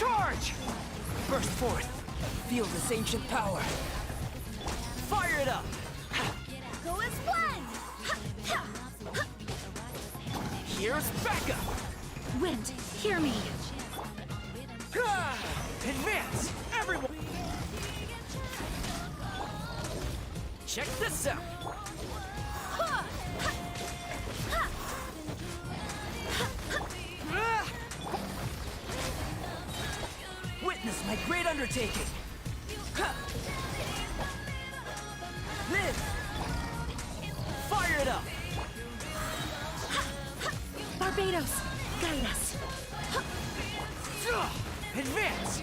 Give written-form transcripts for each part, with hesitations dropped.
Charge! Burst forth. Feel this ancient power. Fire it up! Go as one! Here's backup! Wind, hear me! Advance! Everyone! Check this out! Witness my great undertaking! Live! Fire it up! Barbados, guide us! Advance!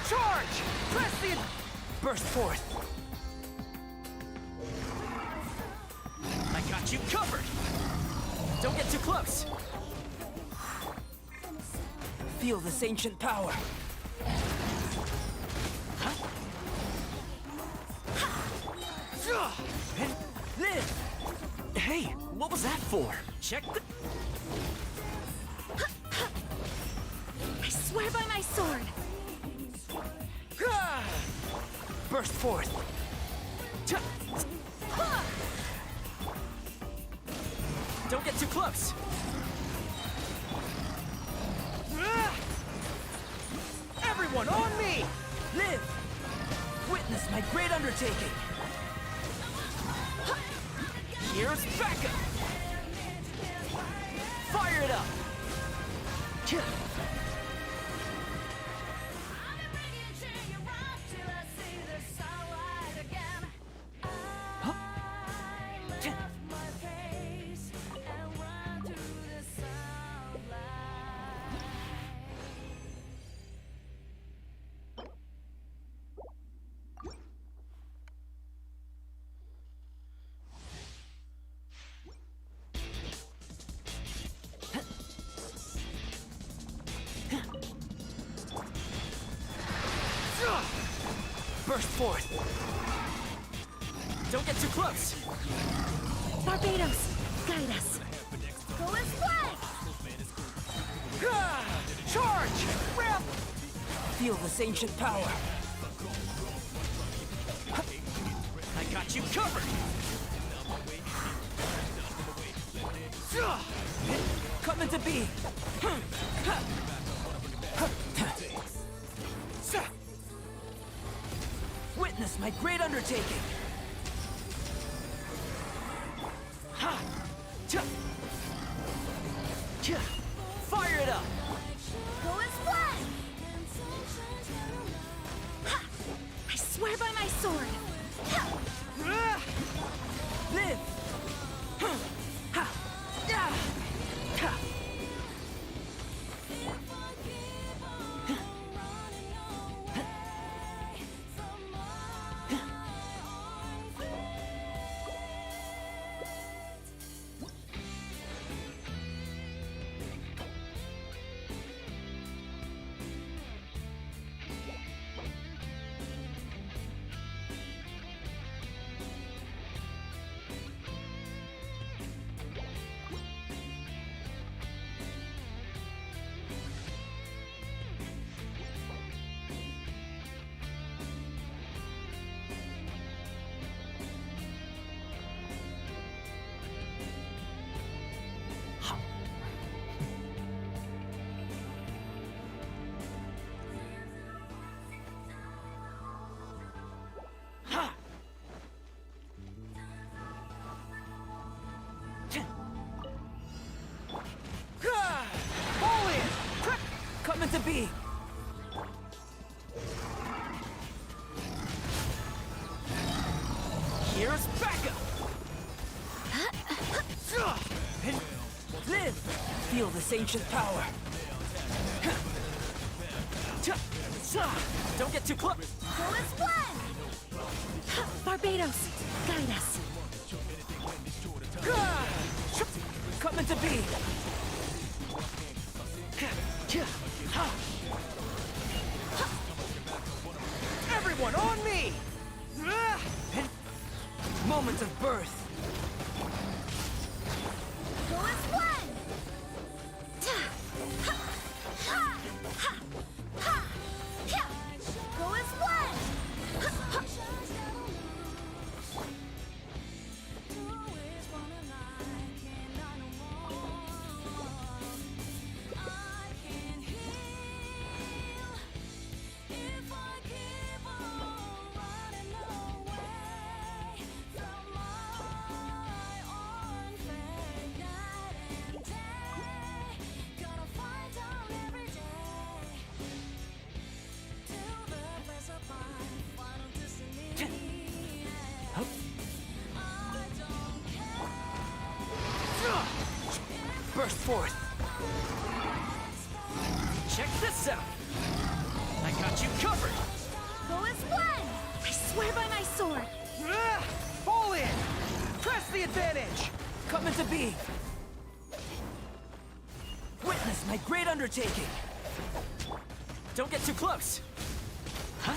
Charge! Press the... Burst forth. I got you covered! Don't get too close! Feel this ancient power. And live! Hey, what was that for? Check the... I swear by my sword! Burst forth. Don't get too close. Everyone on me! Live! Witness my great undertaking. Here's backup. Fire it up. Burst forth. Don't get too close. Barbados, guide us! Go as one! Charge! Ramp! Feel this ancient power. I got you covered. Come into being. Witness my great undertaking. Fire it up. Go as one! I swear by my sword! Live. Coming to be! Here's backup! Live! Feel this ancient power! Don't get too close! Go as one! Barbados, guide us. Coming to be! Everyone on me! Moment of birth! Go as one! Go as one! Burst forth! Check this out! I got you covered! Go as one! I swear by my sword! All in! Press the advantage! Coming to be! Witness my great undertaking! Don't get too close! Huh?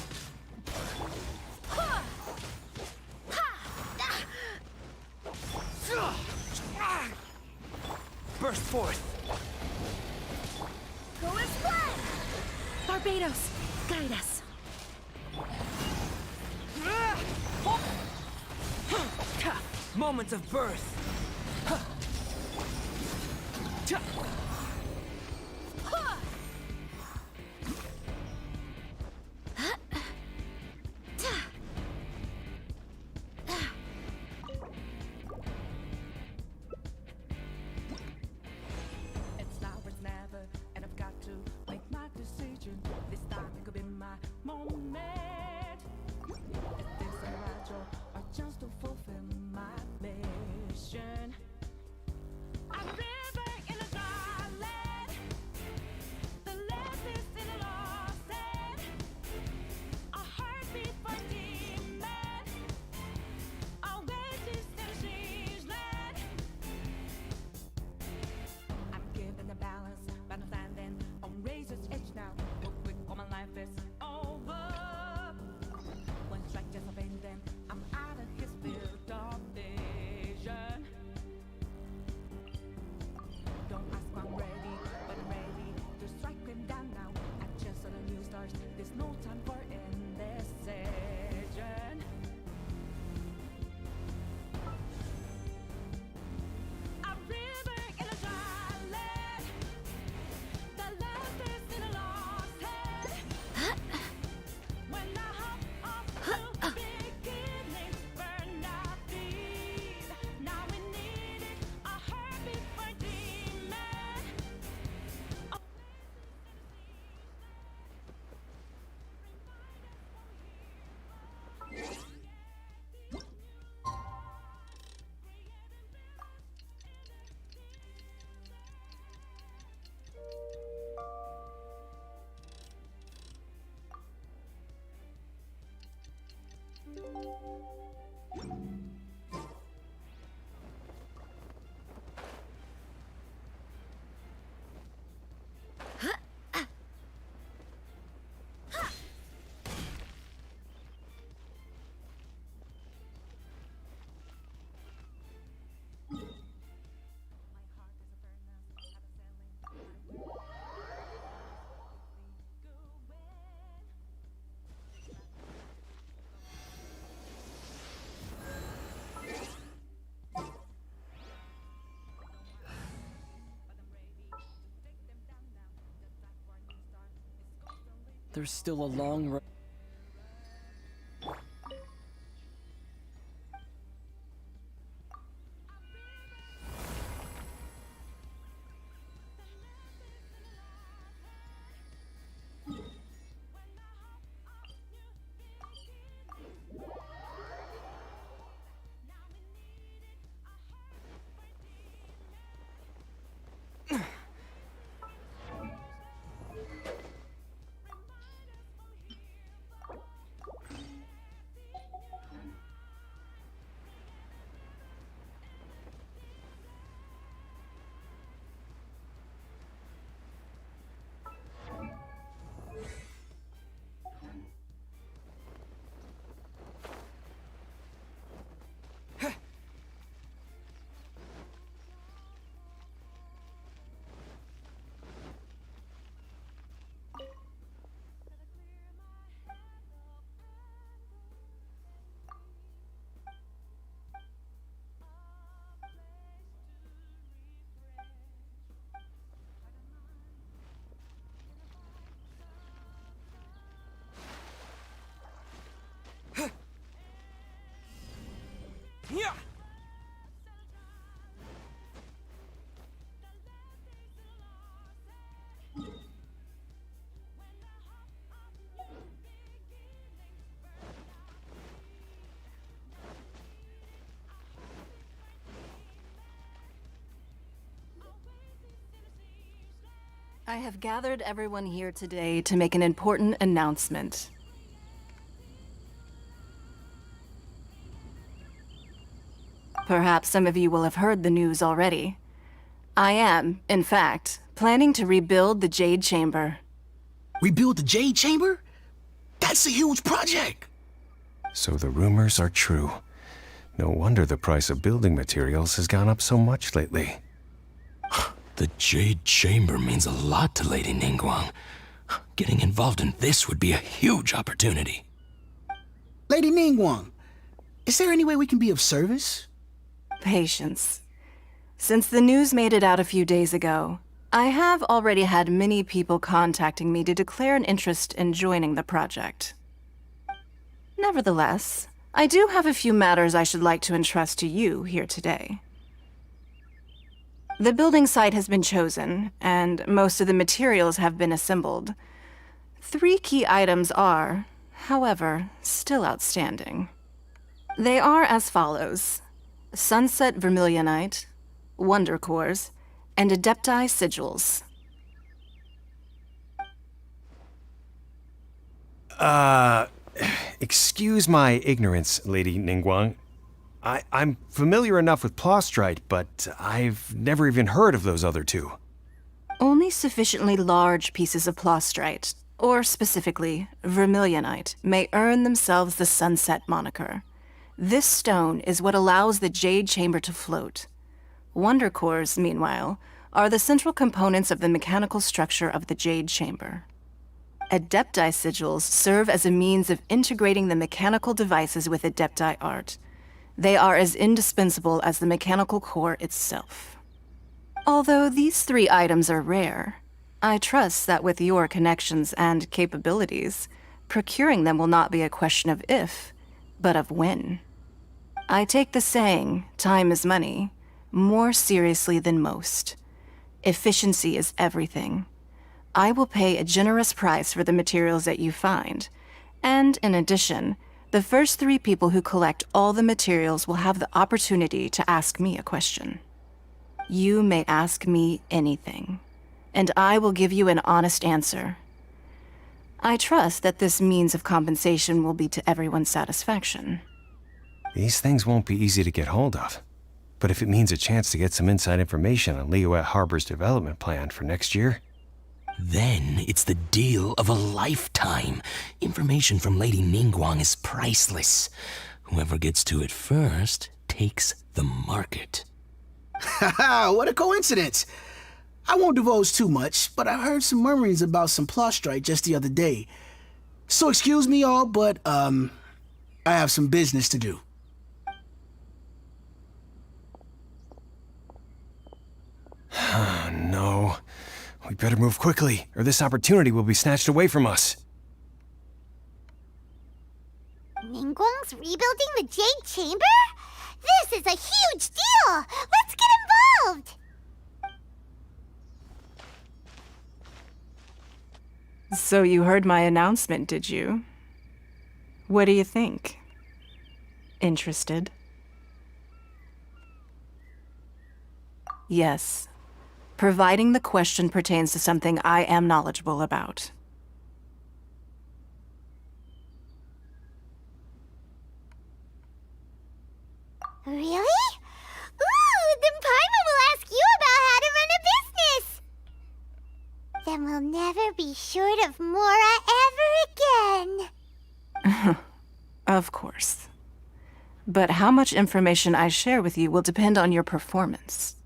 Burst forth! Go as one! Barbados, guide us. Moment of birth! It's now or it's never, and I've got to make my decision. This time it could be my moment. Is this a ritual or just to fulfill my mission? I'm living in a dry land. The left is in a lost land. A heartbeat for demon. Our wages in a siege land. I'm given the balance, but I'm standing on razor's edge now. Real quick, all my life is over. One strike just abandoned, I'm out of his field of vision. Don't ask why I'm ready, but I'm ready to strike him down now. I just saw the new stars, there's no time for indecision. I'm living in a dry land. The last is in a lost head. When I hop off to beginning, burn our feet. Now we need it, a heartbeat for demon. There's still a long road. Yeah. I have gathered everyone here today to make an important announcement. Perhaps some of you will have heard the news already. I am, in fact, planning to rebuild the Jade Chamber. Rebuild the Jade Chamber? That's a huge project! So the rumors are true. No wonder the price of building materials has gone up so much lately. The Jade Chamber means a lot to Lady Ningguang. Getting involved in this would be a huge opportunity. Lady Ningguang, is there any way we can be of service? Patience. Since the news made it out a few days ago, I have already had many people contacting me to declare an interest in joining the project. Nevertheless, I do have a few matters I should like to entrust to you here today. The building site has been chosen, and most of the materials have been assembled. 3 key items are, however, still outstanding. They are as follows: Sunset Vermilionite, Wonder Cores, and Adepti Sigils. Excuse my ignorance, Lady Ningguang. I'm familiar enough with Plostrite, but I've never even heard of those other 2. Only sufficiently large pieces of Plostrite, or specifically Vermilionite, may earn themselves the Sunset moniker. This stone is what allows the Jade Chamber to float. Wonder Cores, meanwhile, are the central components of the mechanical structure of the Jade Chamber. Adepti Sigils serve as a means of integrating the mechanical devices with Adepti art. They are as indispensable as the mechanical core itself. Although these 3 items are rare, I trust that with your connections and capabilities, procuring them will not be a question of if, but of when. I take the saying, time is money, more seriously than most. Efficiency is everything. I will pay a generous price for the materials that you find, and in addition, the first 3 people who collect all the materials will have the opportunity to ask me a question. You may ask me anything, and I will give you an honest answer. I trust that this means of compensation will be to everyone's satisfaction. These things won't be easy to get hold of. But if it means a chance to get some inside information on Liyue Harbor's development plan for next year... Then it's the deal of a lifetime. Information from Lady Ningguang is priceless. Whoever gets to it first takes the market. Haha, what a coincidence! I won't divulge too much, but I heard some murmurings about some Plostrite just the other day. So excuse me all, but, I have some business to do. No. We better move quickly, or this opportunity will be snatched away from us. Ningguang's rebuilding the Jade Chamber? This is a huge deal! Let's get involved! So you heard my announcement, did you? What do you think? Interested? Yes. Providing the question pertains to something I am knowledgeable about. Really? Ooh, then Paimon will ask you about how to run a business! Then we'll never be short of Mora ever again. Of course. But how much information I share with you will depend on your performance.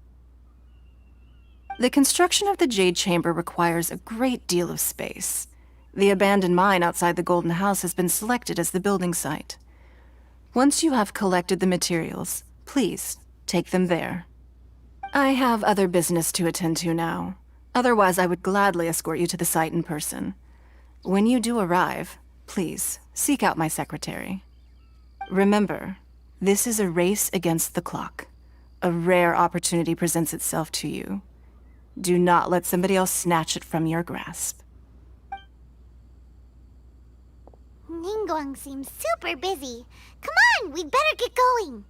The construction of the Jade Chamber requires a great deal of space. The abandoned mine outside the Golden House has been selected as the building site. Once you have collected the materials, please take them there. I have other business to attend to now. Otherwise, I would gladly escort you to the site in person. When you do arrive, please seek out my secretary. Remember, This is a race against the clock. A rare opportunity presents itself to you. Do not let somebody else snatch it from your grasp. Ningguang seems super busy. Come on, we'd better get going.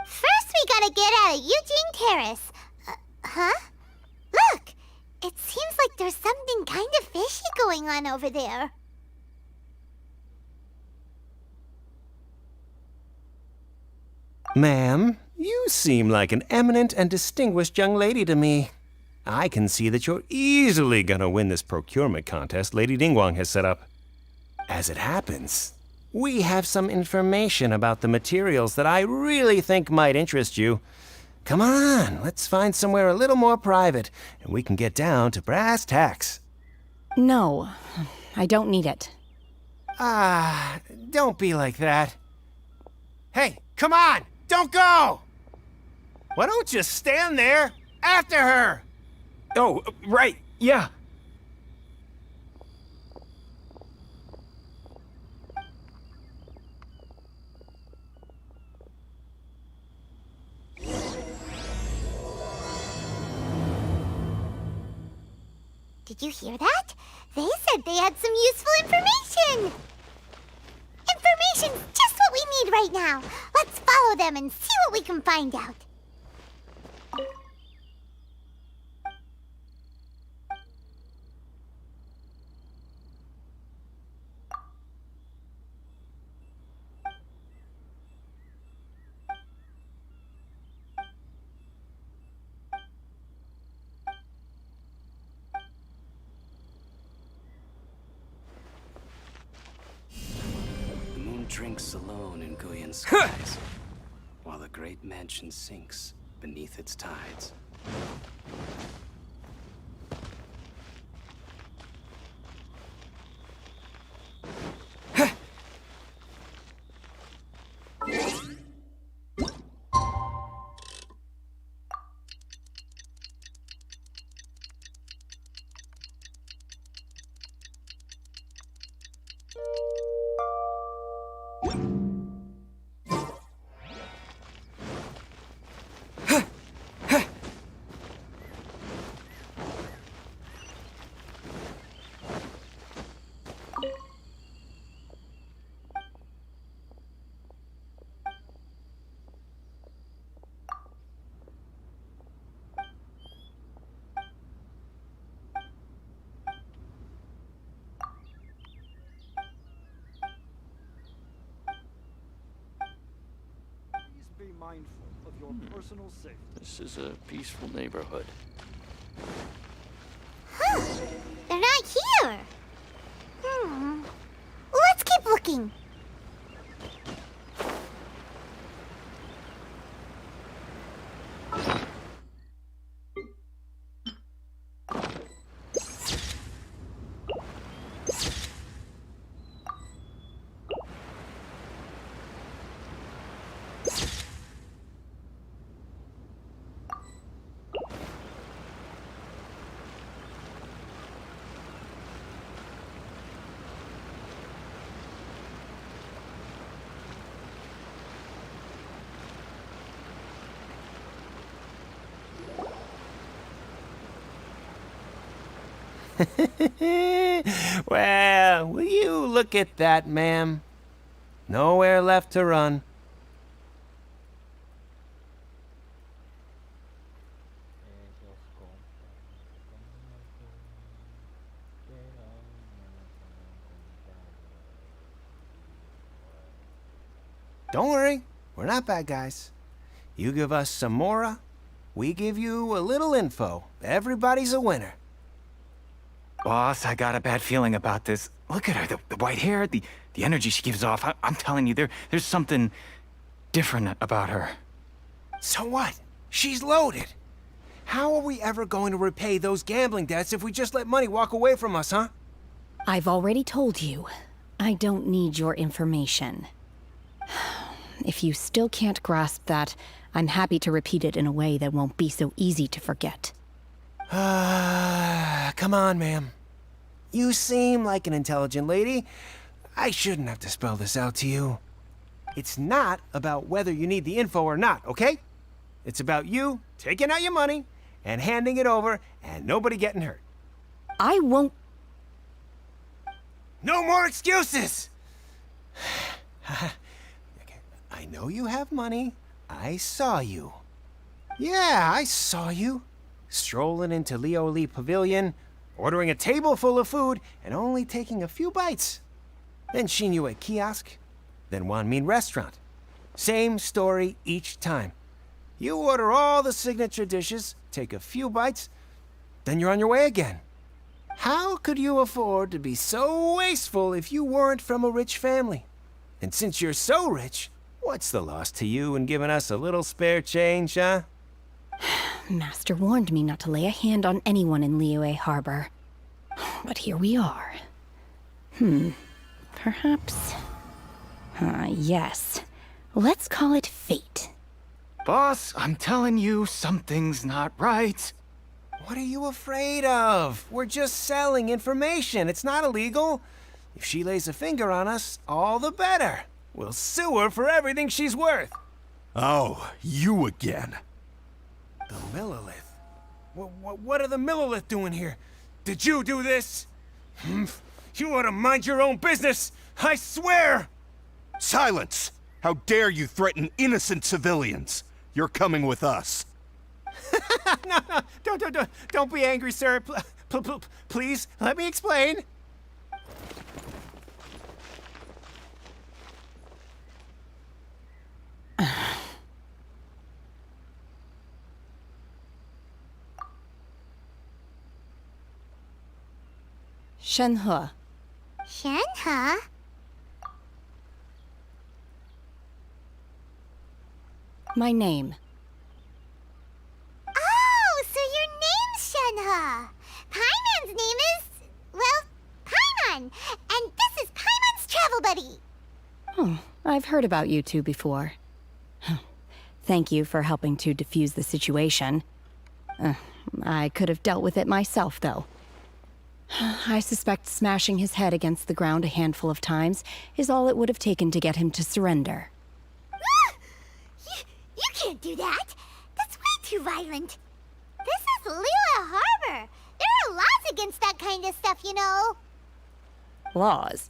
First, we gotta get out of Eugene Terrace. Huh? Look! It seems like there's something kind of fishy going on over there. Ma'am, you seem like an eminent and distinguished young lady to me. I can see that you're easily gonna win this procurement contest Lady Ningguang has set up. As it happens, we have some information about the materials that I really think might interest you. Come on, let's find somewhere a little more private, and we can get down to brass tacks. No, I don't need it. Ah, don't be like that. Hey, come on! Don't go! Why don't you stand there after her? Oh, right, yeah. Did you hear that? They said they had some useful information! Information's just what we need right now. Let's follow them and see what we can find out. Drinks alone in Guyan skies, while the great mansion sinks beneath its tides. Be mindful of your personal safety. This is a peaceful neighborhood. Huh. They're not here. Let's keep looking. Well, will you look at that, ma'am? Nowhere left to run. Don't worry, we're not bad guys. You give us some mora, we give you a little info. Everybody's a winner. Boss, I got a bad feeling about this. Look at her, the white hair, the energy she gives off. I'm telling you, there's something different about her. So what? She's loaded. How are we ever going to repay those gambling debts if we just let money walk away from us, huh? I've already told you, I don't need your information. If you still can't grasp that, I'm happy to repeat it in a way that won't be so easy to forget. Come on, ma'am. You seem like an intelligent lady. I shouldn't have to spell this out to you. It's not about whether you need the info or not, okay? It's about you taking out your money and handing it over and nobody getting hurt. I won't. No more excuses! I know you have money. I saw you. Yeah, I saw you. Strolling into Leo Lee Pavilion, ordering a table full of food, and only taking a few bites. Then Shinue Kiosk, then Wanmin Restaurant. Same story each time. You order all the signature dishes, take a few bites, then you're on your way again. How could you afford to be so wasteful if you weren't from a rich family? And since you're so rich, what's the loss to you in giving us a little spare change, huh? Master warned me not to lay a hand on anyone in Liyue Harbor. But here we are. Perhaps... yes. Let's call it fate. Boss, I'm telling you, something's not right. What are you afraid of? We're just selling information. It's not illegal. If she lays a finger on us, all the better. We'll sue her for everything she's worth. Oh, you again. The Millilith? What are the Millilith doing here? Did you do this? You ought to mind your own business, I swear! Silence! How dare you threaten innocent civilians? You're coming with us. No, don't be angry, sir. Please, let me explain. Shenhe. Shenhe? My name. Oh, so your name's Shenhe. Paimon's name is, well, Paimon. And this is Paimon's travel buddy. Oh, I've heard about you two before. Thank you for helping to defuse the situation. I could have dealt with it myself, though. I suspect smashing his head against the ground a handful of times is all it would have taken to get him to surrender. You can't do that. That's way too violent. This is Liyue Harbor. There are laws against that kind of stuff, you know. Laws?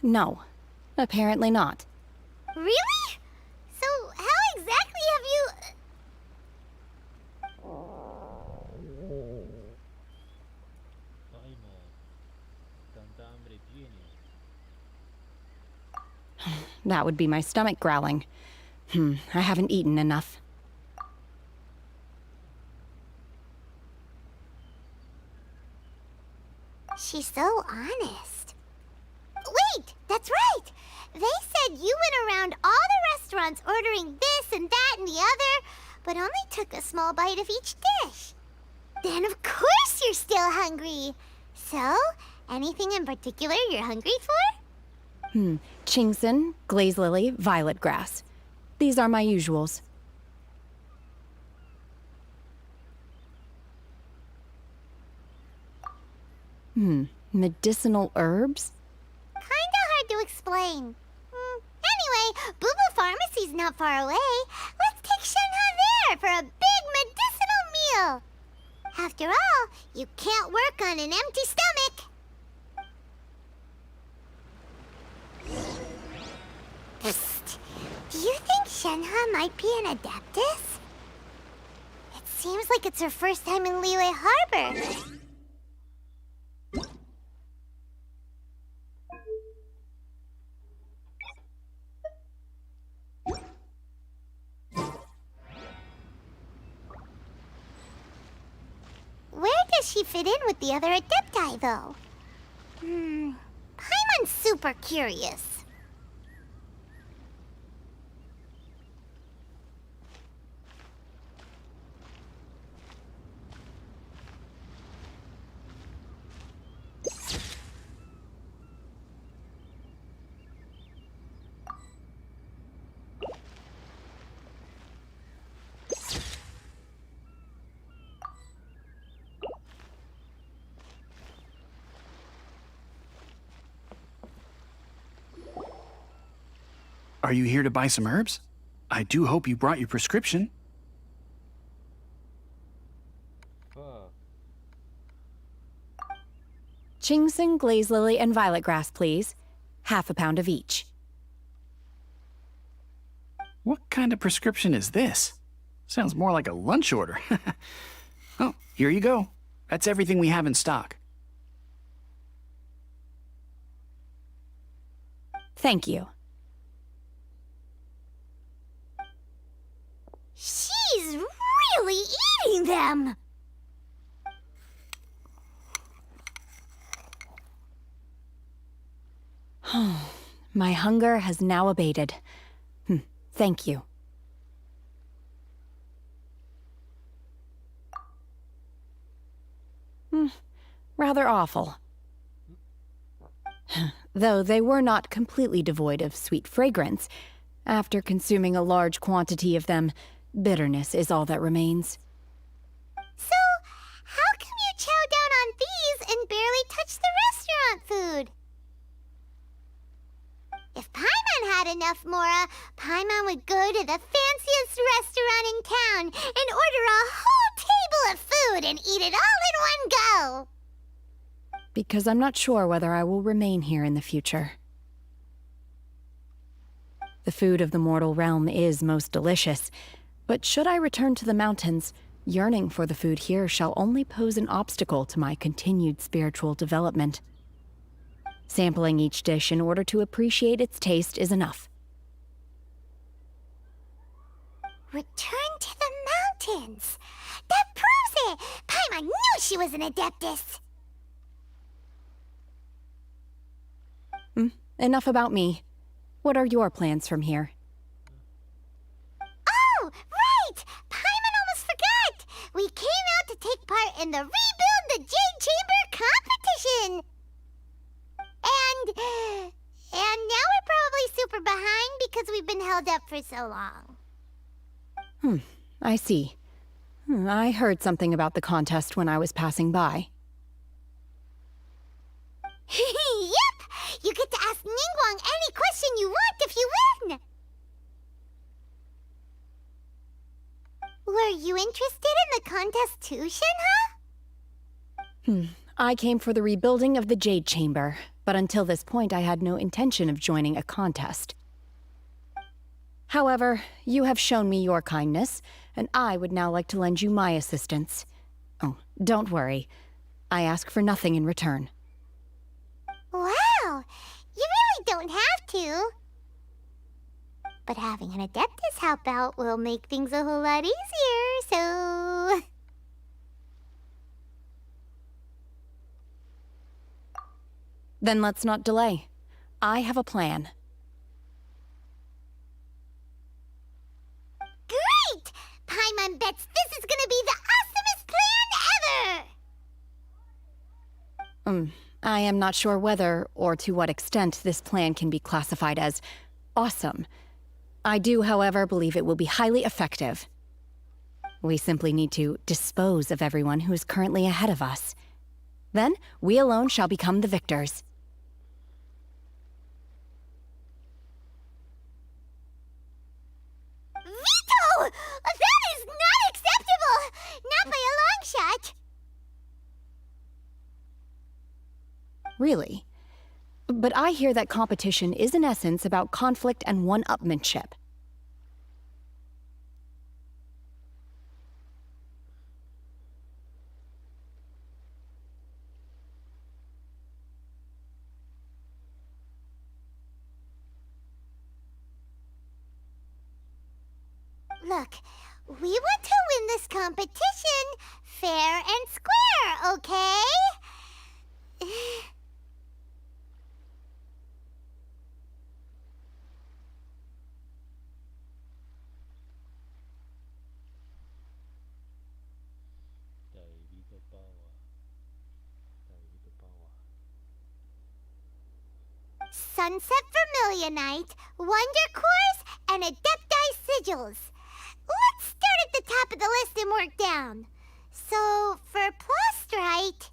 No, apparently not. Really? So how exactly have you... That would be my stomach growling. I haven't eaten enough. She's so honest. Wait, that's right! They said you went around all the restaurants ordering this and that and the other, but only took a small bite of each dish. Then of course you're still hungry. So, anything in particular you're hungry for? Chingson, glaze lily, violet grass. These are my usuals. Medicinal herbs? Kinda hard to explain. Anyway, Boo Boo Pharmacy's not far away. Let's take Shenhe there for a big medicinal meal. After all, you can't work on an empty stomach. Psst. Do you think Shenhe might be an Adeptus? It seems like it's her first time in Liyue Harbor. Where does she fit in with the other Adepti, though? Paimon's super curious. Are you here to buy some herbs? I do hope you brought your prescription. Ginseng, glaze lily, and violet grass, please. Half a pound of each. What kind of prescription is this? Sounds more like a lunch order. Oh, here you go. That's everything we have in stock. Thank you. She's really eating them! My hunger has now abated. Thank you. Rather awful. Though they were not completely devoid of sweet fragrance, after consuming a large quantity of them, bitterness is all that remains. So, how come you chow down on these and barely touch the restaurant food? If Paimon had enough Mora, Paimon would go to the fanciest restaurant in town and order a whole table of food and eat it all in one go. Because I'm not sure whether I will remain here in the future. The food of the mortal realm is most delicious, but should I return to the mountains, yearning for the food here shall only pose an obstacle to my continued spiritual development. Sampling each dish in order to appreciate its taste is enough. Return to the mountains! That proves it! Paimon knew she was an adeptus! Enough about me. What are your plans from here? Oh, right! Paimon almost forgot! We came out to take part in the Rebuild the Jade Chamber competition! And now we're probably super behind because we've been held up for so long. I see. I heard something about the contest when I was passing by. Yep! You get to ask Ningguang any question you want if you win! Were you interested in the contest too, Shenhe? I came for the rebuilding of the Jade Chamber, but until this point I had no intention of joining a contest. However, you have shown me your kindness, and I would now like to lend you my assistance. Oh, don't worry. I ask for nothing in return. Wow! You really don't have to. But having an adeptus help out will make things a whole lot easier, so... Then let's not delay. I have a plan. Great! Paimon bets this is gonna be the awesomest plan ever! I am not sure whether or to what extent this plan can be classified as awesome. I do, however, believe it will be highly effective. We simply need to dispose of everyone who is currently ahead of us. Then, we alone shall become the victors. Veto! That is not acceptable! Not by a long shot! Really? But I hear that competition is in essence about conflict and one-upmanship. Look, we want to win this competition fair and square, okay? Sunset Vermilionite, Wonder Cores, and Adepti Sigils. Let's start at the top of the list and work down. So, for Plustrite...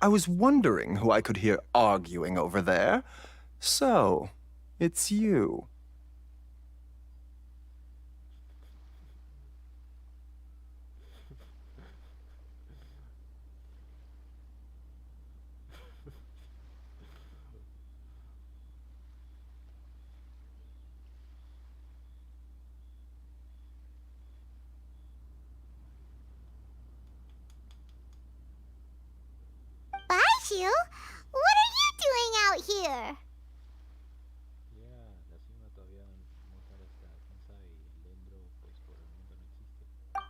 I was wondering who I could hear arguing over there. So, it's you. Bashu, what are you doing out here?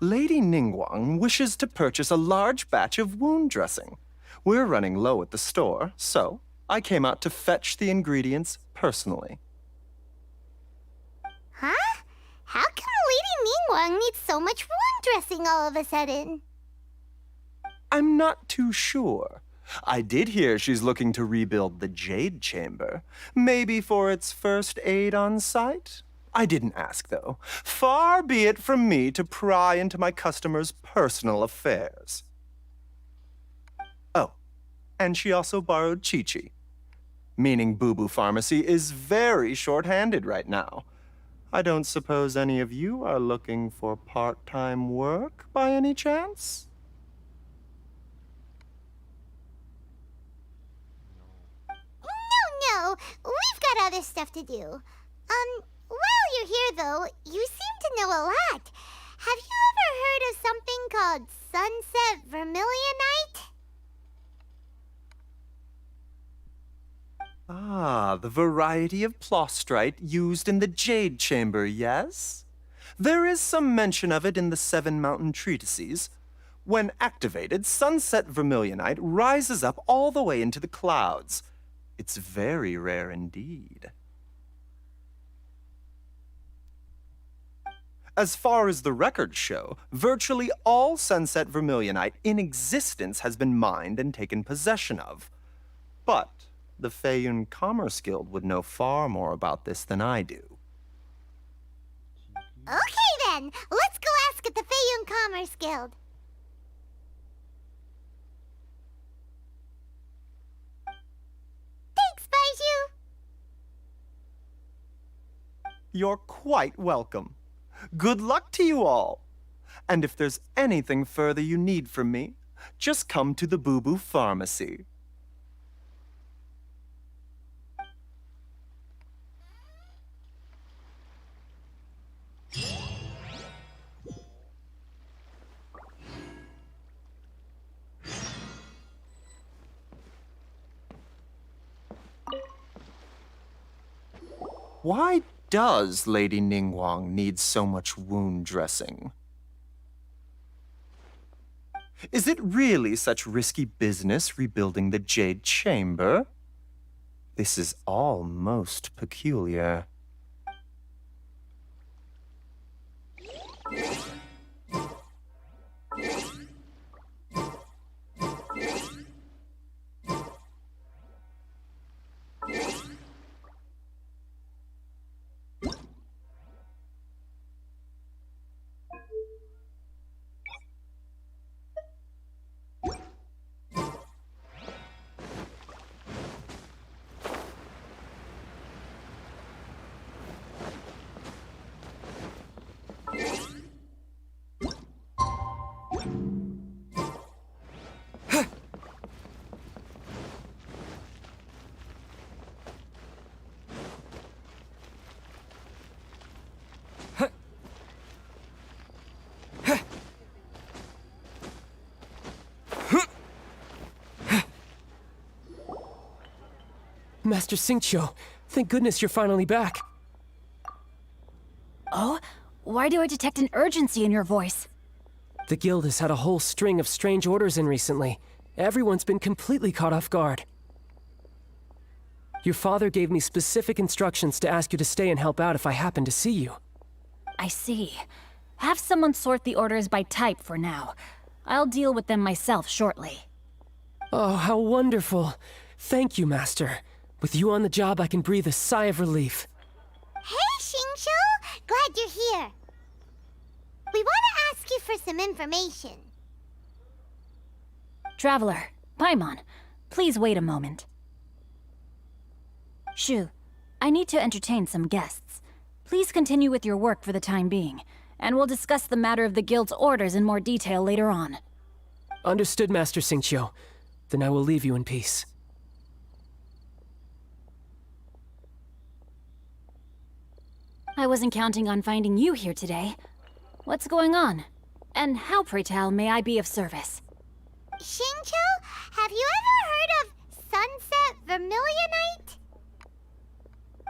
Lady Ningguang wishes to purchase a large batch of wound dressing. We're running low at the store, so I came out to fetch the ingredients personally. Huh? How come Lady Ningguang needs so much wound dressing all of a sudden? I'm not too sure. I did hear she's looking to rebuild the Jade Chamber. Maybe for its first aid on site? I didn't ask, though. Far be it from me to pry into my customers' personal affairs. Oh, and she also borrowed Chi-Chi. Meaning Boo Boo Pharmacy is very short-handed right now. I don't suppose any of you are looking for part-time work by any chance? No, we've got other stuff to do. While you're here, though, you seem to know a lot. Have you ever heard of something called sunset vermilionite? Ah, the variety of plostrite used in the Jade Chamber, yes? There is some mention of it in the Seven Mountain Treatises. When activated, sunset vermilionite rises up all the way into the clouds. It's very rare indeed. As far as the records show, virtually all sunset vermilionite in existence has been mined and taken possession of. But the Feiyun Commerce Guild would know far more about this than I do. Okay then, let's go ask at the Feiyun Commerce Guild. Thanks, Baiju. You're quite welcome. Good luck to you all. And if there's anything further you need from me, just come to the Boo Boo Pharmacy. Why does Lady Ningguang need so much wound dressing? Is it really such risky business rebuilding the Jade Chamber? This is all most peculiar. Master Xingqiu, thank goodness you're finally back. Oh? Why do I detect an urgency in your voice? The guild has had a whole string of strange orders in recently. Everyone's been completely caught off guard. Your father gave me specific instructions to ask you to stay and help out if I happen to see you. I see. Have someone sort the orders by type for now. I'll deal with them myself shortly. Oh, how wonderful. Thank you, Master. With you on the job, I can breathe a sigh of relief. Hey, Xingqiu! Glad you're here. We want to ask you for some information. Traveler, Paimon, Please wait a moment. Shu, I need to entertain some guests. Please continue with your work for the time being, and we'll discuss the matter of the guild's orders in more detail later on. Understood, Master Xingqiu. Then I will leave you in peace. I wasn't counting on finding you here today. What's going on? And how, pray tell, may I be of service? Xingqiu, have you ever heard of Sunset Vermilionite?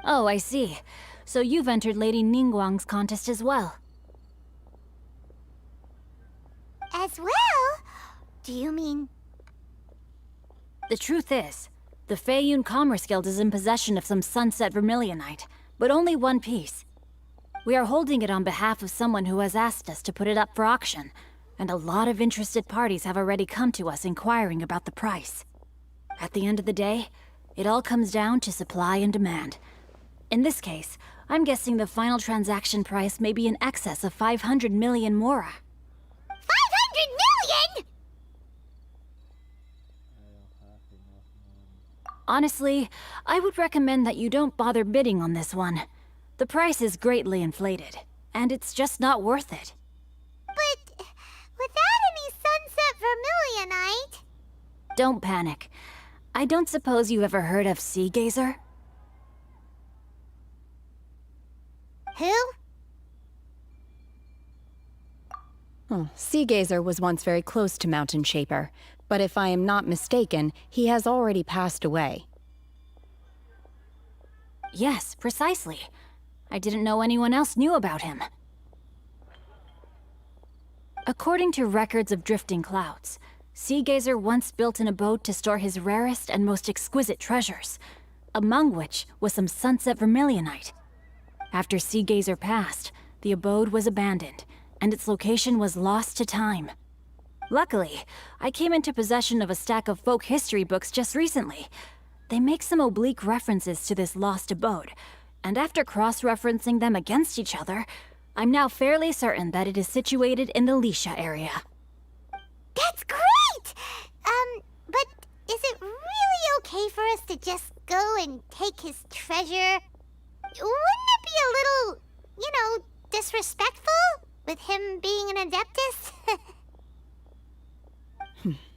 Oh, I see. So you've entered Lady Ningguang's contest as well. As well? Do you mean... The truth is, the Feiyun Commerce Guild is in possession of some Sunset Vermilionite, but only one piece. We are holding it on behalf of someone who has asked us to put it up for auction, and a lot of interested parties have already come to us inquiring about the price. At the end of the day, it all comes down to supply and demand. In this case, I'm guessing the final transaction price may be in excess of 500 million mora. 500 million?! Honestly, I would recommend that you don't bother bidding on this one. The price is greatly inflated, and it's just not worth it. But without any Sunset Vermilionite... Don't panic. I don't suppose you ever heard of Sea Gazer? Who? Sea Gazer was once very close to Mountain Shaper, but if I am not mistaken, he has already passed away. Yes, precisely. I didn't know anyone else knew about him. According to records of drifting clouds, Sea Gazer once built an abode to store his rarest and most exquisite treasures, among which was some Sunset Vermilionite. After Sea Gazer passed, the abode was abandoned, and its location was lost to time. Luckily, I came into possession of a stack of folk history books just recently. They make some oblique references to this lost abode, and after cross-referencing them against each other, I'm now fairly certain that it is situated in the Lisha area. That's great! But is it really okay for us to just go and take his treasure? Wouldn't it be a little, disrespectful? With him being an Adeptus?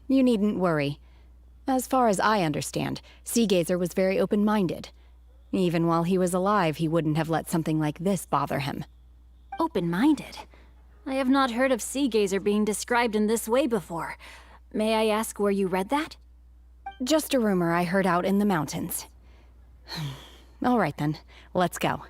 You needn't worry. As far as I understand, Sea Gazer was very open-minded. Even while he was alive, he wouldn't have let something like this bother him. Open-minded? I have not heard of Sea Gazer being described in this way before. May I ask where you read that? Just a rumor I heard out in the mountains. All right then, let's go.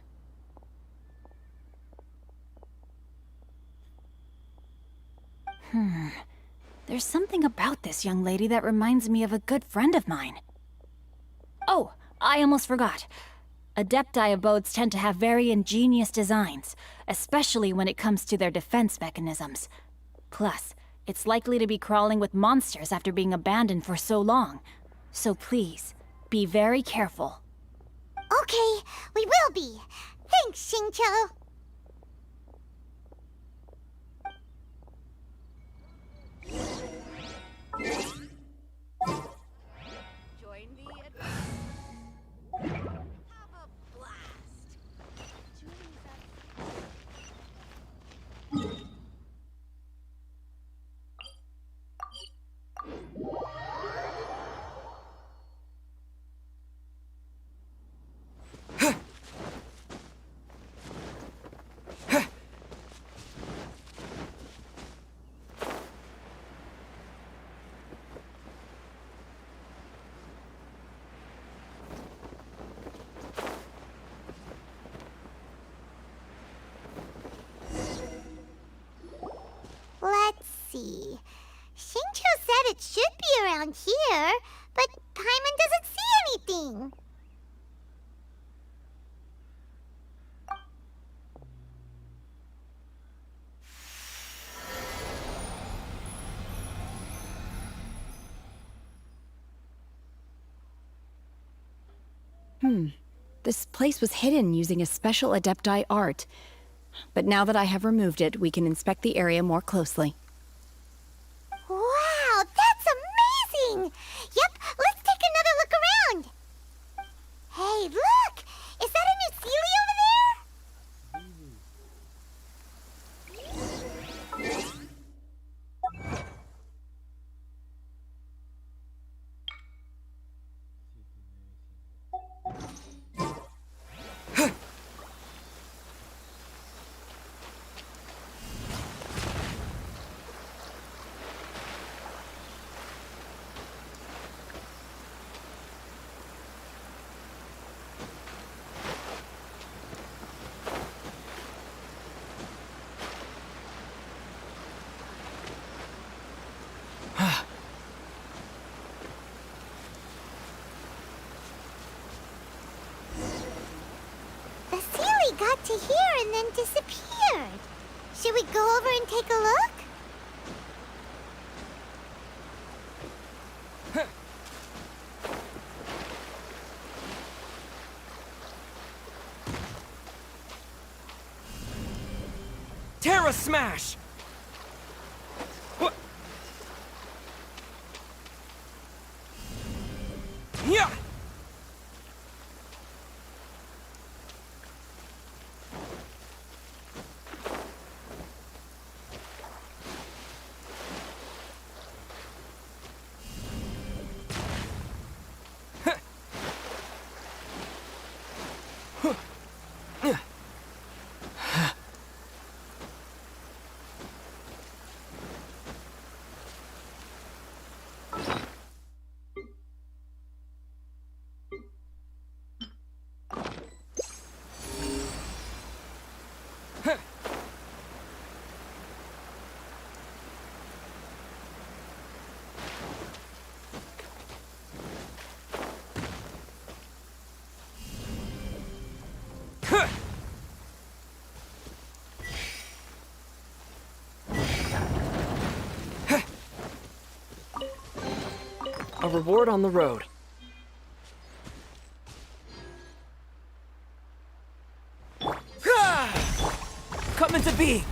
There's something about this young lady that reminds me of a good friend of mine. Oh, I almost forgot. Adepti abodes tend to have very ingenious designs, especially when it comes to their defense mechanisms. Plus, it's likely to be crawling with monsters after being abandoned for so long. So please, be very careful. Okay, we will be. Thanks, Xingqiu. Join me at... Have a blast. Let's see. Xingqiu said it should be around here, but Paimon doesn't see anything. This place was hidden using a special Adepti art. But now that I have removed it, we can inspect the area more closely. Wow, that's amazing! Yep, let's take then disappeared. Should we go over and take a look? Terra Smash! What? Yeah! A reward on the road. Come into being!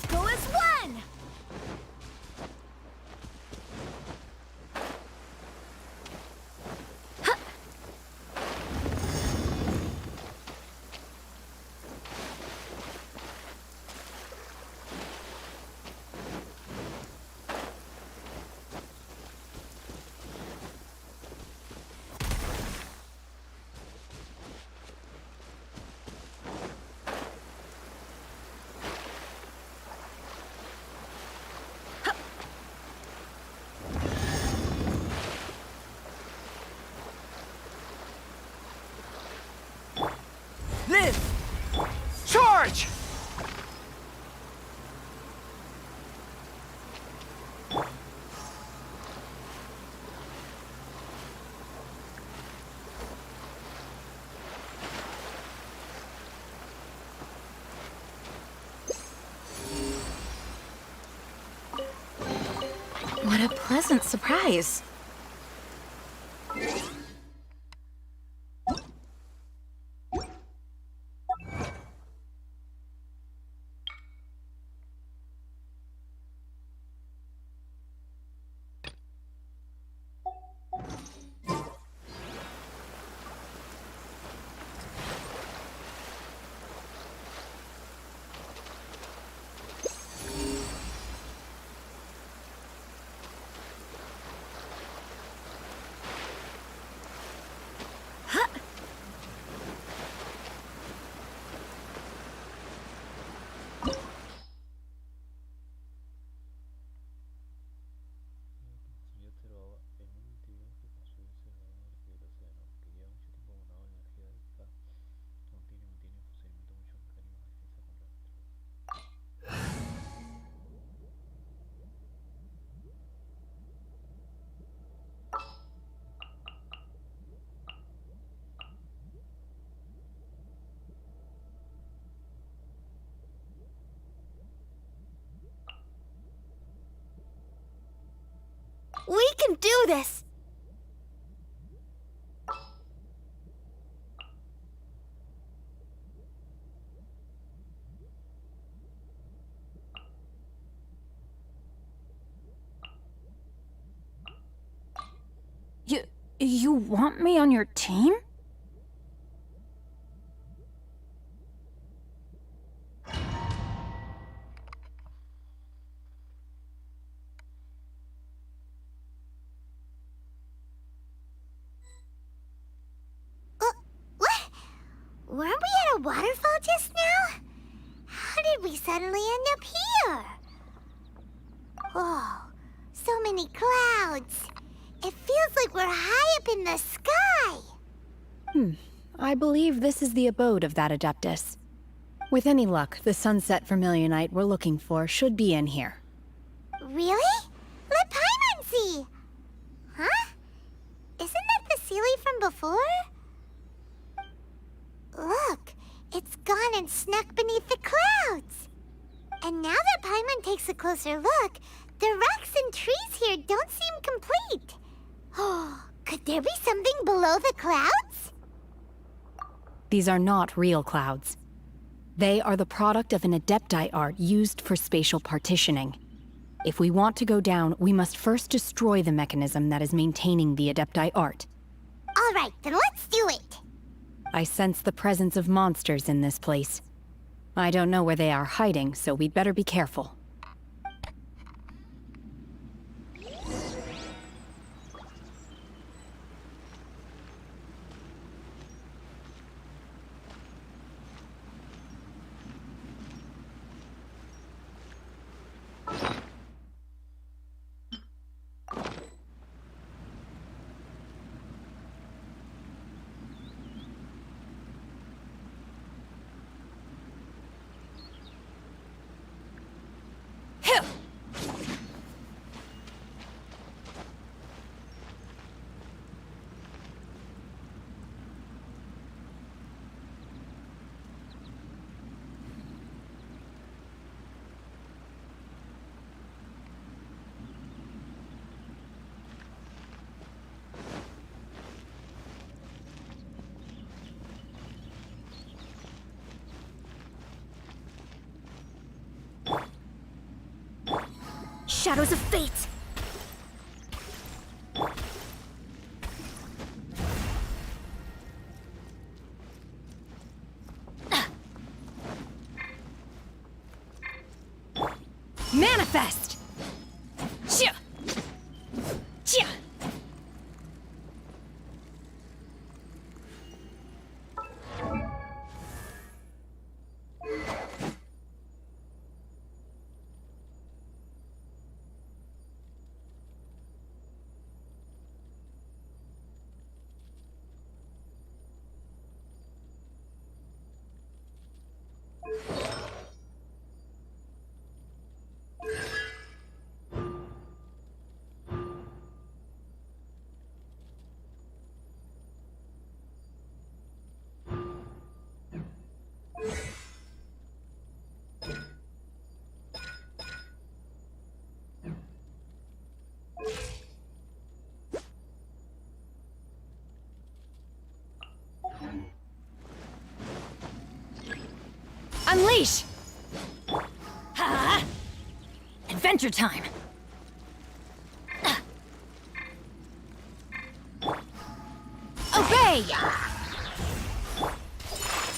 Go as one! Live! Charge! What a pleasant surprise. We can do this! You want me on your team? Weren't we at a waterfall just now? How did we suddenly end up here? Whoa, so many clouds. It feels like we're high up in the sky. I believe this is the abode of that Adeptus. With any luck, the sunset vermilionite we're looking for should be in here. Really? Let Paimon see! Huh? Isn't that the Sealy from before? Look, it's gone and snuck beneath the clouds! And now that Paimon takes a closer look, the rocks and trees here don't seem complete. Oh, could there be something below the clouds? These are not real clouds. They are the product of an adepti art used for spatial partitioning. If we want to go down, we must first destroy the mechanism that is maintaining the adepti art. All right, then let's do it. I sense the presence of monsters in this place. I don't know where they are hiding, so we'd better be careful. Shadows of fate! Manifest! Chia! Chia! Unleash! Ha! Adventure time! Obey!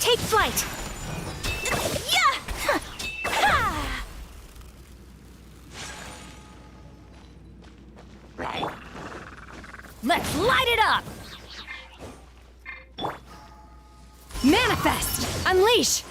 Take flight! Yeah! Ha! Let's light it up! Manifest! Unleash!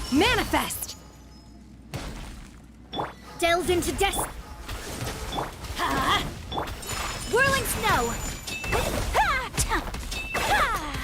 Manifest! Delves into ha! Whirling snow! Ha! Ha! Ha!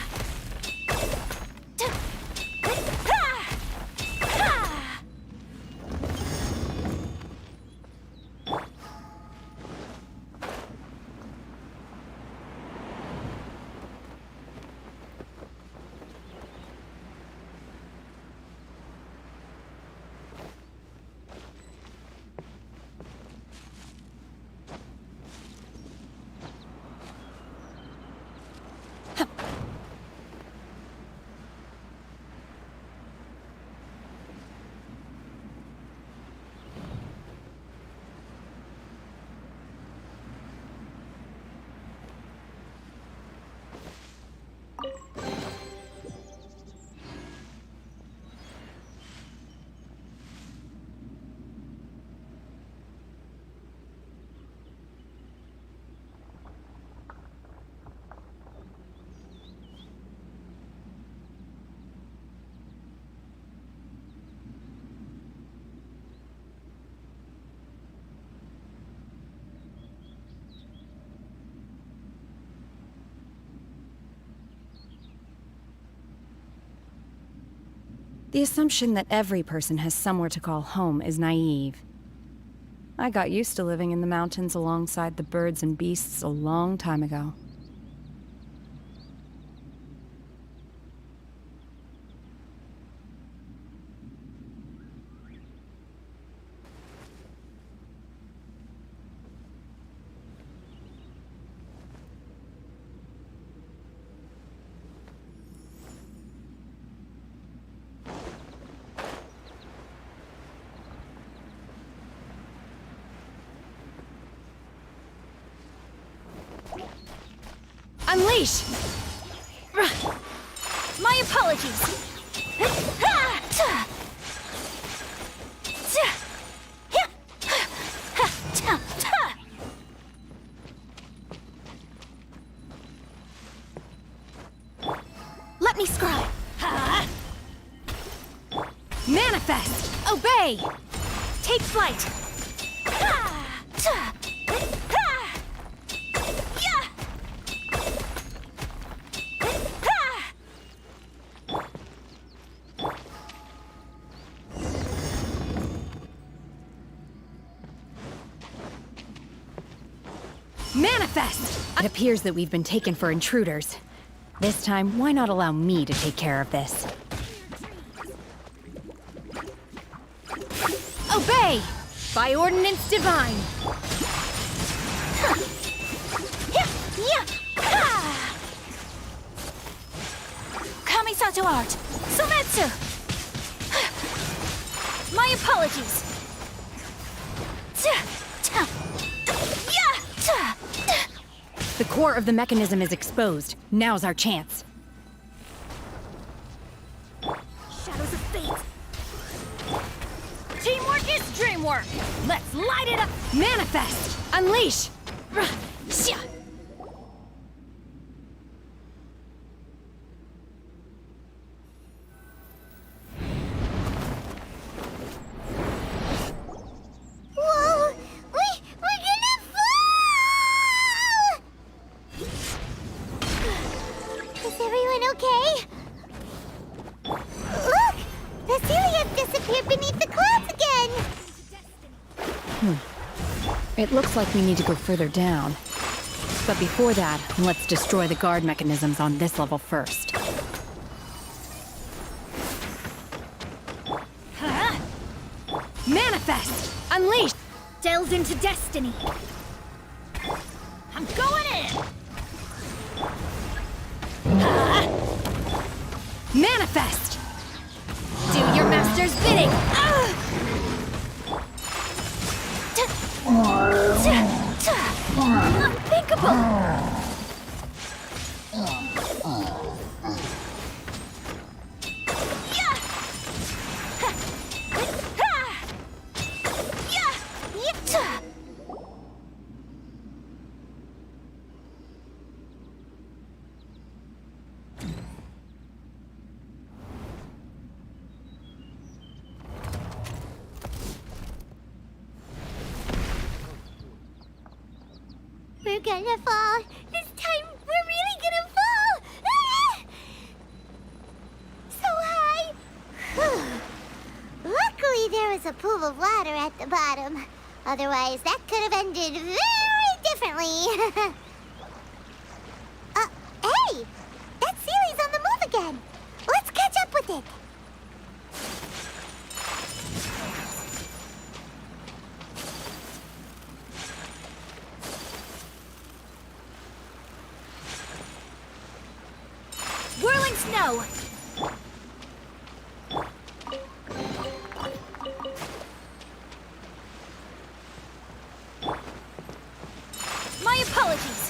The assumption that every person has somewhere to call home is naive. I got used to living in the mountains alongside the birds and beasts a long time ago. Unleash! My apologies! Let me scribe! Manifest! Obey! Take flight! Manifest! It appears that we've been taken for intruders. This time, why not allow me to take care of this? Obey! By ordinance divine! Kamisato art! Sometsu! My apologies! The core of the mechanism is exposed. Now's our chance. Shadows of fate! Teamwork is dreamwork! Let's light it up! Manifest! Unleash! Whoa! We're gonna fall! Is everyone okay? Look! The Celia's disappeared beneath the clouds again! It looks like we need to go further down. But before that, let's destroy the guard mechanisms on this level first. Manifest! Unleash! Delves into destiny! I'm going in! Manifest! Do your master's bidding! Unthinkable! We're gonna fall. This time, we're really gonna fall. Ah! So high. Whew. Luckily, there was a pool of water at the bottom. Otherwise, that could have ended very differently. Hey! That Sealy's on the move again. Let's catch up with it. Whirling snow! My apologies!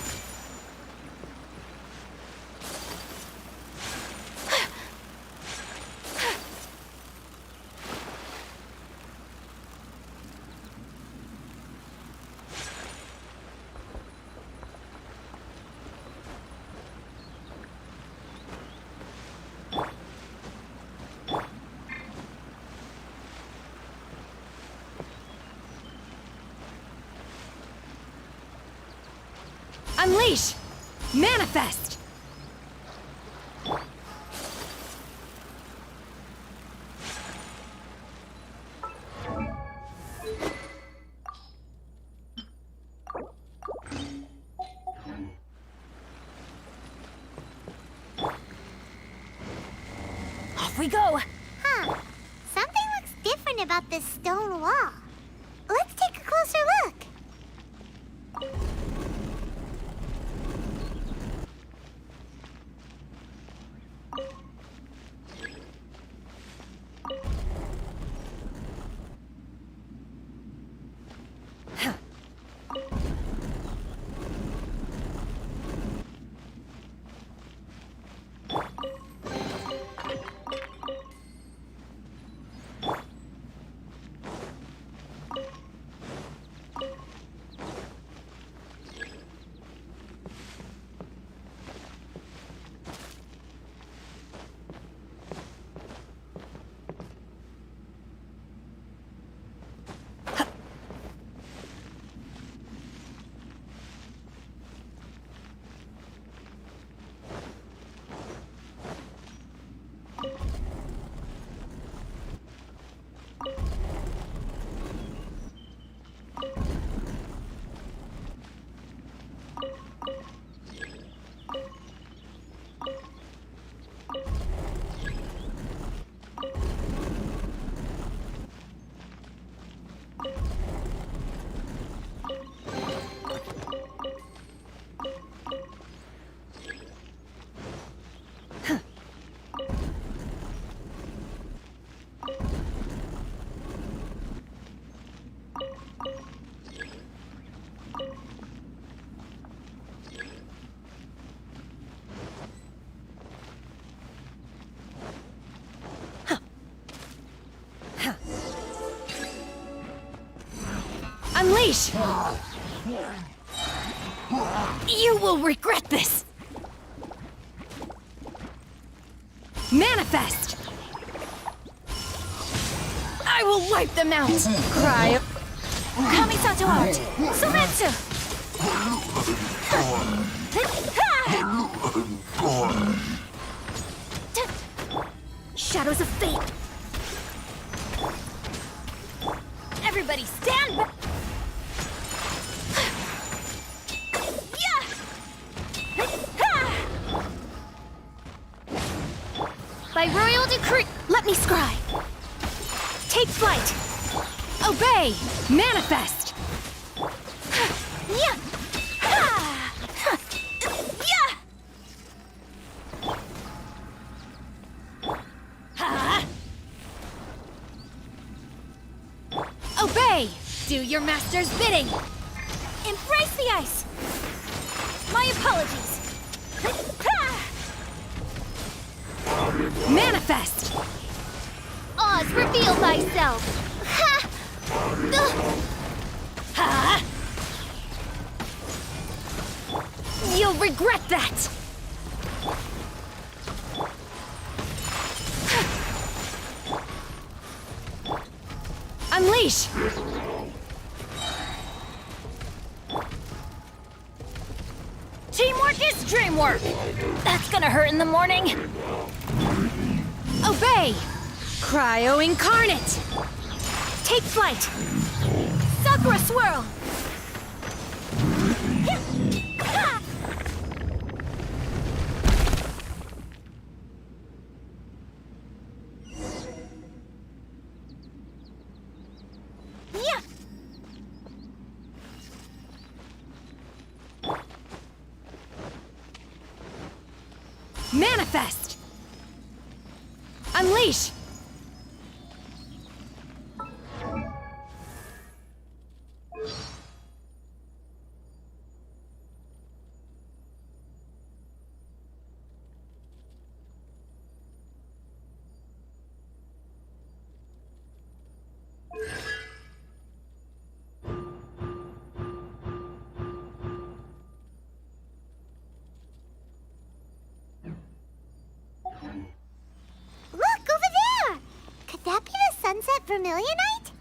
Unleash! Manifest! Off we go! Huh. Something looks different about this stone wall. Let's take a closer look. Unleash! You will regret this! Manifest! I will wipe them out! Cry. Kamisato out! Sumetsu! Shadows of fate! Everybody stand back! By royal decree, let me scry. Take flight. Obey. Manifest. Yeah. Obey. Do your master's bidding. Embrace the ice. My apologies. Manifest! Oz, reveal thyself! Ha! Ha! You'll regret that! Unleash! Teamwork is dreamwork! That's gonna hurt in the morning! Obey! Cryo incarnate! Take flight! Sakura swirl! Manifest! Unleash! Look, over there! Could that be the sunset vermilionite?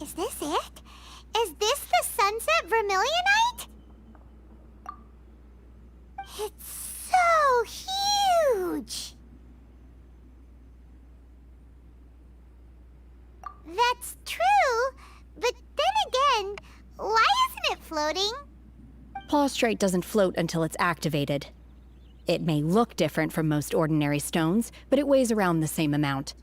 Is this it? Is this the sunset vermilionite? It's so huge! That's true, but then again, why isn't it floating? Plaustrite doesn't float until it's activated. It may look different from most ordinary stones, but it weighs around the same amount.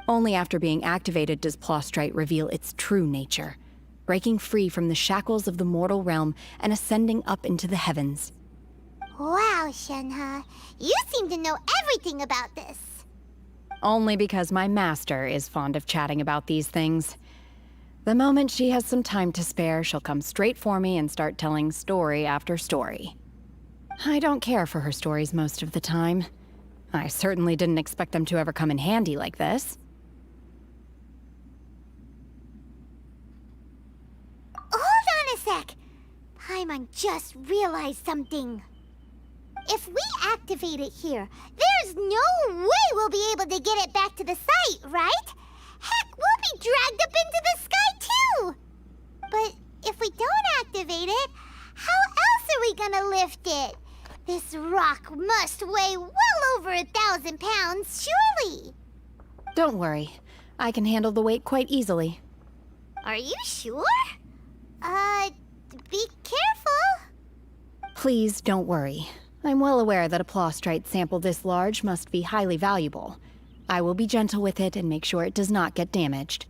Only after being activated does Plaustrite reveal its true nature, breaking free from the shackles of the mortal realm and ascending up into the heavens. Wow, Shenhe, you seem to know everything about this. Only because my master is fond of chatting about these things. The moment she has some time to spare, she'll come straight for me and start telling story after story. I don't care for her stories most of the time. I certainly didn't expect them to ever come in handy like this. Hold on a sec! Paimon just realized something. If we activate it here, there's no way we'll be able to get it back to the site, right? Heck, we'll be dragged up into the sky too! But if we don't activate it, how else are we gonna lift it? This rock must weigh well over 1,000 pounds, surely! Don't worry. I can handle the weight quite easily. Are you sure? Be careful! Please don't worry. I'm well aware that a Plaustrite sample this large must be highly valuable. I will be gentle with it and make sure it does not get damaged.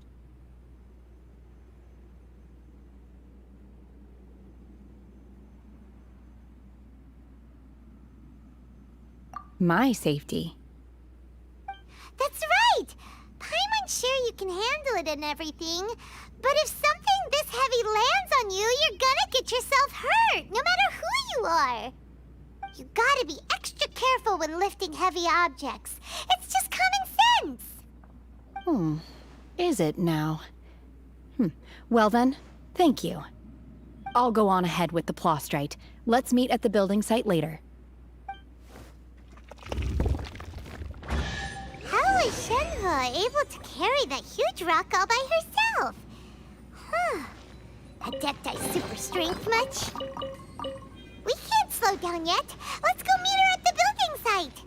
My safety. That's right! Paimon's sure you can handle it and everything, but if something this heavy lands on you, you're gonna get yourself hurt, no matter who you are. You gotta be extra careful when lifting heavy objects. It's just common sense. Is it now? Well then, thank you. I'll go on ahead with the Plaustrite. Let's meet at the building site later. How is Shenhe able to carry that huge rock all by herself? Adepti super strength much? We can't slow down yet. Let's go meet her at the building site.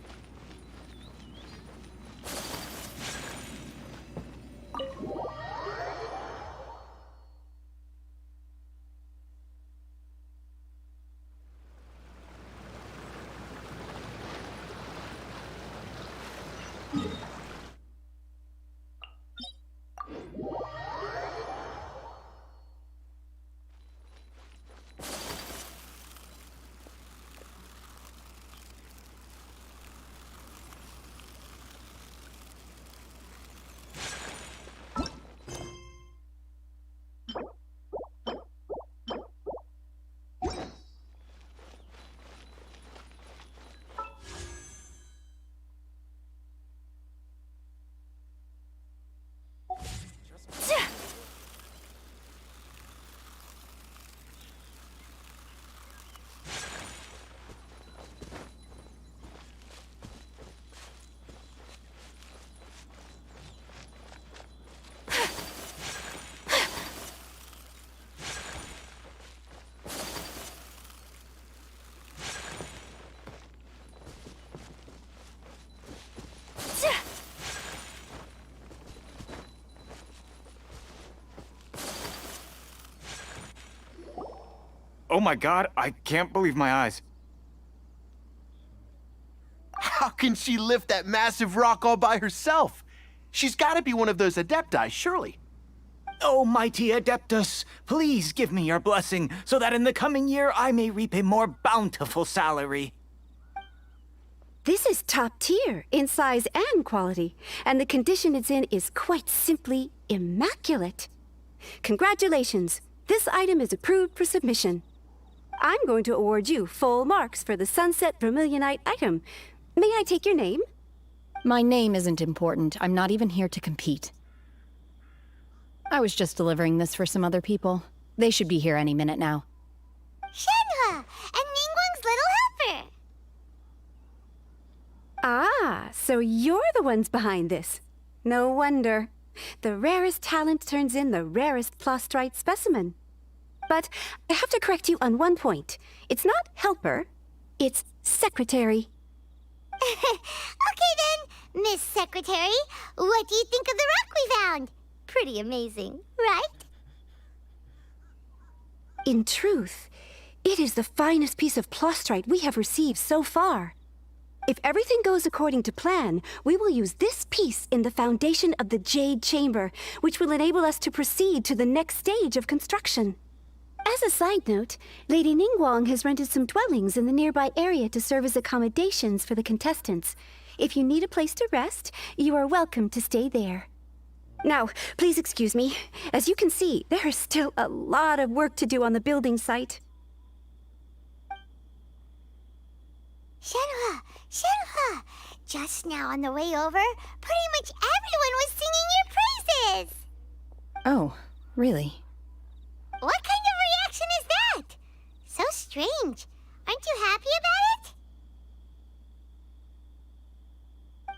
Oh my god, I can't believe my eyes. How can she lift that massive rock all by herself? She's gotta be one of those adepti, surely. Oh, mighty Adeptus, please give me your blessing so that in the coming year I may reap a more bountiful salary. This is top tier in size and quality, and the condition it's in is quite simply immaculate. Congratulations, this item is approved for submission. I'm going to award you full marks for the Sunset Vermilionite item. May I take your name? My name isn't important. I'm not even here to compete. I was just delivering this for some other people. They should be here any minute now. Shenhe! And Ningguang's little helper! Ah, so you're the ones behind this. No wonder. The rarest talent turns in the rarest plostrite specimen. But I have to correct you on one point. It's not helper, it's secretary. Okay then, Miss Secretary, what do you think of the rock we found? Pretty amazing, right? In truth, it is the finest piece of plostrite we have received so far. If everything goes according to plan, we will use this piece in the foundation of the Jade Chamber, which will enable us to proceed to the next stage of construction. As a side note, Lady Ningguang has rented some dwellings in the nearby area to serve as accommodations for the contestants. If you need a place to rest, you are welcome to stay there. Now, please excuse me. As you can see, there is still a lot of work to do on the building site. Shenhe! Shenhe! Just now on the way over, pretty much everyone was singing your praises! Oh, really? What kind of reaction is that? So strange. Aren't you happy about it?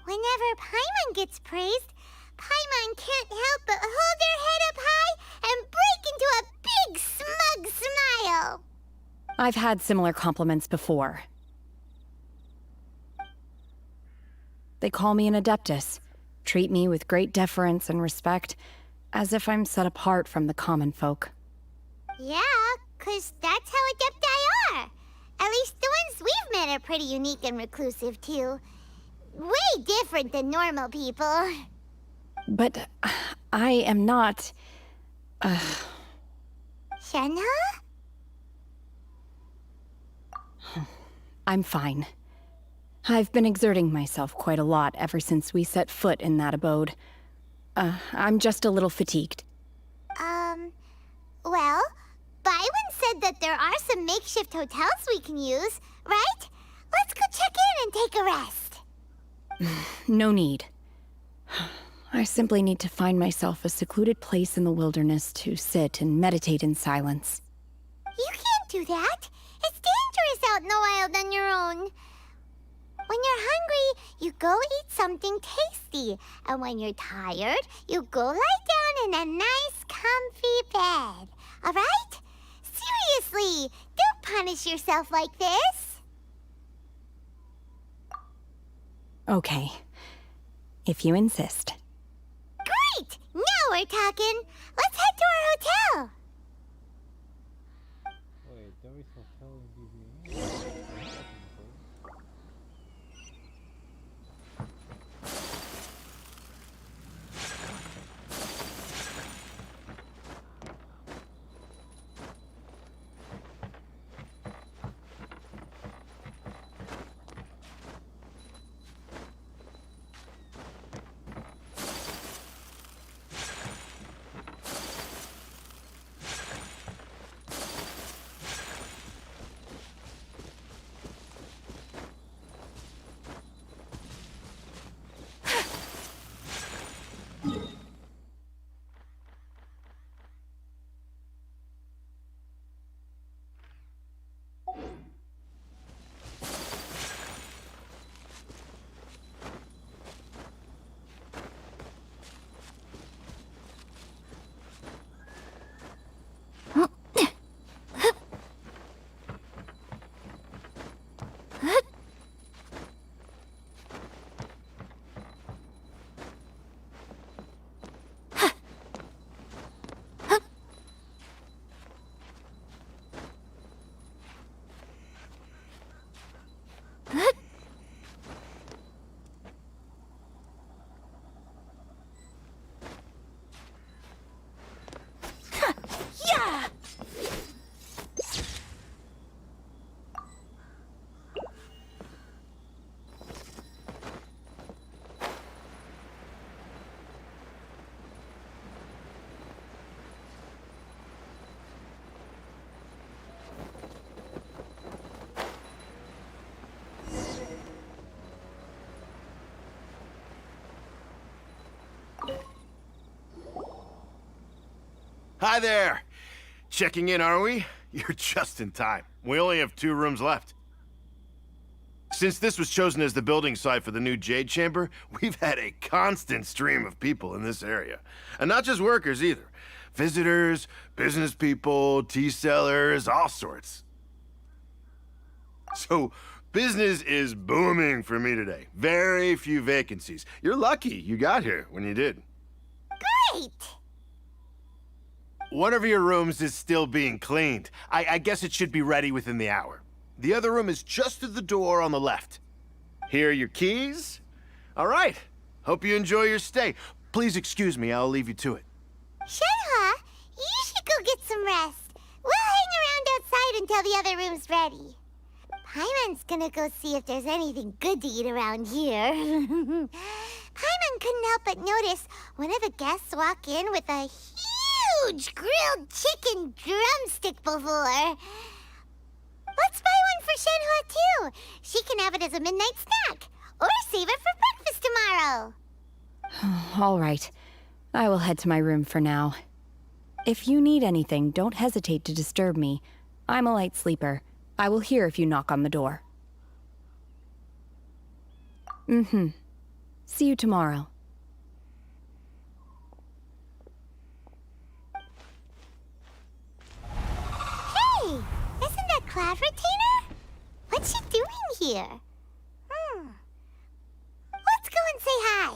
Whenever Paimon gets praised, Paimon can't help but hold their head up high and break into a big smug smile. I've had similar compliments before. They call me an adeptus, treat me with great deference and respect, as if I'm set apart from the common folk. Yeah, 'cause that's how adepti are. At least the ones we've met are pretty unique and reclusive, too. Way different than normal people. But I am not... Shenhe? I'm fine. I've been exerting myself quite a lot ever since we set foot in that abode. I'm just a little fatigued. Well, Byron said that there are some makeshift hotels we can use, right? Let's go check in and take a rest. No need. I simply need to find myself a secluded place in the wilderness to sit and meditate in silence. You can't do that. It's dangerous out in the wild on your own. When you're hungry, you go eat something tasty. And when you're tired, you go lie down in a nice, comfy bed. All right? Seriously, don't punish yourself like this. Okay. If you insist. Great! Now we're talking. Let's head to our hotel. Wait, there is hotel in BB. Hi there! Checking in, are we? You're just in time. We only have 2 rooms left. Since this was chosen as the building site for the new Jade Chamber, we've had a constant stream of people in this area. And not just workers either. Visitors, business people, tea sellers, all sorts. So, business is booming for me today. Very few vacancies. You're lucky you got here when you did. Great! One of your rooms is still being cleaned. I guess it should be ready within the hour. The other room is just through the door on the left. Here are your keys. All right. Hope you enjoy your stay. Please excuse me, I'll leave you to it. Shenhe, you should go get some rest. We'll hang around outside until the other room's ready. Paimon's gonna go see if there's anything good to eat around here. Paimon couldn't help but notice one of the guests walk in with a huge grilled chicken drumstick before. Let's buy one for Shenhe, too. She can have it as a midnight snack. Or save it for breakfast tomorrow. All right. I will head to my room for now. If you need anything, don't hesitate to disturb me. I'm a light sleeper. I will hear if you knock on the door. See you tomorrow. Hey! Isn't that Cloud Retainer? What's she doing here? Let's go and say hi.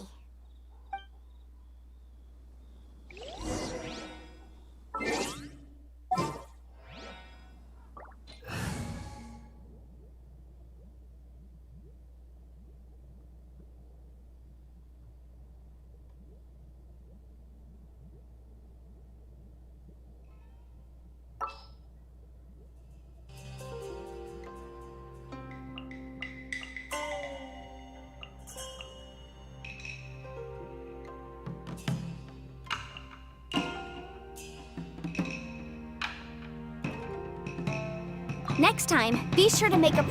Next time, be sure to make a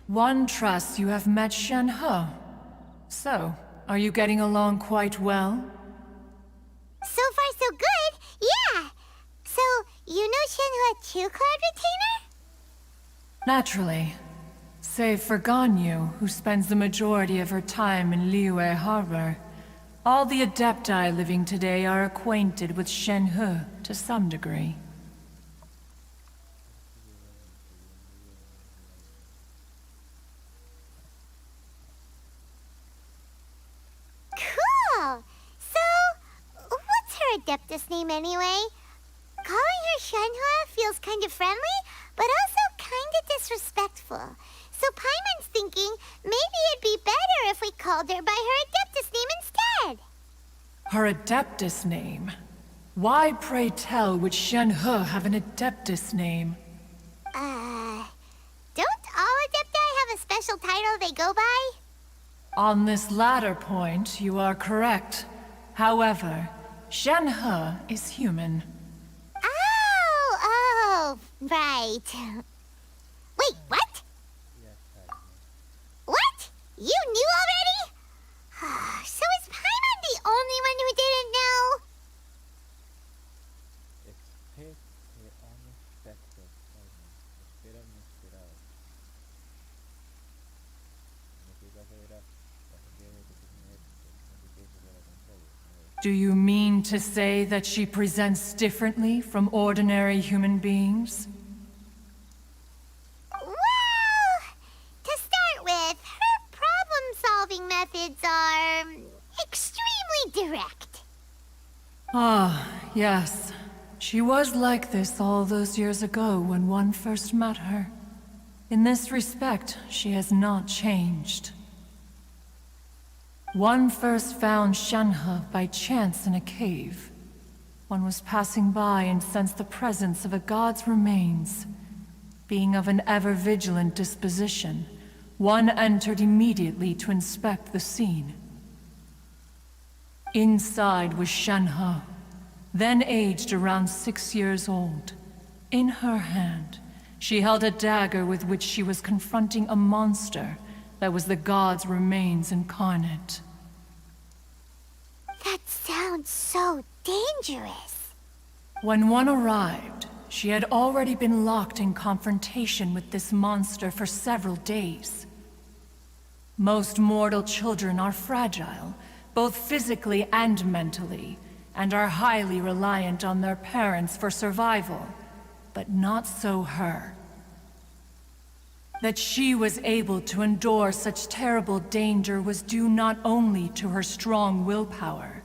One trusts you have met Shenhe. So, are you getting along quite well? So far, so good. Yeah. So, you know Shenhe too, Cloud Retainer? Naturally. Save for Ganyu, who spends the majority of her time in Liyue Harbor. All the Adepti living today are acquainted with Shenhe to some degree. Cool! So, what's her Adeptus name anyway? Calling her Shenhe feels kind of friendly, but also kind of disrespectful. So Paimon's thinking maybe it'd be better if we called her by her Adeptus name instead. Her Adeptus name? Why, pray tell, would Shenhe have an Adeptus name? Don't all Adepti have a special title they go by? On this latter point, you are correct. However, Shenhe is human. Oh, right. Wait, what? What? You knew already? So is Paimon the only one who didn't know? Do you mean to say that she presents differently from ordinary human beings? Well, to start with, her correct. Ah, yes. She was like this all those years ago when one first met her. In this respect, she has not changed. One first found Shenhe by chance in a cave. One was passing by and sensed the presence of a god's remains. Being of an ever-vigilant disposition, one entered immediately to inspect the scene. Inside was Shenhe, then aged around 6 years old. In her hand, she held a dagger with which she was confronting a monster that was the god's remains incarnate. That sounds so dangerous. When one arrived, she had already been locked in confrontation with this monster for several days. Most mortal children are fragile, both physically and mentally, and are highly reliant on their parents for survival. But not so her. That she was able to endure such terrible danger was due not only to her strong willpower,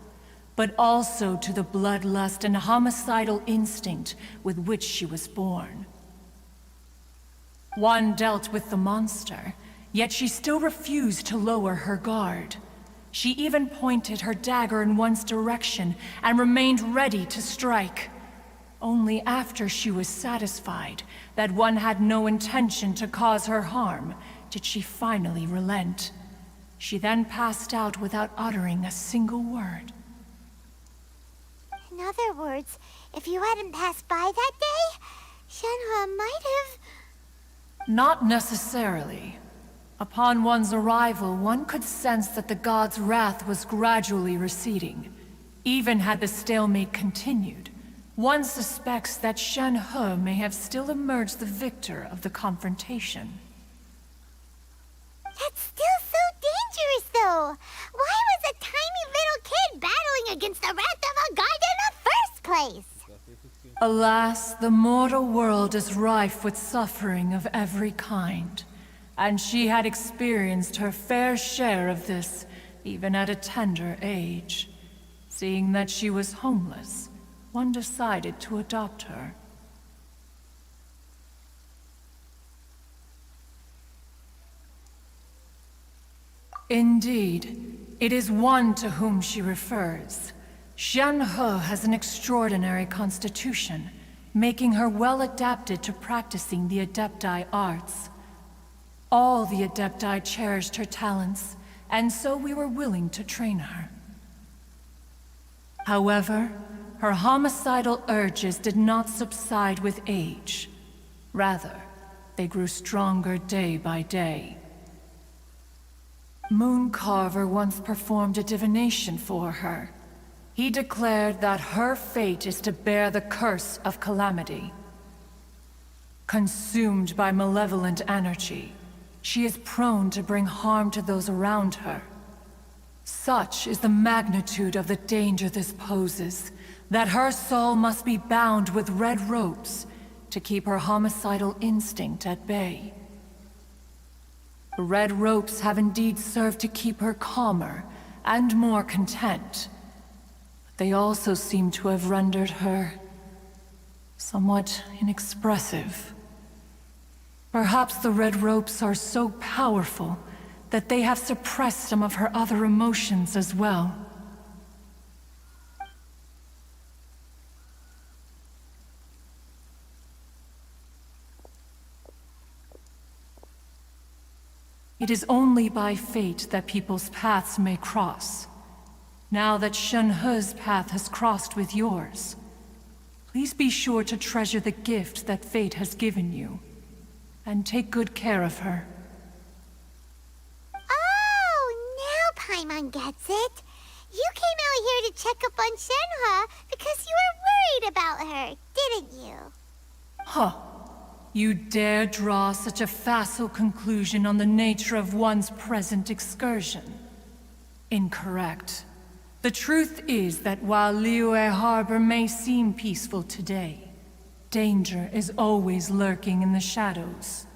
but also to the bloodlust and homicidal instinct with which she was born. One dealt with the monster, yet she still refused to lower her guard. She even pointed her dagger in one's direction and remained ready to strike. Only after she was satisfied that one had no intention to cause her harm did she finally relent. She then passed out without uttering a single word. In other words, if you hadn't passed by that day, Shenhe might have... Not necessarily. Upon one's arrival, one could sense that the god's wrath was gradually receding. Even had the stalemate continued, one suspects that Shenhe may have still emerged the victor of the confrontation. That's still so dangerous, though. Why was a tiny little kid battling against the wrath of a god in the first place? Alas, the mortal world is rife with suffering of every kind, and she had experienced her fair share of this, even at a tender age. Seeing that she was homeless, one decided to adopt her. Indeed, it is one to whom she refers. Shenhe has an extraordinary constitution, making her well adapted to practicing the Adepti arts. All the Adepti cherished her talents, and so we were willing to train her. However, her homicidal urges did not subside with age. Rather, they grew stronger day by day. Mooncarver once performed a divination for her. He declared that her fate is to bear the curse of calamity. Consumed by malevolent energy, she is prone to bring harm to those around her. Such is the magnitude of the danger this poses, that her soul must be bound with red ropes to keep her homicidal instinct at bay. The red ropes have indeed served to keep her calmer and more content, but they also seem to have rendered her somewhat inexpressive. Perhaps the red ropes are so powerful that they have suppressed some of her other emotions as well. It is only by fate that people's paths may cross. Now that Shenhe's path has crossed with yours, please be sure to treasure the gift that fate has given you, and take good care of her. Oh, now Paimon gets it. You came out here to check up on Shenhe because you were worried about her, didn't you? Huh. You dare draw such a facile conclusion on the nature of one's present excursion? Incorrect. The truth is that while Liyue Harbor may seem peaceful today, danger is always lurking in the shadows.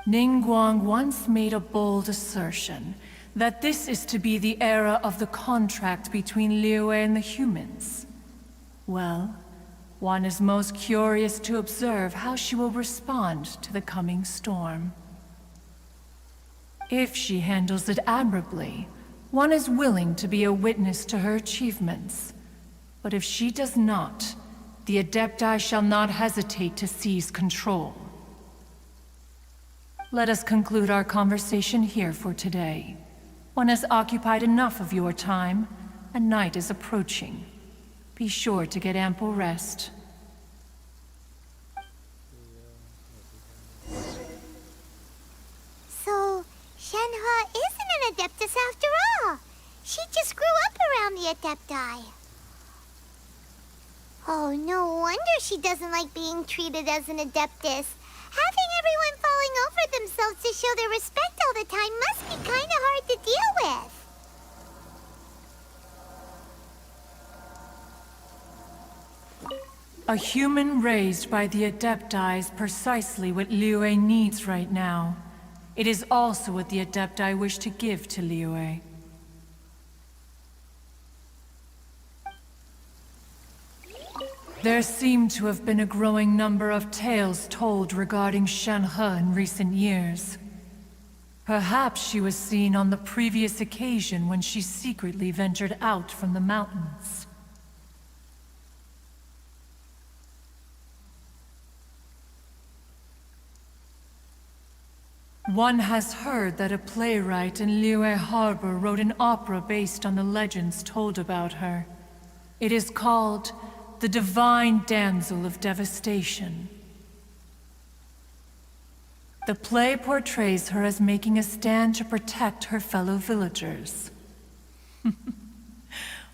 Ningguang once made a bold assertion That this is to be the era of the contract between Liyue and the humans. Well, one is most curious to observe how she will respond to the coming storm. If she handles it admirably, one is willing to be a witness to her achievements. But if she does not, the Adepti shall not hesitate to seize control. Let us conclude our conversation here for today. One has occupied enough of your time, and night is approaching. Be sure to get ample rest. So, Shenhe isn't an Adeptus after all. She just grew up around the Adepti. Oh, no wonder she doesn't like being treated as an Adeptus. Having everyone falling over themselves to show their respect all the time must be kind of hard to deal with. A human raised by the Adepti is precisely what Liyue needs right now. It is also what the Adepti wish to give to Liyue. There seem to have been a growing number of tales told regarding Shenhe in recent years. Perhaps she was seen on the previous occasion when she secretly ventured out from the mountains. One has heard that a playwright in Liyue Harbor wrote an opera based on the legends told about her. It is called The Divine Damsel of Devastation. The play portrays her as making a stand to protect her fellow villagers.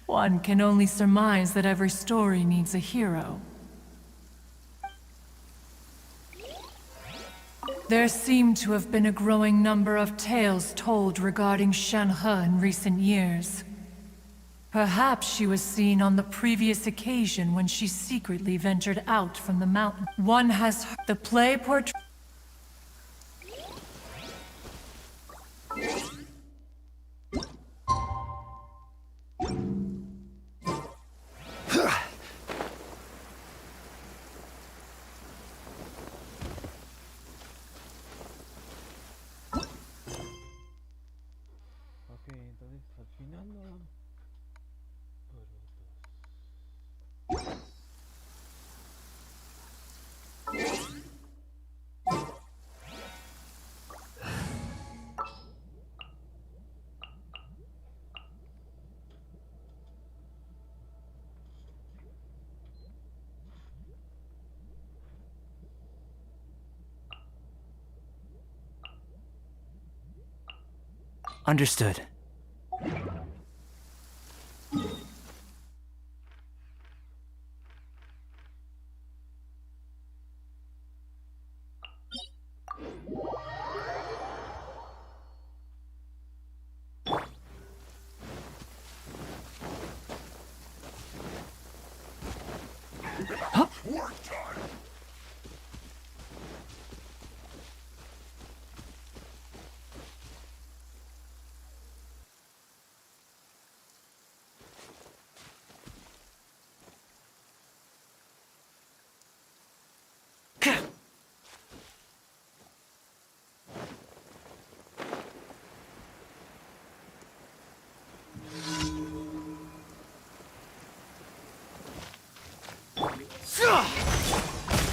One can only surmise that every story needs a hero. There seem to have been a growing number of tales told regarding Shenhe in recent years. Perhaps she was seen on the previous occasion when she secretly ventured out from the mountain. One has heard the play portrays. Ok, entonces al final no dan Understood.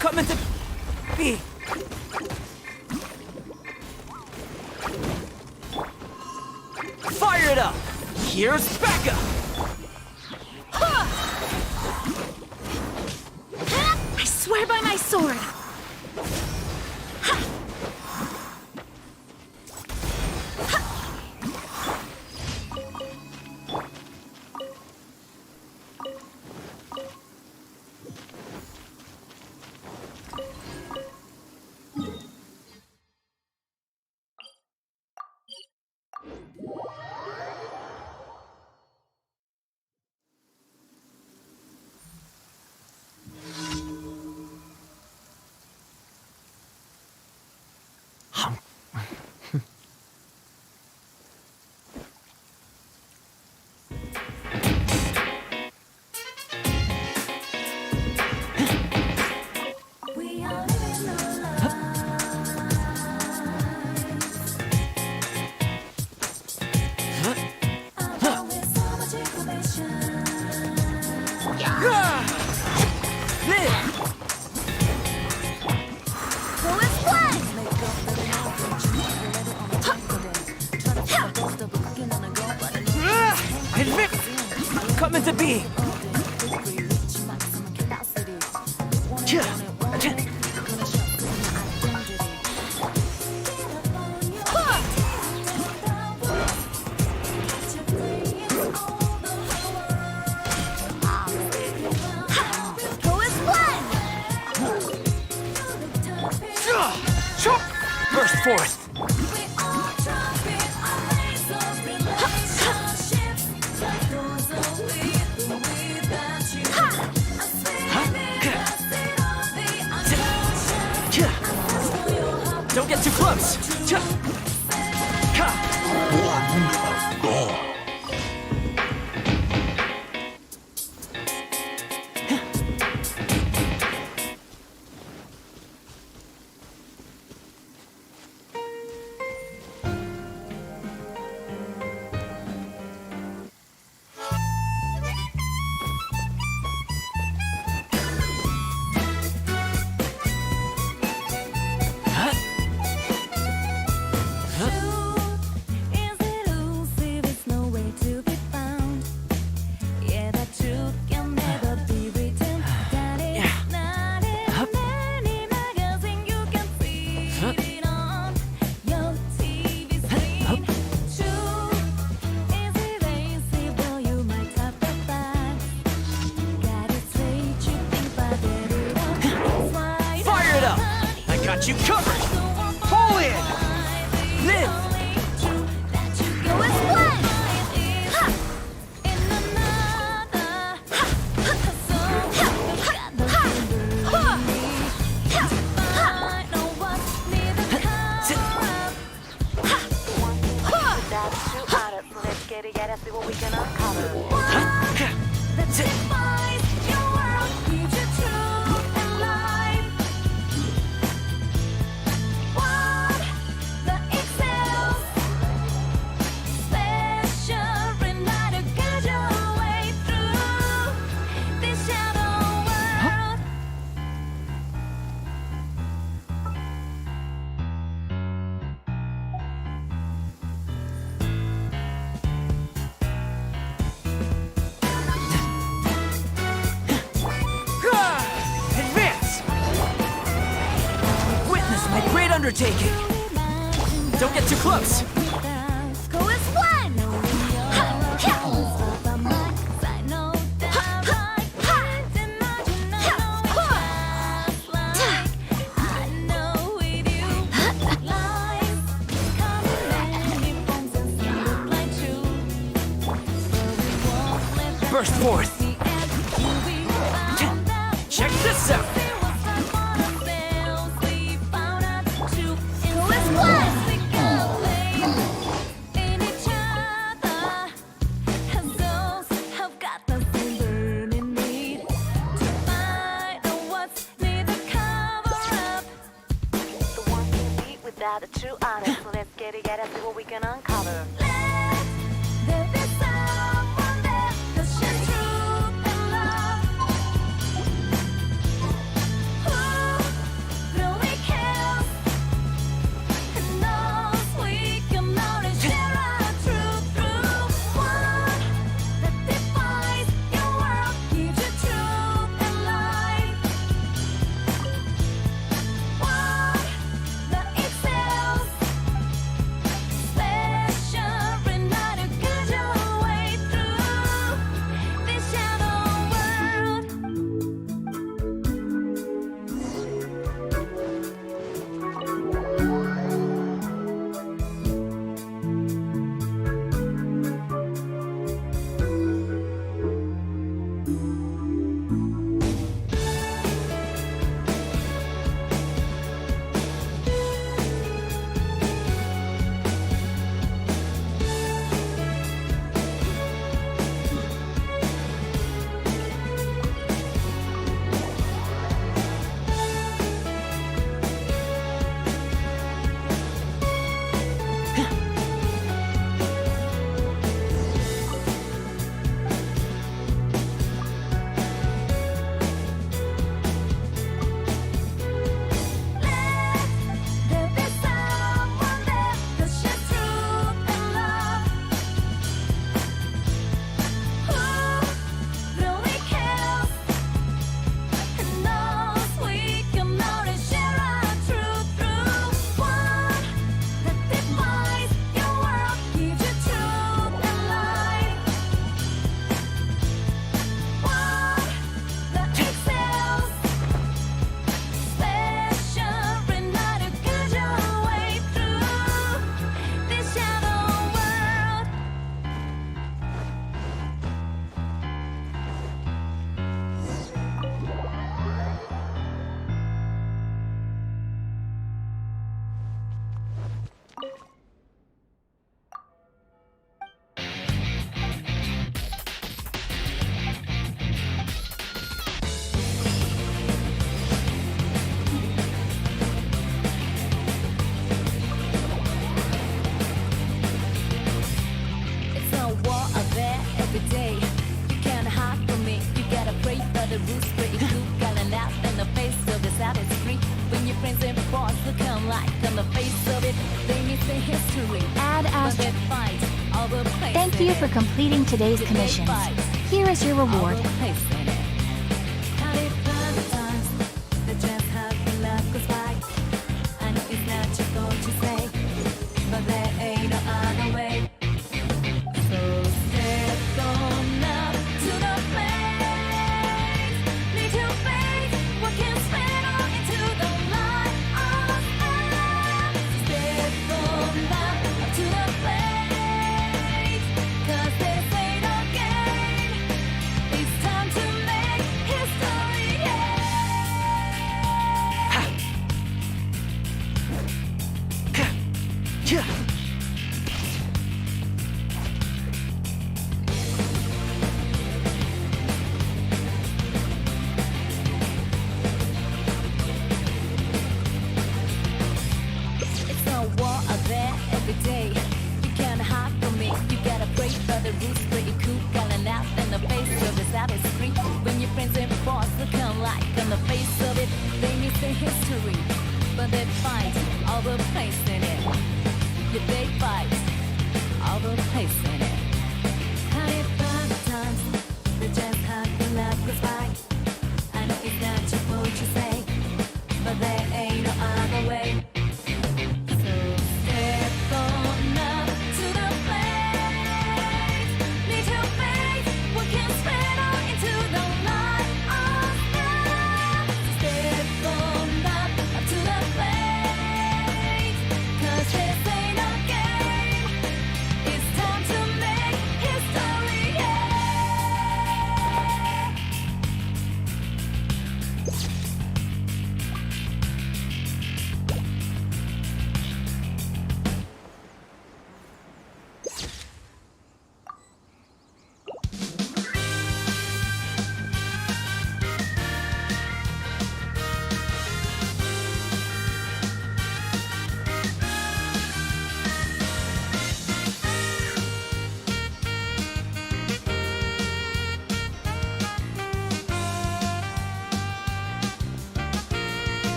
Coming to be. Fire it up! Here's Becca! I swear by my sword! Who is what? Coming to be. Who is what? Burst forth. Don't get too close. Got you covered! Pull in! Live! Who is what? Undertaking. Don't get too close. Who is what? Burst forth. Check this out. The true honest, so let's get it, see what we can uncover. There is someone there that shares truth and love. Who really cares and knows we can only share our truth through one that defies your world, gives you truth and light. One that excels. you for completing today's commissions. Here is your reward.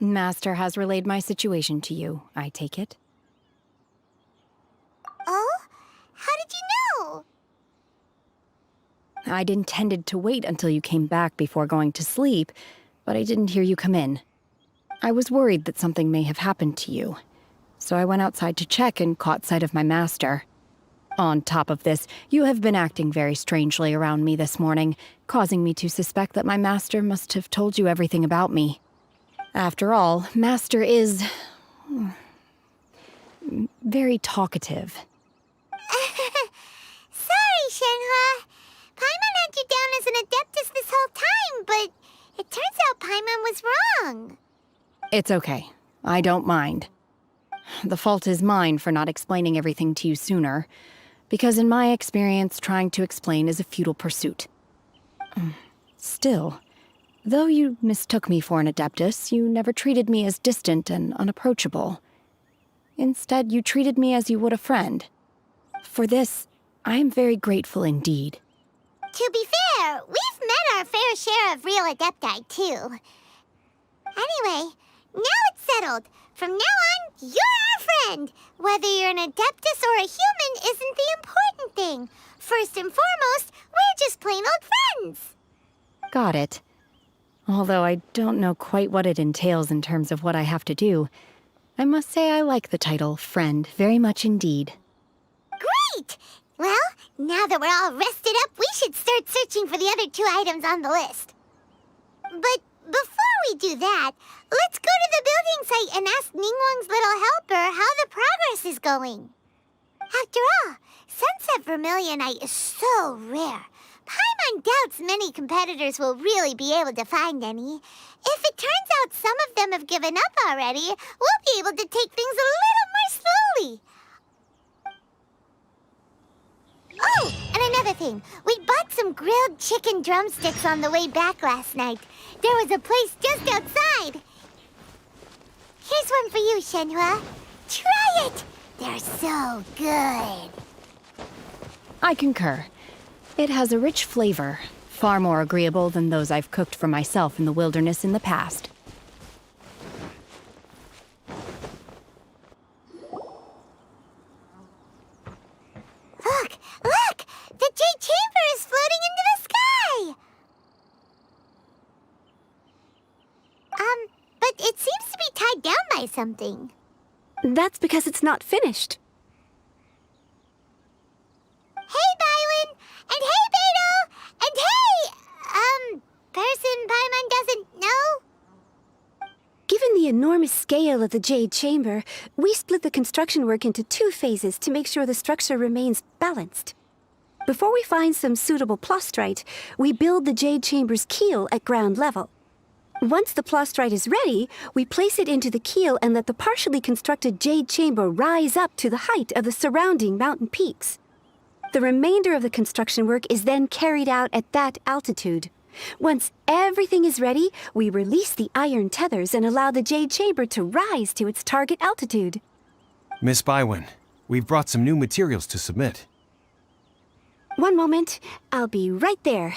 Master has relayed my situation to you, I take it? Oh? How did you know? I'd intended to wait until you came back before going to sleep, but I didn't hear you come in. I was worried that something may have happened to you, so I went outside to check and caught sight of my master. On top of this, you have been acting very strangely around me this morning, causing me to suspect that my master must have told you everything about me. After all, Master is very talkative. Sorry, Shenhe. Paimon had you down as an adeptus this whole time, but it turns out Paimon was wrong. It's okay. I don't mind. The fault is mine for not explaining everything to you sooner, because in my experience, trying to explain is a futile pursuit. Still, though you mistook me for an adeptus, you never treated me as distant and unapproachable. Instead, you treated me as you would a friend. For this, I am very grateful indeed. To be fair, we've met our fair share of real adepti, too. Anyway, now it's settled. From now on, you're our friend. Whether you're an adeptus or a human isn't the important thing. First and foremost, we're just plain old friends. Got it. Although I don't know quite what it entails in terms of what I have to do, I must say I like the title friend very much indeed. Great! Well, now that we're all rested up, we should start searching for the other 2 items on the list. But before we do that, let's go to the building site and ask Ningguang's little helper how the progress is going. After all, sunset vermilionite is so rare. Paimon doubts many competitors will really be able to find any. If it turns out some of them have given up already, we'll be able to take things a little more slowly. Oh, and another thing. We bought some grilled chicken drumsticks on the way back last night. There was a place just outside. Here's one for you, Shenhe. Try it! They're so good. I concur. It has a rich flavor, far more agreeable than those I've cooked for myself in the wilderness in the past. Look! Look! The Jade Chamber is floating into the sky! But it seems to be tied down by something. That's because it's not finished. Hey, Bywin! And hey, Beto! And hey, person Paimon doesn't know? Given the enormous scale of the Jade Chamber, we split the construction work into 2 phases to make sure the structure remains balanced. Before we find some suitable plastrite, we build the Jade Chamber's keel at ground level. Once the plastrite is ready, we place it into the keel and let the partially constructed Jade Chamber rise up to the height of the surrounding mountain peaks. The remainder of the construction work is then carried out at that altitude. Once everything is ready, we release the iron tethers and allow the Jade Chamber to rise to its target altitude. Miss Bywin, we've brought some new materials to submit. One moment, I'll be right there.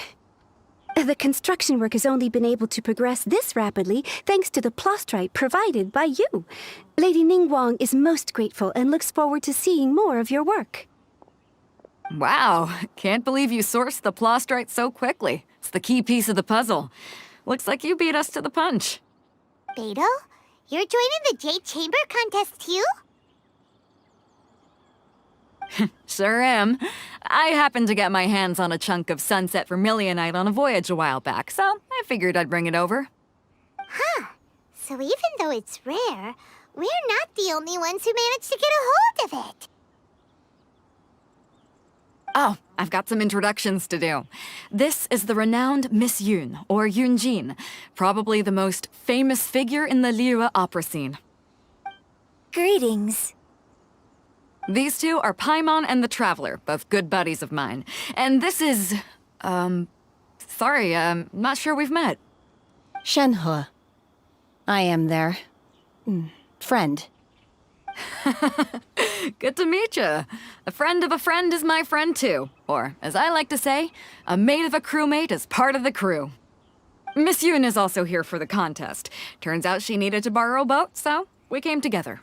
The construction work has only been able to progress this rapidly thanks to the plastrite provided by you. Lady Ningguang is most grateful and looks forward to seeing more of your work. Wow, can't believe you sourced the plastrite so quickly. It's the key piece of the puzzle. Looks like you beat us to the punch. Beto, you're joining the Jade Chamber contest too? Sure am. I happened to get my hands on a chunk of sunset vermilionite on a voyage a while back, so I figured I'd bring it over. Huh. So even though it's rare, we're not the only ones who managed to get a hold of it. Oh, I've got some introductions to do. This is the renowned Miss Yun, or Yunjin, probably the most famous figure in the Liyue opera scene. Greetings. These two are Paimon and the Traveler, both good buddies of mine. And this is... sorry, not sure we've met. Shenhe. I am their... friend. Good to meet you. A friend of a friend is my friend too. Or, as I like to say, a mate of a crewmate is part of the crew. Miss Yun is also here for the contest. Turns out she needed to borrow a boat, so we came together.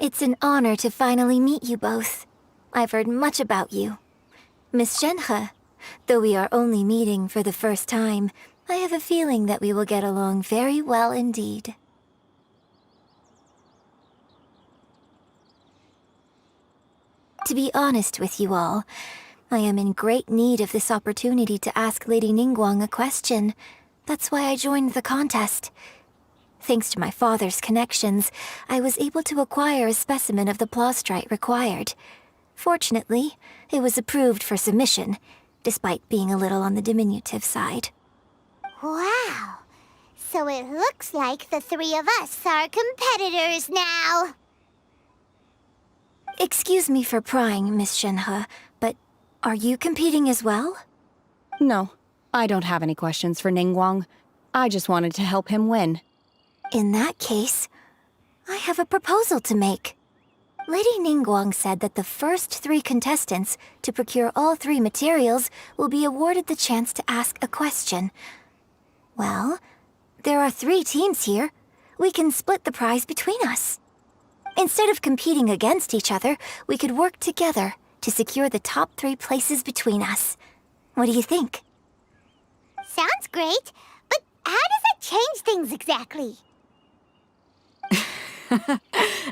It's an honor to finally meet you both. I've heard much about you. Miss Shenhe, though we are only meeting for the first time, I have a feeling that we will get along very well indeed. To be honest with you all, I am in great need of this opportunity to ask Lady Ningguang a question. That's why I joined the contest. Thanks to my father's connections, I was able to acquire a specimen of the plastrite required. Fortunately, it was approved for submission, despite being a little on the diminutive side. Wow. So it looks like the 3 of us are competitors now. Excuse me for prying, Miss Shenhe, but are you competing as well? No, I don't have any questions for Ningguang. I just wanted to help him win. In that case, I have a proposal to make. Lady Ningguang said that the first 3 contestants to procure all 3 materials will be awarded the chance to ask a question. Well, there are 3 teams here. We can split the prize between us. Instead of competing against each other, we could work together to secure the top 3 places between us. What do you think? Sounds great, but how does that change things exactly?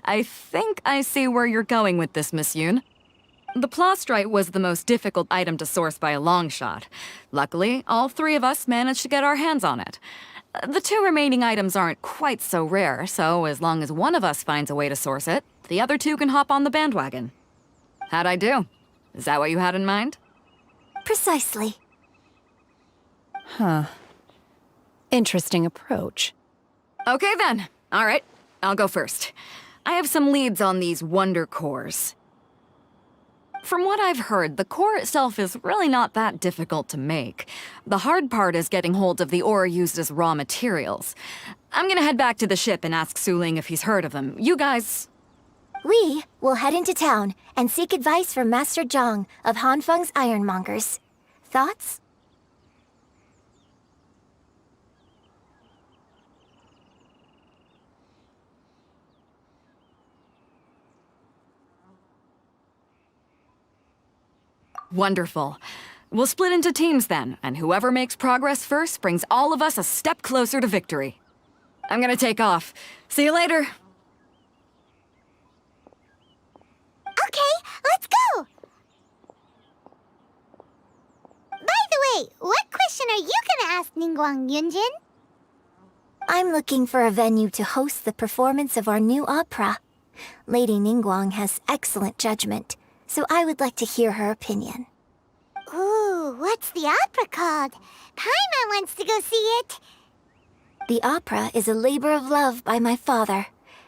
I think I see where you're going with this, Miss Yun. The plastrite was the most difficult item to source by a long shot. Luckily, all 3 of us managed to get our hands on it. The 2 remaining items aren't quite so rare, so as long as one of us finds a way to source it, the other 2 can hop on the bandwagon. How'd I do? Is that what you had in mind? Precisely. Huh. Interesting approach. Okay then. All right, I'll go first. I have some leads on these wonder cores. From what I've heard, the core itself is really not that difficult to make. The hard part is getting hold of the ore used as raw materials. I'm gonna head back to the ship and ask Su Ling if he's heard of them. You guys... We will head into town and seek advice from Master Zhang of Hanfeng's Ironmongers. Thoughts? Wonderful. We'll split into teams then, and whoever makes progress first brings all of us a step closer to victory. I'm gonna take off. See you later. Okay, let's go! By the way, what question are you gonna ask Ningguang, Yunjin? I'm looking for a venue to host the performance of our new opera. Lady Ningguang has excellent judgment, so I would like to hear her opinion. Ooh, what's the opera called? Paimon wants to go see it. The opera is a labor of love by my father.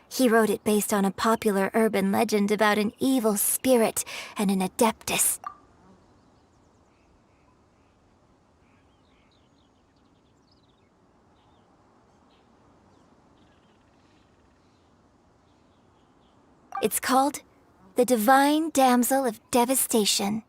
He wrote it based on a popular urban legend about an evil spirit and an adeptus. It's called The Divine Damsel of Devastation.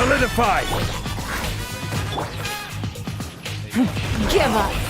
Solidify! Give up!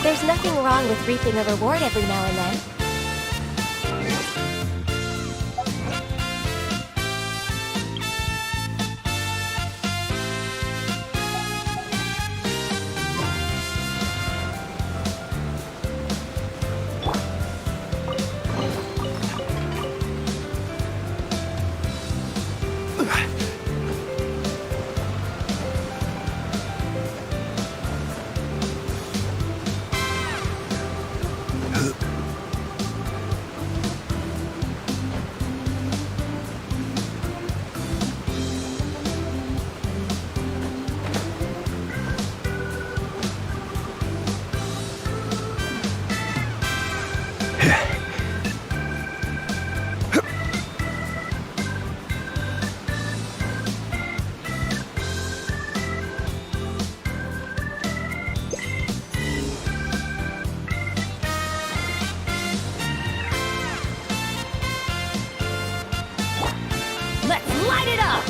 There's nothing wrong with reaping a reward every now and then. Light it up!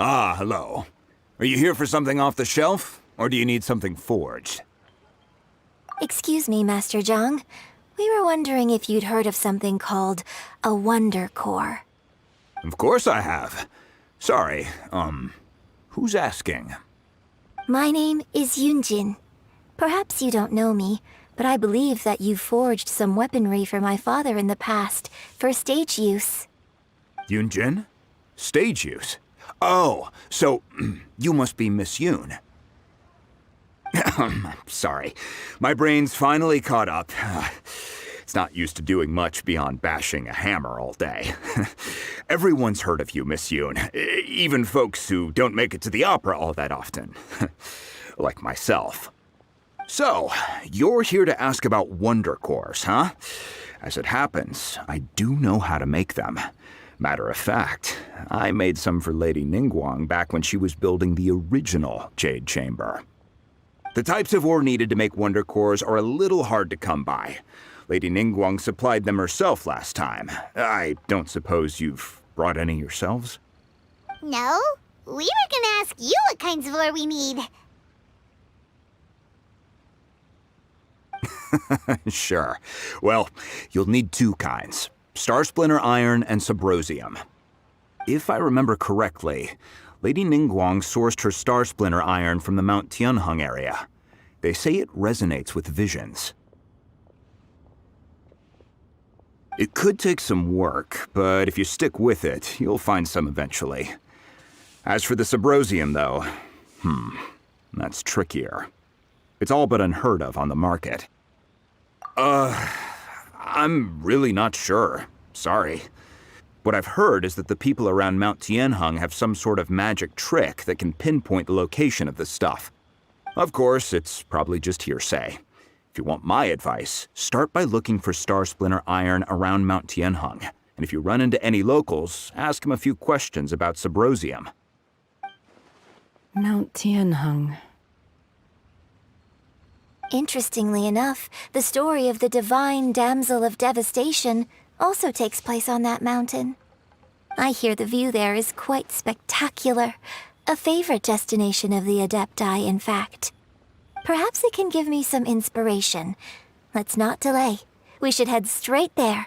Ah, hello. Are you here for something off the shelf, or do you need something forged? Excuse me, Master Zhang. We were wondering if you'd heard of something called a Wonder Core. Of course I have. Sorry, who's asking? My name is Yunjin. Perhaps you don't know me, but I believe that you forged some weaponry for my father in the past, for stage use. Yunjin? Stage use? Oh, so you must be Miss Yoon. Sorry, my brain's finally caught up. It's not used to doing much beyond bashing a hammer all day. Everyone's heard of you, Miss Yoon, even folks who don't make it to the opera all that often. Like myself. So, you're here to ask about Wonder Cores, huh? As it happens, I do know how to make them. Matter of fact, I made some for Lady Ningguang back when she was building the original Jade Chamber. The types of ore needed to make Wonder Cores are a little hard to come by. Lady Ningguang supplied them herself last time. I don't suppose you've brought any yourselves? No, we were gonna ask you what kinds of ore we need. Sure. Well, you'll need two kinds. Star Splinter Iron and Subrosium. If I remember correctly, Lady Ningguang sourced her Star Splinter Iron from the Mount Tianheng area. They say it resonates with visions. It could take some work, but if you stick with it, you'll find some eventually. As for the Subrosium, though, that's trickier. It's all but unheard of on the market. I'm really not sure. Sorry. What I've heard is that the people around Mount Tianheng have some sort of magic trick that can pinpoint the location of the stuff. Of course, it's probably just hearsay. If you want my advice, start by looking for Star Splinter Iron around Mount Tianheng. And if you run into any locals, ask them a few questions about Subrosium. Mount Tianheng. Interestingly enough, the story of the divine damsel of devastation also takes place on that mountain. I hear the view there is quite spectacular. A favorite destination of the Adepti, in fact. Perhaps it can give me some inspiration. Let's not delay. We should head straight there.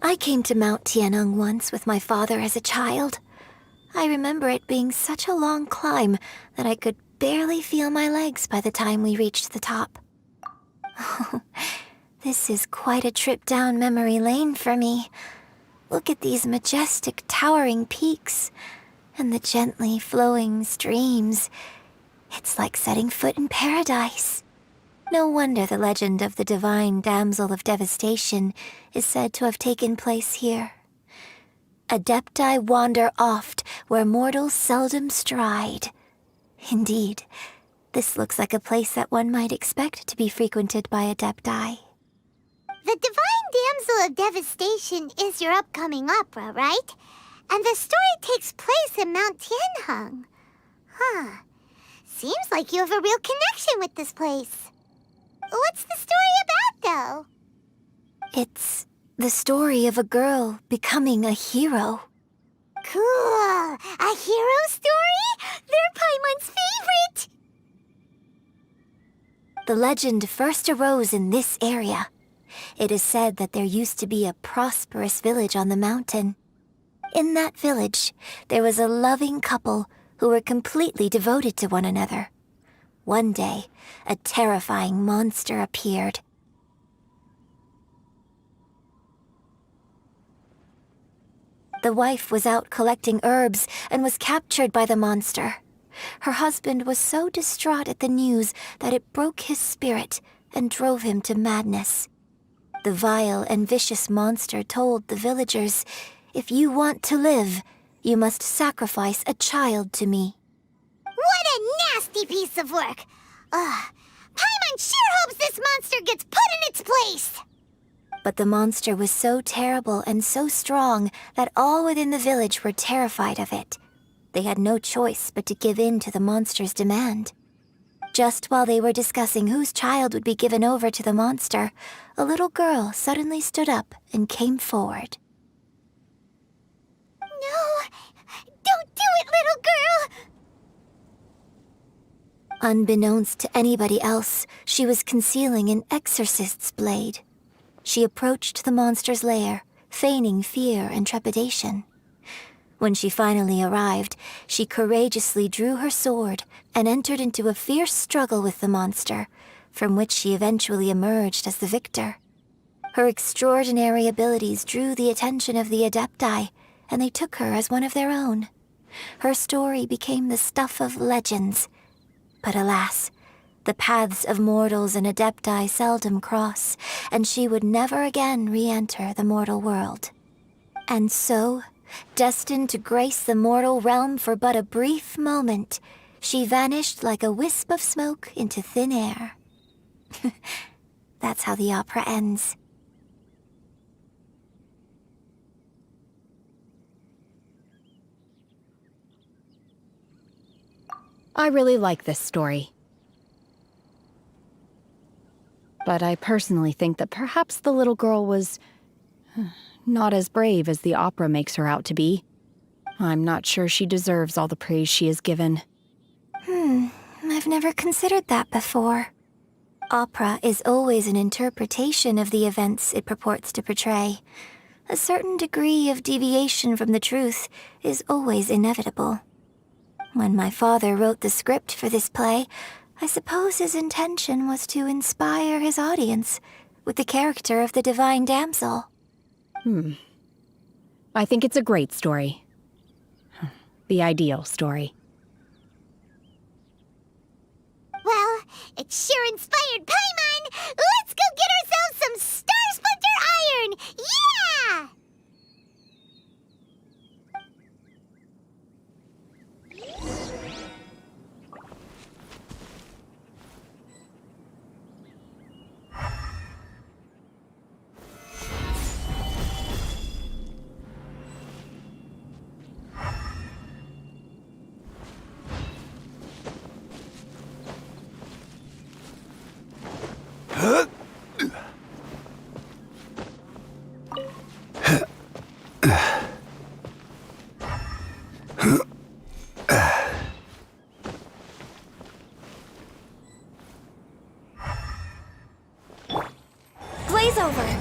I came to Mount Tianheng once with my father as a child. I remember it being such a long climb that I could barely feel my legs by the time we reached the top. This is quite a trip down memory lane for me. Look at these majestic, towering peaks and the gently flowing streams. It's like setting foot in paradise. No wonder the legend of the divine damsel of devastation is said to have taken place here. Adepti wander oft where mortals seldom stride. Indeed, this looks like a place that one might expect to be frequented by Adepti. The Divine Damsel of Devastation is your upcoming opera, right? And the story takes place in Mount Tianheng. Huh. Seems like you have a real connection with this place. What's the story about, though? It's the story of a girl becoming a hero. Cool! A hero story? They're Paimon's favorite! The legend first arose in this area. It is said that there used to be a prosperous village on the mountain. In that village, there was a loving couple who were completely devoted to one another. One day, a terrifying monster appeared. The wife was out collecting herbs and was captured by the monster. Her husband was so distraught at the news that it broke his spirit and drove him to madness. The vile and vicious monster told the villagers, "If you want to live, you must sacrifice a child to me." What a nasty piece of work! Paimon sure hopes this monster gets put in its place! But the monster was so terrible and so strong that all within the village were terrified of it. They had no choice but to give in to the monster's demand. Just while they were discussing whose child would be given over to the monster, a little girl suddenly stood up and came forward. No! Don't do it, little girl! Unbeknownst to anybody else, she was concealing an exorcist's blade. She approached the monster's lair, feigning fear and trepidation. When she finally arrived, she courageously drew her sword and entered into a fierce struggle with the monster, from which she eventually emerged as the victor. Her extraordinary abilities drew the attention of the Adepti, and they took her as one of their own. Her story became the stuff of legends. But alas, the paths of mortals and Adepti seldom cross, and she would never again re-enter the mortal world. And so, destined to grace the mortal realm for but a brief moment, she vanished like a wisp of smoke into thin air. That's how the opera ends. I really like this story. But I personally think that perhaps the little girl was not as brave as the opera makes her out to be. I'm not sure she deserves all the praise she is given. I've never considered that before. Opera is always an interpretation of the events it purports to portray. A certain degree of deviation from the truth is always inevitable. When my father wrote the script for this play, I suppose his intention was to inspire his audience with the character of the divine damsel. I think it's a great story. The ideal story. Well, it sure inspired Paimon! Let's go get ourselves some Star Splinter Iron! Yeah! Blaze over!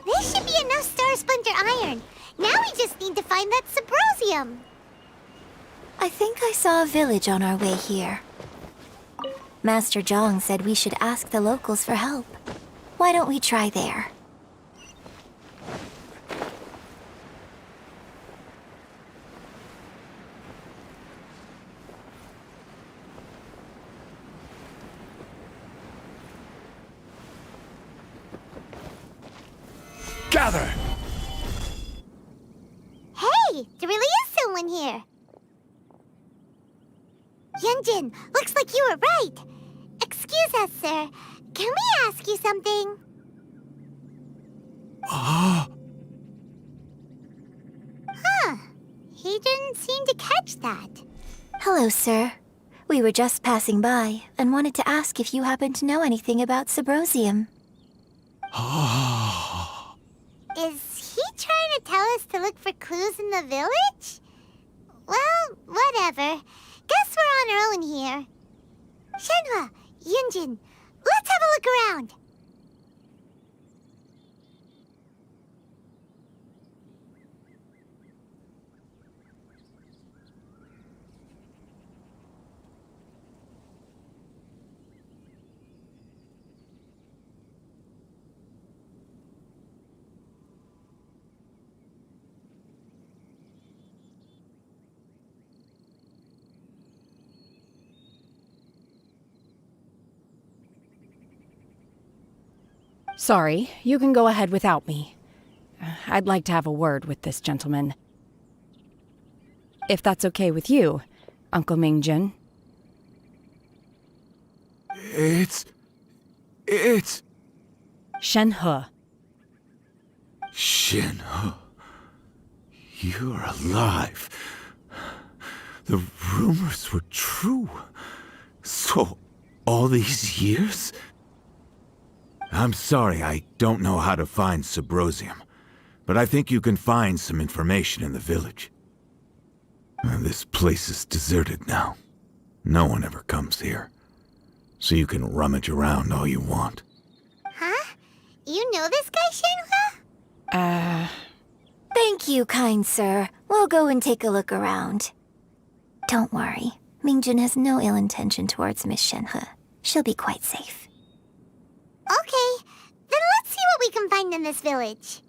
This should be enough Star Splinter Iron. Now we just need to find that Symposium. I think I saw a village on our way here. Master Zhang said we should ask the locals for help. Why don't we try there? Gather! Hey, there really is someone here. Yunjin, looks like you were right. Excuse us, sir. can we ask you something? Huh. He didn't seem to catch that. Hello, sir. We were just passing by and wanted to ask if you happen to know anything about Subrosium. Is he trying to tell us to look for clues in the village? Well, whatever. Guess we're on our own here. Shenhe, Yunjin, let's have a look around. Sorry, you can go ahead without me. I'd like to have a word with this gentleman. If that's okay with you, Uncle Mingjin. It's... Shenhe. Shenhe. You're alive. The rumors were true. So, all these years? I'm sorry, I don't know how to find Subrosium, but I think you can find some information in the village. This place is deserted now. No one ever comes here, so you can rummage around all you want. Huh? You know this guy, Shenhe? Thank you, kind sir. We'll go and take a look around. Don't worry. Mingjin has no ill intention towards Miss Shenhe. She'll be quite safe. Okay, then let's see what we can find in this village.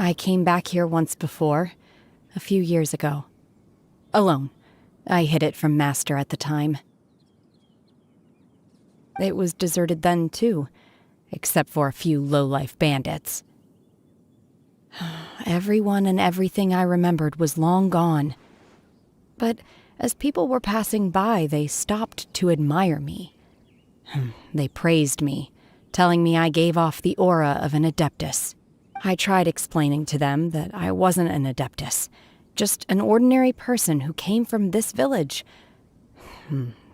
I came back here once before, a few years ago. Alone. I hid it from Master at the time. It was deserted then, too, except for a few low-life bandits. Everyone and everything I remembered was long gone. But as people were passing by, they stopped to admire me. They praised me, telling me I gave off the aura of an adeptus. I tried explaining to them that I wasn't an adeptus, just an ordinary person who came from this village.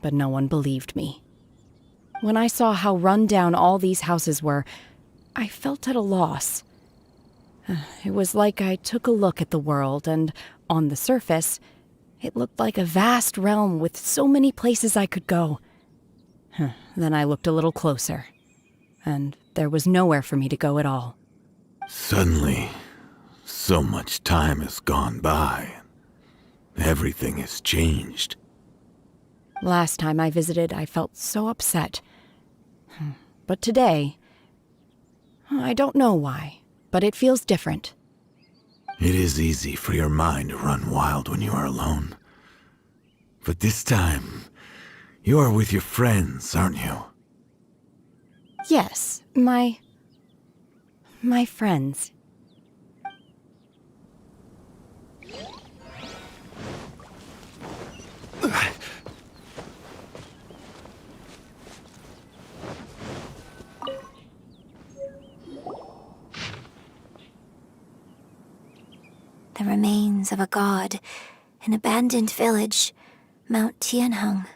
But no one believed me. When I saw how run down all these houses were, I felt at a loss. It was like I took a look at the world, and on the surface, it looked like a vast realm with so many places I could go. Then I looked a little closer, and there was nowhere for me to go at all. Suddenly, so much time has gone by. Everything has changed. Last time I visited, I felt so upset. But today, I don't know why, but it feels different. It is easy for your mind to run wild when you are alone. But this time, you are with your friends, aren't you? Yes, my friends. The remains of a god, an abandoned village, Mount Tianheng.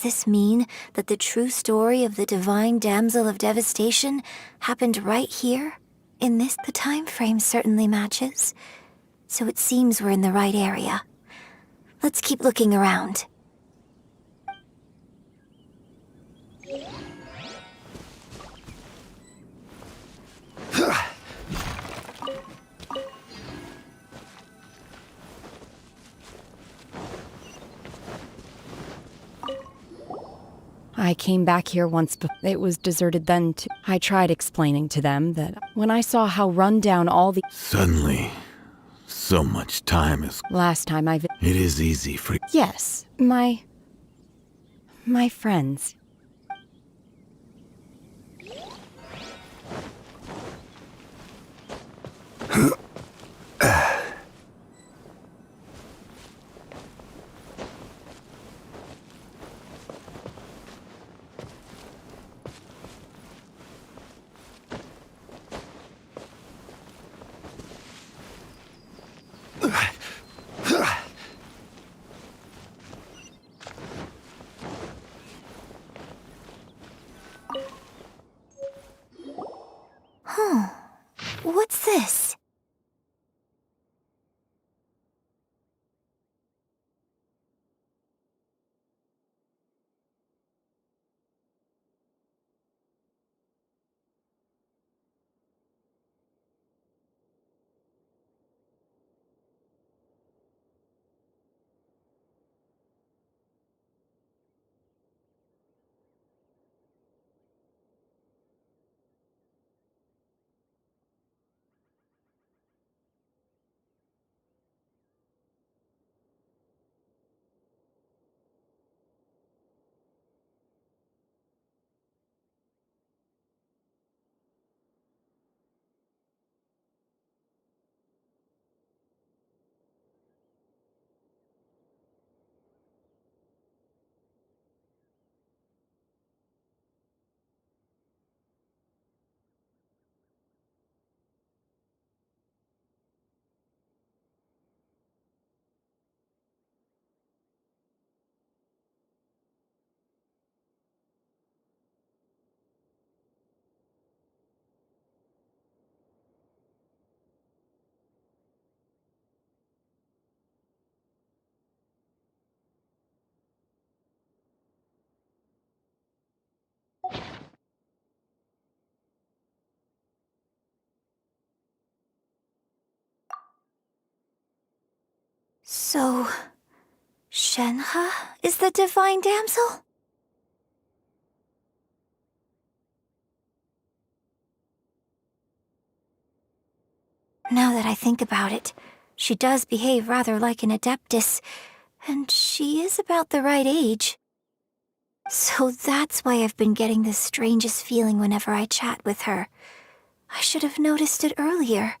this mean that the true story of the divine damsel of devastation happened right here? In this, the time frame certainly matches. So it seems we're in the right area. Let's keep looking around. I came back here once, but it was deserted then too. I tried explaining to them that when I saw how run down all the... Suddenly, so much time has... Last time It is easy for... Yes, my friends. What's this? So, Shenhe is the divine damsel? Now that I think about it, she does behave rather like an adeptus, and she is about the right age. So that's why I've been getting the strangest feeling whenever I chat with her. I should have noticed it earlier.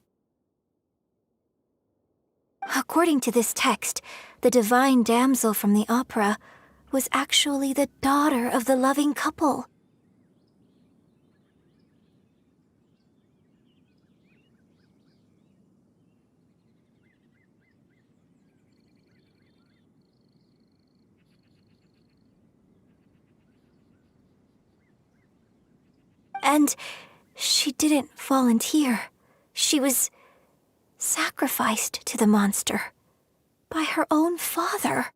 According to this text, the divine damsel from the opera was actually the daughter of the loving couple. And she didn't volunteer. She was sacrificed to the monster by her own father.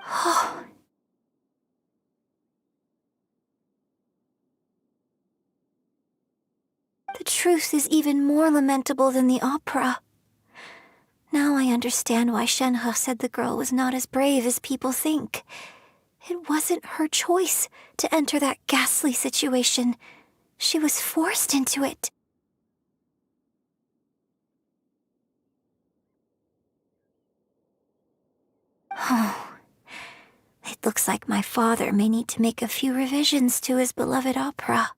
Oh. The truth is even more lamentable than the opera. Now I understand why Shenhe said the girl was not as brave as people think. It wasn't her choice to enter that ghastly situation. She was forced into it. Oh, it looks like my father may need to make a few revisions to his beloved opera.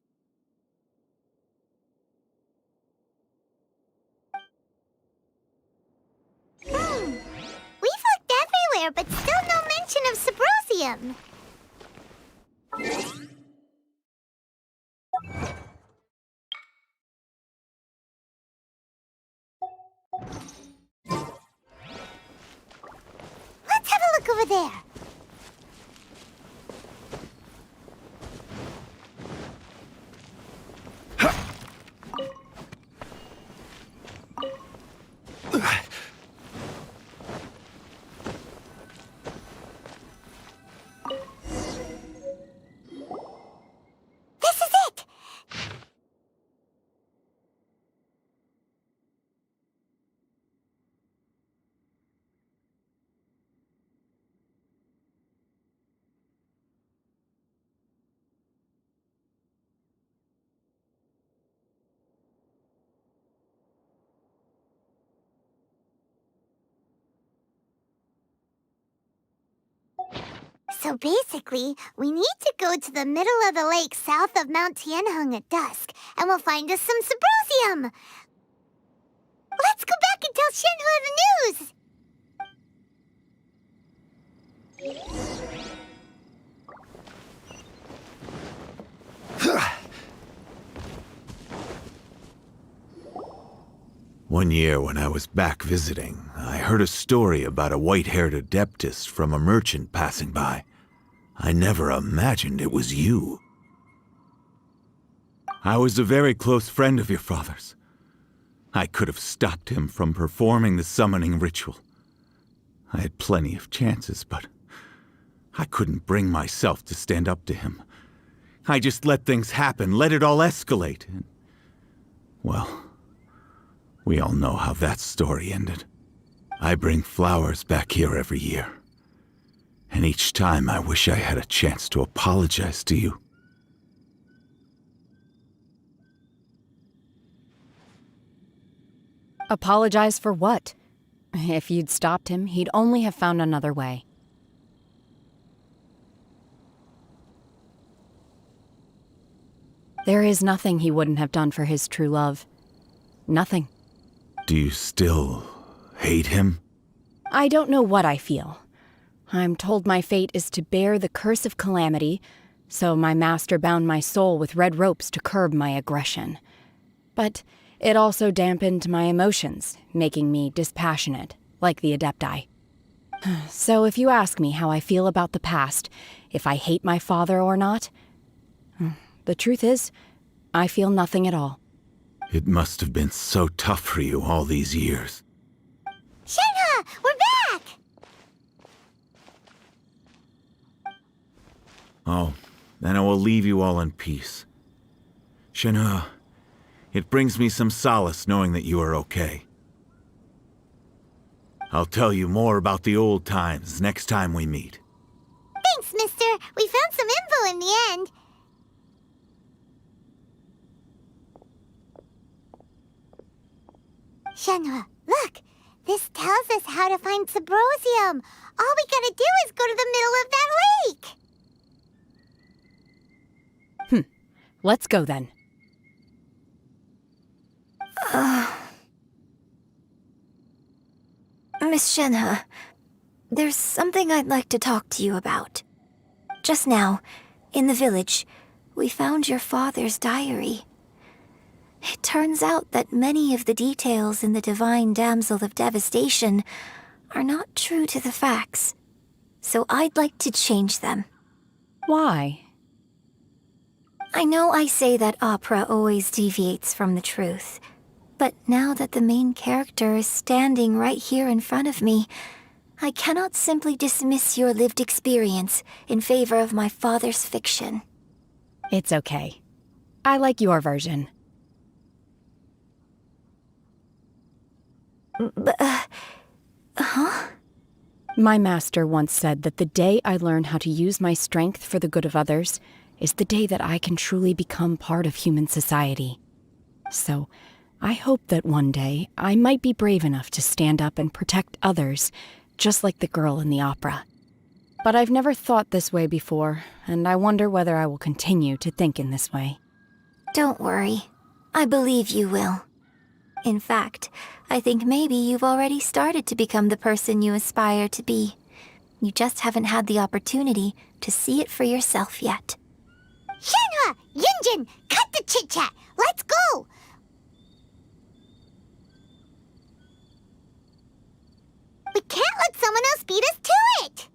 We've looked everywhere, but still no mention of Subrosium. Let's have a look over there. This is it! So basically, we need to go to the middle of the lake south of Mount Tianheng at dusk, and we'll find us some Subrosium! Let's go back and tell Shenhe the news! One year when I was back visiting, I heard a story about a white-haired adeptus from a merchant passing by. I never imagined it was you. I was a very close friend of your father's. I could have stopped him from performing the summoning ritual. I had plenty of chances, but I couldn't bring myself to stand up to him. I just let things happen, let it all escalate, and, well, we all know how that story ended. I bring flowers back here every year. And each time I wish I had a chance to apologize to you. Apologize for what? If you'd stopped him, he'd only have found another way. There is nothing he wouldn't have done for his true love. Nothing. Do you still hate him? I don't know what I feel. I'm told my fate is to bear the curse of calamity, so my master bound my soul with red ropes to curb my aggression. But it also dampened my emotions, making me dispassionate, like the Adepti. So if you ask me how I feel about the past, if I hate my father or not, the truth is, I feel nothing at all. It must have been so tough for you all these years. Shenhe! We're back! Oh, then I will leave you all in peace. Shenhe, it brings me some solace knowing that you are okay. I'll tell you more about the old times next time we meet. Thanks, mister. We found some info in the end. Shenhe, look! This tells us how to find Subrosium. All we gotta do is go to the middle of that lake! Let's go then. Miss Shenhe, there's something I'd like to talk to you about. Just now, in the village, we found your father's diary. It turns out that many of the details in the Divine Damsel of Devastation are not true to the facts, so I'd like to change them. Why? I know I say that opera always deviates from the truth, but now that the main character is standing right here in front of me, I cannot simply dismiss your lived experience in favor of my father's fiction. It's okay. I like your version. Huh? My master once said that the day I learn how to use my strength for the good of others is the day that I can truly become part of human society. So, I hope that one day I might be brave enough to stand up and protect others, just like the girl in the opera. But I've never thought this way before, and I wonder whether I will continue to think in this way. Don't worry. I believe you will. In fact, I think maybe you've already started to become the person you aspire to be. You just haven't had the opportunity to see it for yourself yet. Shenhe! Yunjin! Cut the chit-chat! Let's go! We can't let someone else beat us to it!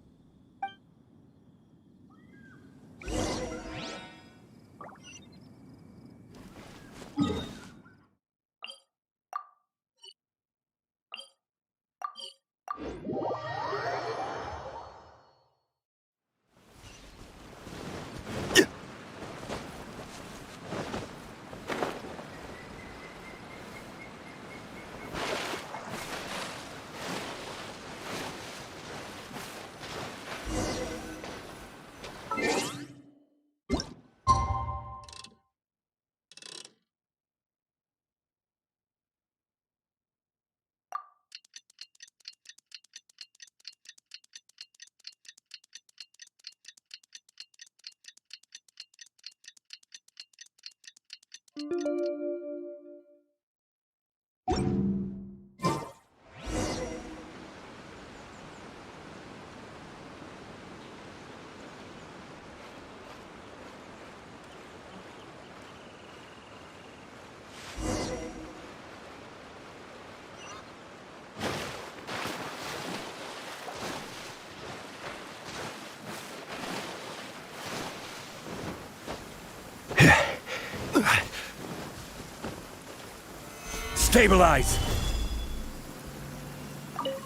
Stabilize!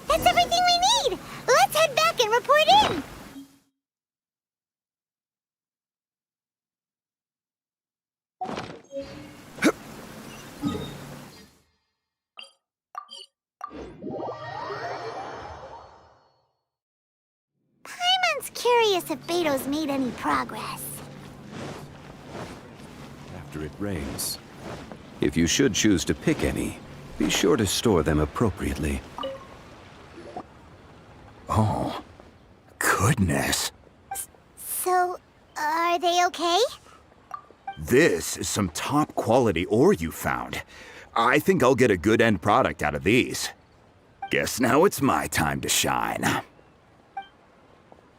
That's everything we need! Let's head back and report in! Paimon's curious if Beto's made any progress. After it rains. If you should choose to pick any, be sure to store them appropriately. Oh, goodness. So, are they okay? This is some top quality ore you found. I think I'll get a good end product out of these. Guess now it's my time to shine.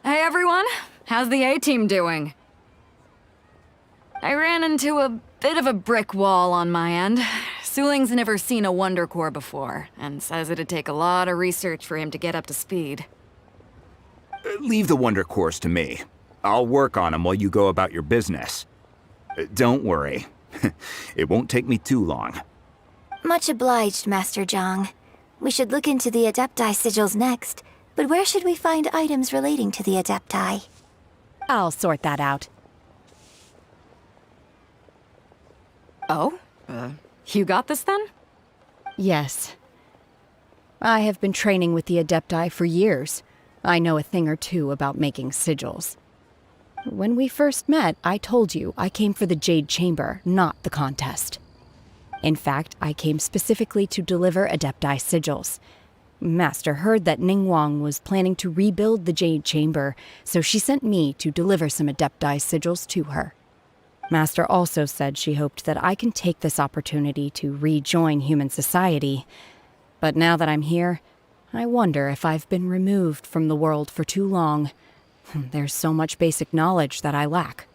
Hey everyone, how's the A-team doing? I ran into a bit of a brick wall on my end. Suling's never seen a Wonder Core before, and says it'd take a lot of research for him to get up to speed. Leave the Wonder Cores to me. I'll work on them while you go about your business. Don't worry. It won't take me too long. Much obliged, Master Zhang. We should look into the Adepti sigils next, but where should we find items relating to the Adepti? I'll sort that out. Oh? You got this then? Yes. I have been training with the Adepti for years. I know a thing or two about making sigils. When we first met, I told you I came for the Jade Chamber, not the contest. In fact, I came specifically to deliver Adepti sigils. Master heard that Ningguang was planning to rebuild the Jade Chamber, so she sent me to deliver some Adepti sigils to her. Master also said she hoped that I can take this opportunity to rejoin human society. But now that I'm here, I wonder if I've been removed from the world for too long. There's so much basic knowledge that I lack.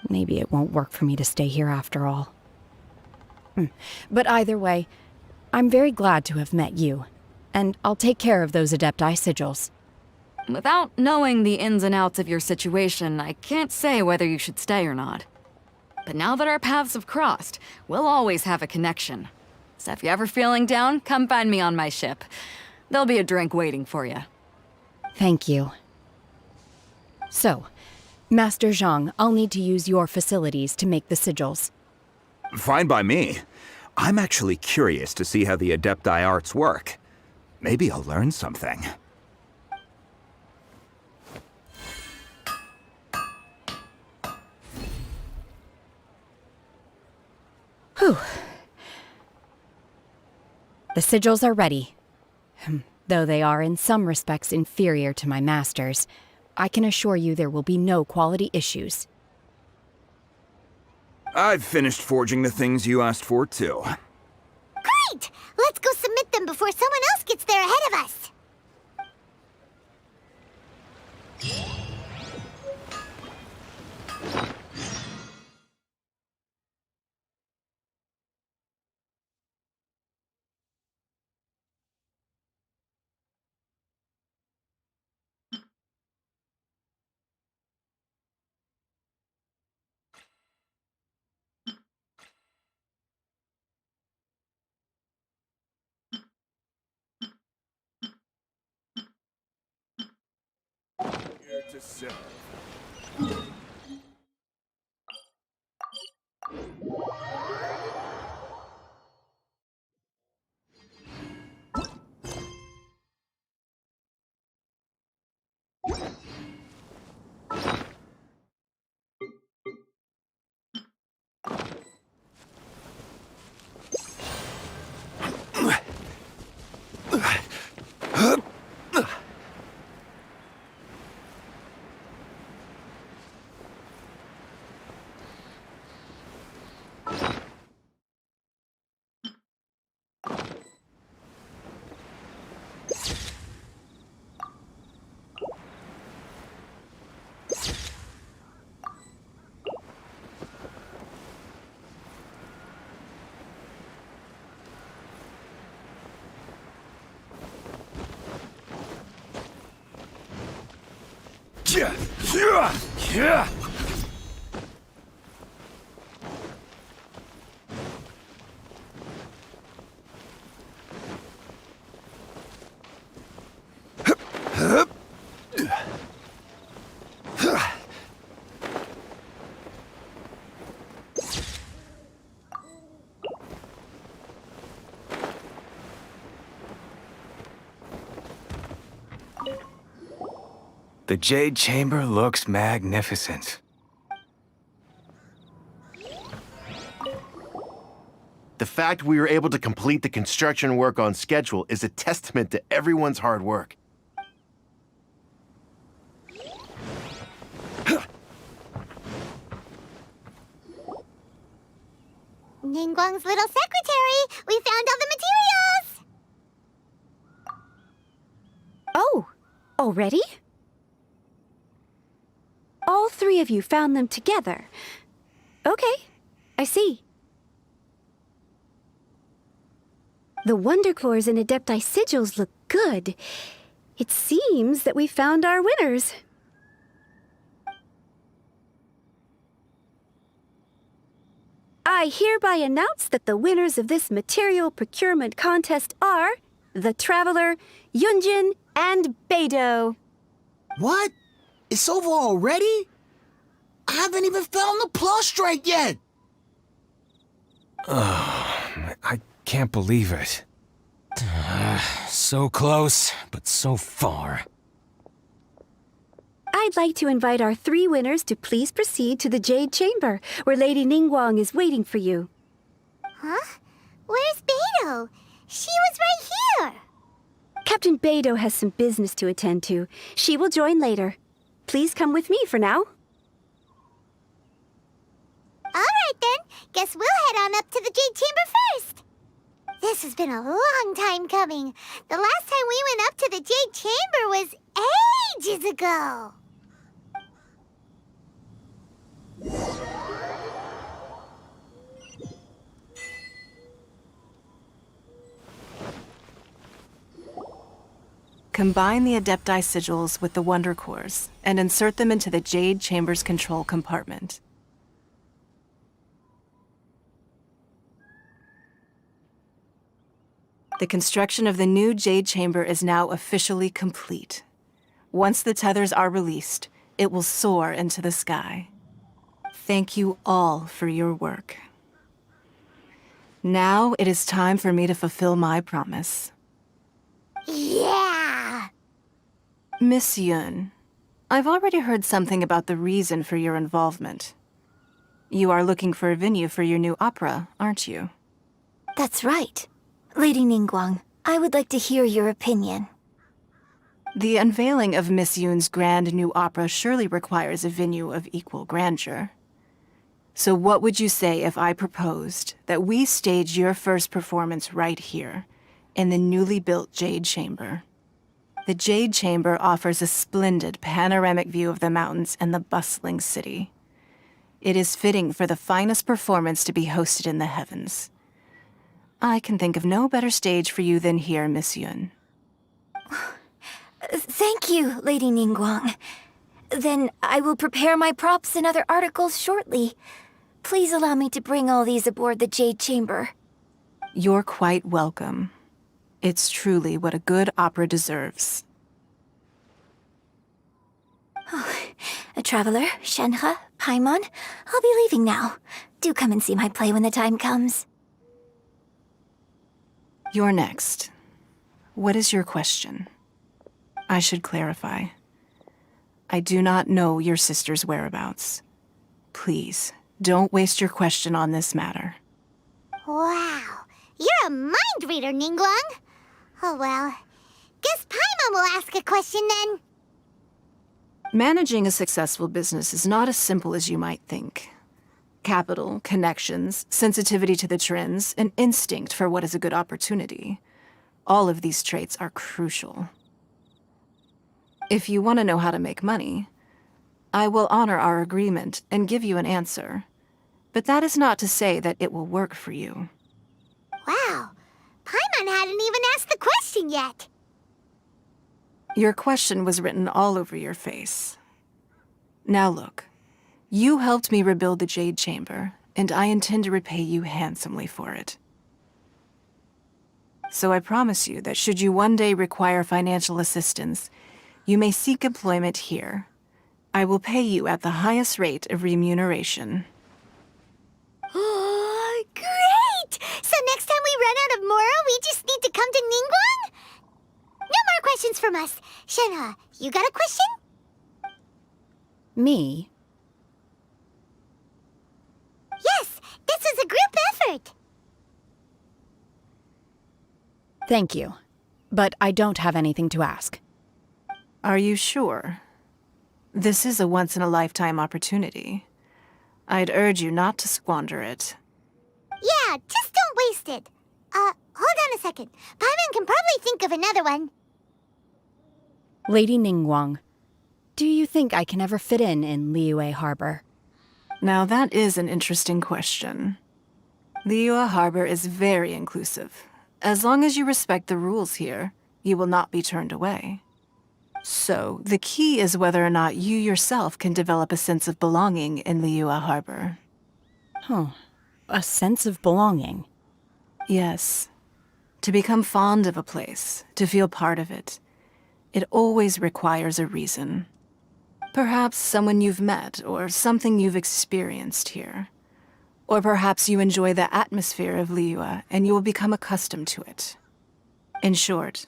Maybe it won't work for me to stay here after all. But either way, I'm very glad to have met you, and I'll take care of those Adepti sigils. Without knowing the ins and outs of your situation, I can't say whether you should stay or not. But now that our paths have crossed, we'll always have a connection. So if you're ever feeling down, come find me on my ship. There'll be a drink waiting for you. Thank you. So, Master Zhang, I'll need to use your facilities to make the sigils. Fine by me. I'm actually curious to see how the Adepti arts work. Maybe I'll learn something. Whew. The sigils are ready. Though they are in some respects inferior to my master's, I can assure you there will be no quality issues. I've finished forging the things you asked for, too. Great! Let's go submit them before someone else gets there ahead of us! Here to serve. The Jade Chamber looks magnificent. The fact we were able to complete the construction work on schedule is a testament to everyone's hard work. Ningguang's little secretary! We found all the materials! Oh, already? All three of you found them together. Okay, I see. The Wonder Cores and Adepti sigils look good. It seems that we found our winners. I hereby announce that the winners of this material procurement contest are the Traveler, Yunjin, and Beidou. What? It's over already? I haven't even found the prostrate yet! I can't believe it. So close, but so far. I'd like to invite our three winners to please proceed to the Jade Chamber, where Lady Ningguang is waiting for you. Huh? Where's Beidou? She was right here! Captain Beidou has some business to attend to. She will join later. Please come with me for now. Alright then, guess we'll head on up to the Jade Chamber first. This has been a long time coming. The last time we went up to the Jade Chamber was ages ago. Combine the Adepti sigils with the Wonder Cores and insert them into the Jade Chamber's control compartment. The construction of the new Jade Chamber is now officially complete. Once the tethers are released, it will soar into the sky. Thank you all for your work. Now it is time for me to fulfill my promise. Yeah! Miss Yun, I've already heard something about the reason for your involvement. You are looking for a venue for your new opera, aren't you? That's right. Lady Ningguang, I would like to hear your opinion. The unveiling of Miss Yun's grand new opera surely requires a venue of equal grandeur. So what would you say if I proposed that we stage your first performance right here, in the newly built Jade Chamber? The Jade Chamber offers a splendid panoramic view of the mountains and the bustling city. It is fitting for the finest performance to be hosted in the heavens. I can think of no better stage for you than here, Miss Yun. Thank you, Lady Ningguang. Then I will prepare my props and other articles shortly. Please allow me to bring all these aboard the Jade Chamber. You're quite welcome. It's truly what a good opera deserves. A traveler, Shenhe, Paimon, I'll be leaving now. Do come and see my play when the time comes. You're next. What is your question? I should clarify. I do not know your sister's whereabouts. Please, don't waste your question on this matter. Wow, you're a mind reader, Ningguang. Oh well, guess Paimon will ask a question then. Managing a successful business is not as simple as you might think. Capital, connections, sensitivity to the trends, and instinct for what is a good opportunity. All of these traits are crucial. If you want to know how to make money, I will honor our agreement and give you an answer. But that is not to say that it will work for you. Wow, Paimon hadn't even asked the question yet. Your question was written all over your face. Now look, you helped me rebuild the Jade Chamber, and I intend to repay you handsomely for it. So I promise you that should you one day require financial assistance, you may seek employment here. I will pay you at the highest rate of remuneration. Oh, great! So next time we run out of Mora, we just need to come to Ningguang? No more questions from us. Shenhe, you got a question? Me? Yes, this is a group effort. Thank you. But I don't have anything to ask. Are you sure? This is a once-in-a-lifetime opportunity. I'd urge you not to squander it. Yeah, just don't waste it. Hold on a second. Paimon can probably think of another one. Lady Ningguang, do you think I can ever fit in Liyue Harbor? Now that is an interesting question. Liyue Harbor is very inclusive. As long as you respect the rules here, you will not be turned away. So, the key is whether or not you yourself can develop a sense of belonging in Liyue Harbor. Huh. A sense of belonging? Yes. To become fond of a place, to feel part of it, it always requires a reason. Perhaps someone you've met, or something you've experienced here. Or perhaps you enjoy the atmosphere of Liyue, and you will become accustomed to it. In short,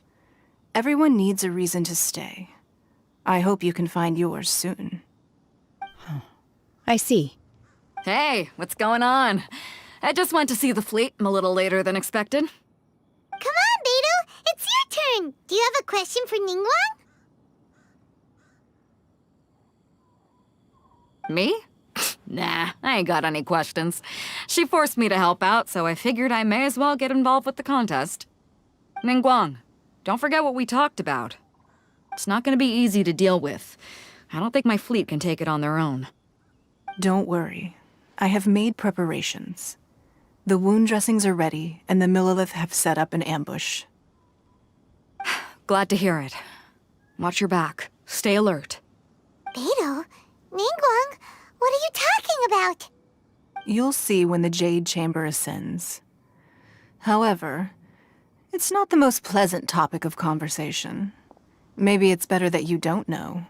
everyone needs a reason to stay. I hope you can find yours soon. I see. Hey, what's going on? I just went to see the fleet. I'm a little later than expected. Come on, Beidou! It's your turn! Do you have a question for Ningguang? Me? Nah, I ain't got any questions. She forced me to help out, so I figured I may as well get involved with the contest. Ningguang, don't forget what we talked about. It's not gonna be easy to deal with. I don't think my fleet can take it on their own. Don't worry. I have made preparations. The wound dressings are ready, and the Millilith have set up an ambush. Glad to hear it. Watch your back. Stay alert. Beidou? Ningguang? What are you talking about? You'll see when the Jade Chamber ascends. However, it's not the most pleasant topic of conversation. Maybe it's better that you don't know.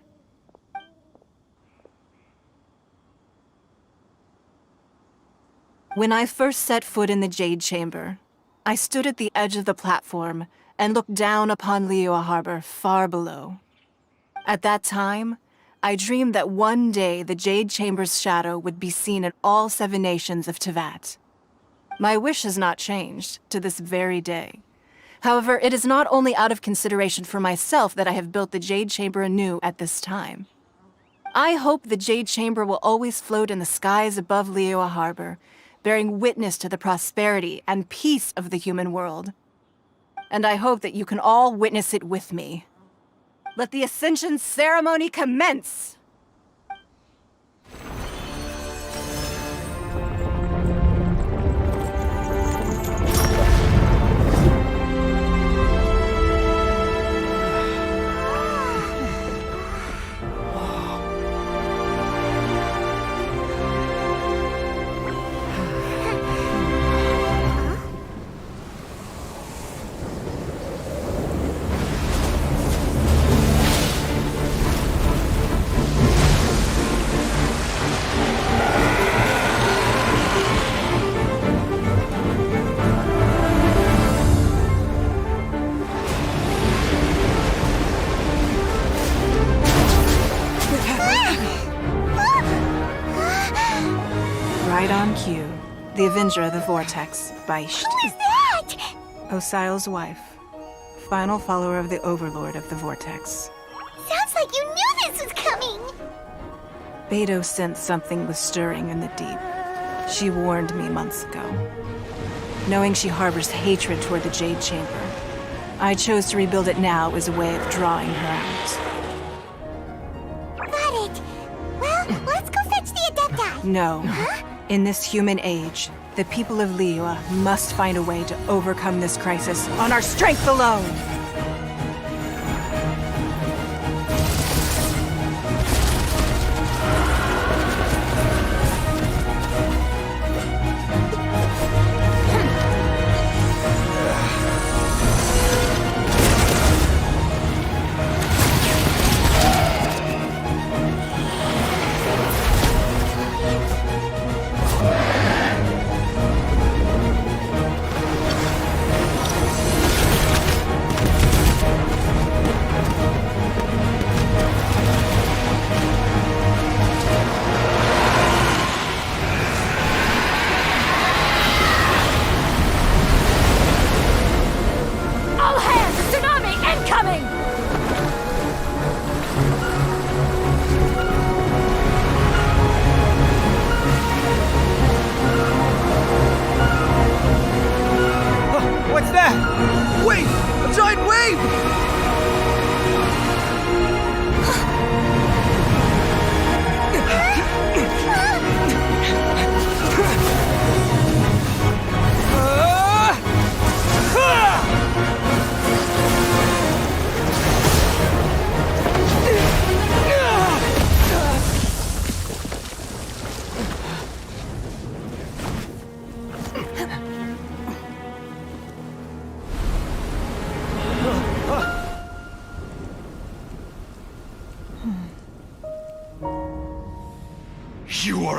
When I first set foot in the Jade Chamber, I stood at the edge of the platform and looked down upon Liyue Harbor far below. At that time, I dreamed that one day the Jade Chamber's shadow would be seen in all 7 nations of Teyvat. My wish has not changed to this very day. However, it is not only out of consideration for myself that I have built the Jade Chamber anew at this time. I hope the Jade Chamber will always float in the skies above Liyue Harbor, bearing witness to the prosperity and peace of the human world. And I hope that you can all witness it with me. Let the Ascension ceremony commence! Right on cue. The Avenger of the Vortex, Beisht. Who is that? Osial's wife. Final follower of the Overlord of the Vortex. Sounds like you knew this was coming! Beidou sensed something was stirring in the deep. She warned me months ago. Knowing she harbors hatred toward the Jade Chamber, I chose to rebuild it now as a way of drawing her out. Got it. Well, let's go fetch the Adepti. No. In this human age, the people of Liyue must find a way to overcome this crisis on our strength alone!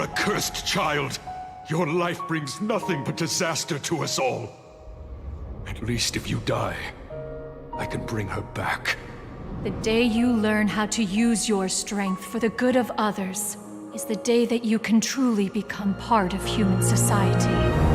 accursed child! Your life brings nothing but disaster to us all. At least if you die, I can bring her back. The day you learn how to use your strength for the good of others is the day that you can truly become part of human society.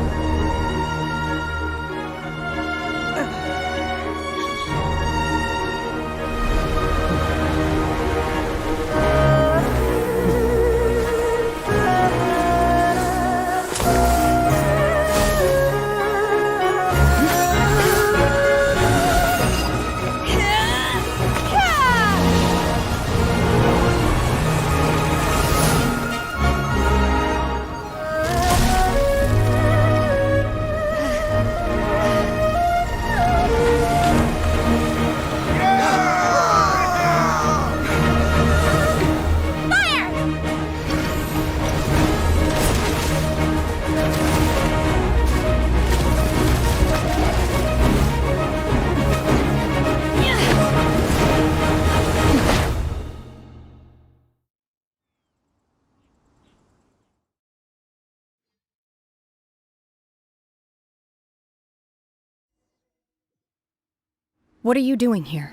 What are you doing here?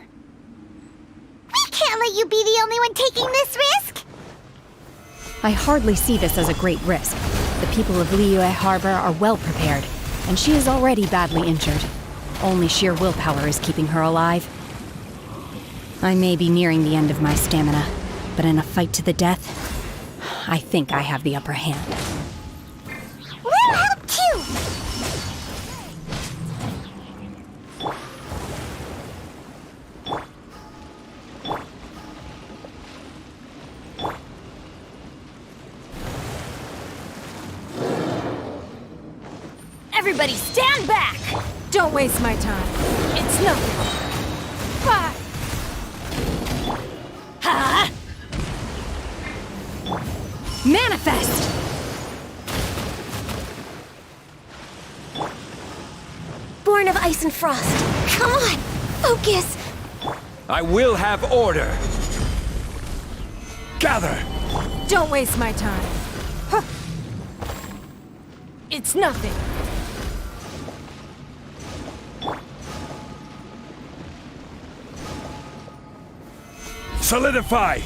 We can't let you be the only one taking this risk! I hardly see this as a great risk. The people of Liyue Harbor are well prepared, and she is already badly injured. Only sheer willpower is keeping her alive. I may be nearing the end of my stamina, but in a fight to the death, I think I have the upper hand. We'll help too! Everybody stand back! Don't waste my time. It's nothing. Ah. Ha! Manifest! Born of ice and frost. Come on! Focus! I will have order. Gather! Don't waste my time. Huh. It's nothing. Solidify!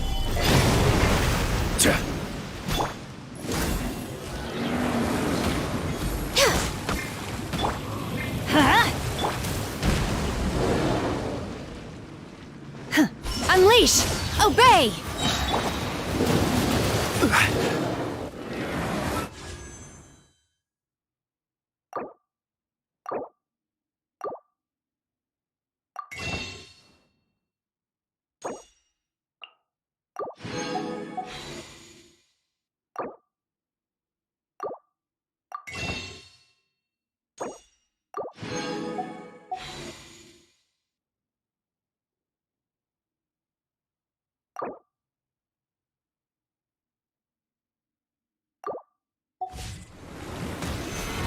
Unleash! Obey!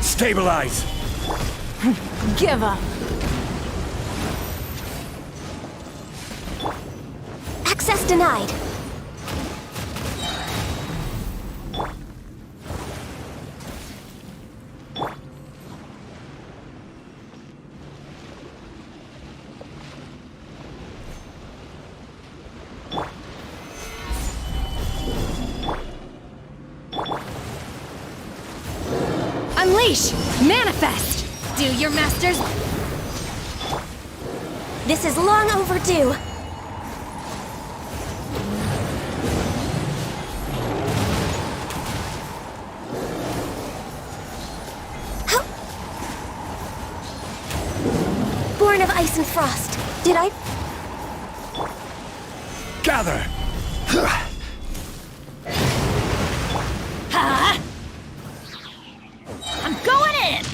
Stabilize! Give up. Access denied. Unleash! Manifest! Do your masters... This is long overdue. Born of ice and frost. Did I... Gather! Ha! I'm going in!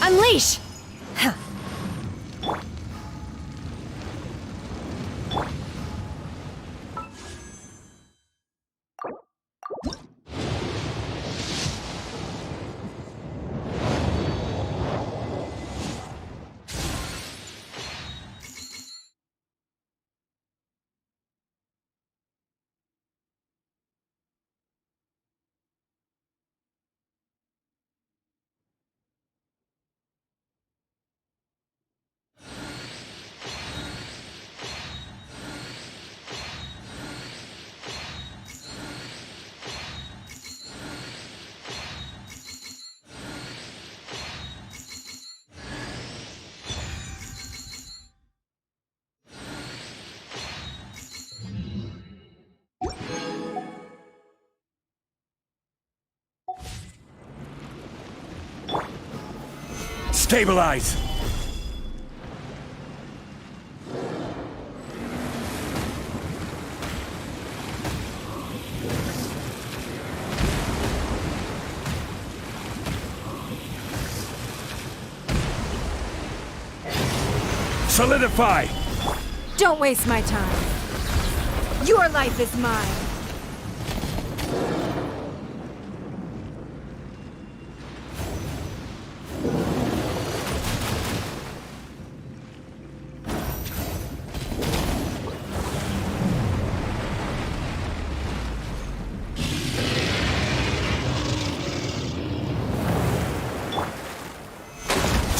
Unleash! Stabilize! Solidify! Don't waste my time. Your life is mine.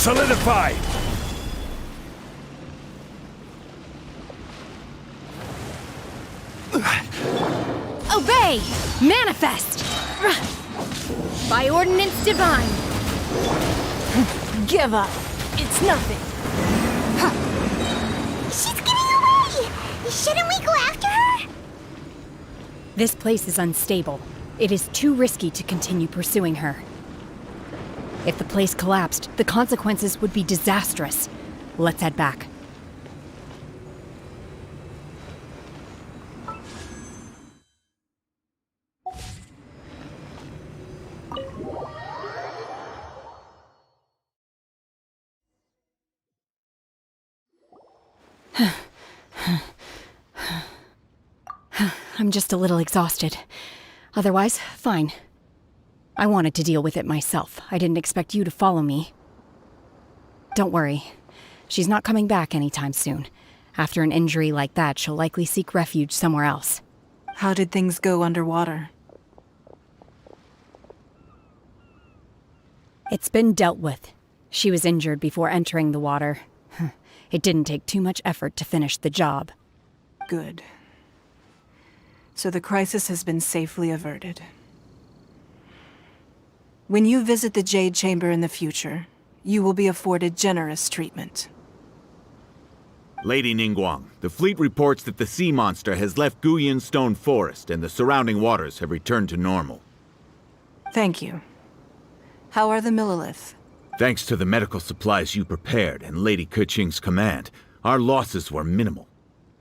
Solidify! Obey! Manifest! By ordinance divine! Give up! It's nothing! She's getting away! Shouldn't we go after her? This place is unstable. It is too risky to continue pursuing her. If the place collapsed, the consequences would be disastrous. Let's head back. I'm just a little exhausted. Otherwise, fine. I wanted to deal with it myself. I didn't expect you to follow me. Don't worry. She's not coming back anytime soon. After an injury like that, she'll likely seek refuge somewhere else. How did things go underwater? It's been dealt with. She was injured before entering the water. It didn't take too much effort to finish the job. Good. So the crisis has been safely averted. When you visit the Jade Chamber in the future, you will be afforded generous treatment. Lady Ningguang, the fleet reports that the sea monster has left Guyan Stone Forest and the surrounding waters have returned to normal. Thank you. How are the Millilith? Thanks to the medical supplies you prepared and Lady Keqing's command, our losses were minimal.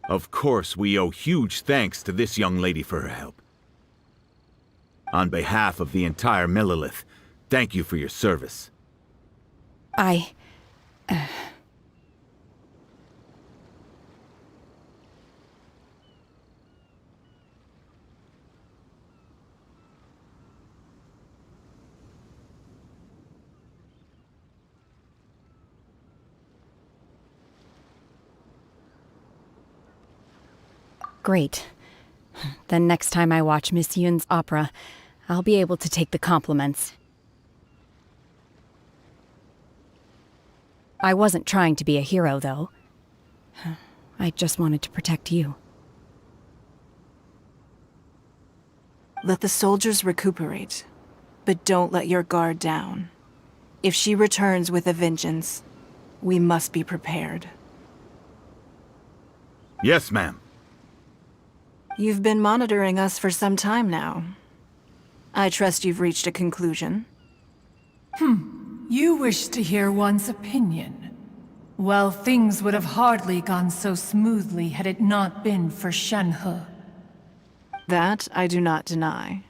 Of course, we owe huge thanks to this young lady for her help. On behalf of the entire Millilith, thank you for your service. Great. Then next time I watch Miss Yun's opera, I'll be able to take the compliments. I wasn't trying to be a hero, though. I just wanted to protect you. Let the soldiers recuperate, but don't let your guard down. If she returns with a vengeance, we must be prepared. Yes, ma'am. You've been monitoring us for some time now. I trust you've reached a conclusion. You wish to hear one's opinion. Well, things would have hardly gone so smoothly had it not been for Shenhe. That I do not deny.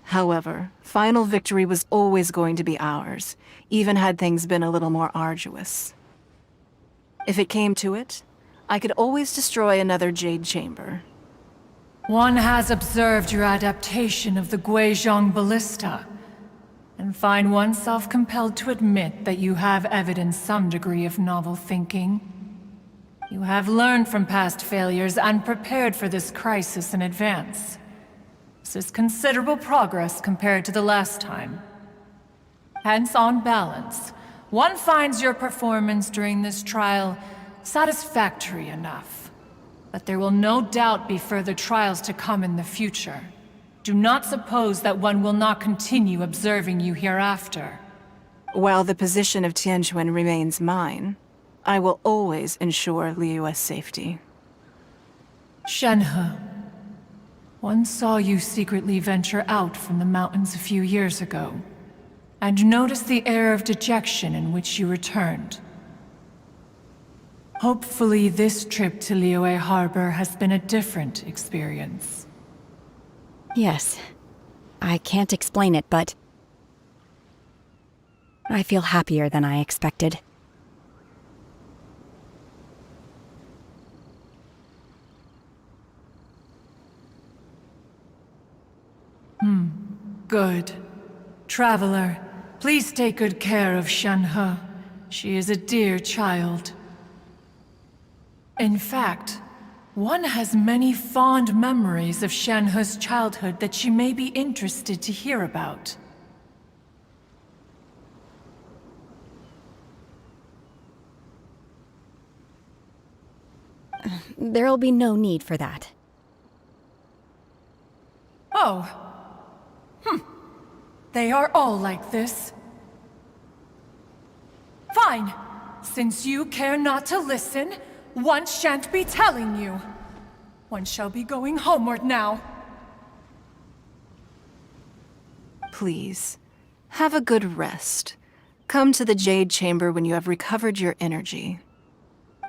However, final victory was always going to be ours, even had things been a little more arduous. If it came to it, I could always destroy another Jade Chamber. One has observed your adaptation of the Guizhong Ballista, and find oneself compelled to admit that you have evidenced some degree of novel thinking. You have learned from past failures and prepared for this crisis in advance. This is considerable progress compared to the last time. Hence, on balance, one finds your performance during this trial satisfactory enough. But there will no doubt be further trials to come in the future. Do not suppose that one will not continue observing you hereafter. While the position of Tianquan remains mine, I will always ensure Liyue's safety. Shenhe, one saw you secretly venture out from the mountains a few years ago. and notice the air of dejection in which you returned. Hopefully this trip to Liyue Harbor has been a different experience. Yes. I can't explain it, but I feel happier than I expected. Good. Traveler, please take good care of Shenhe. She is a dear child. In fact, one has many fond memories of Shenhe's childhood that she may be interested to hear about. There'll be no need for that. Oh. They are all like this. Fine. Since you care not to listen, one shan't be telling you. One shall be going homeward now. Please, have a good rest. Come to the Jade Chamber when you have recovered your energy.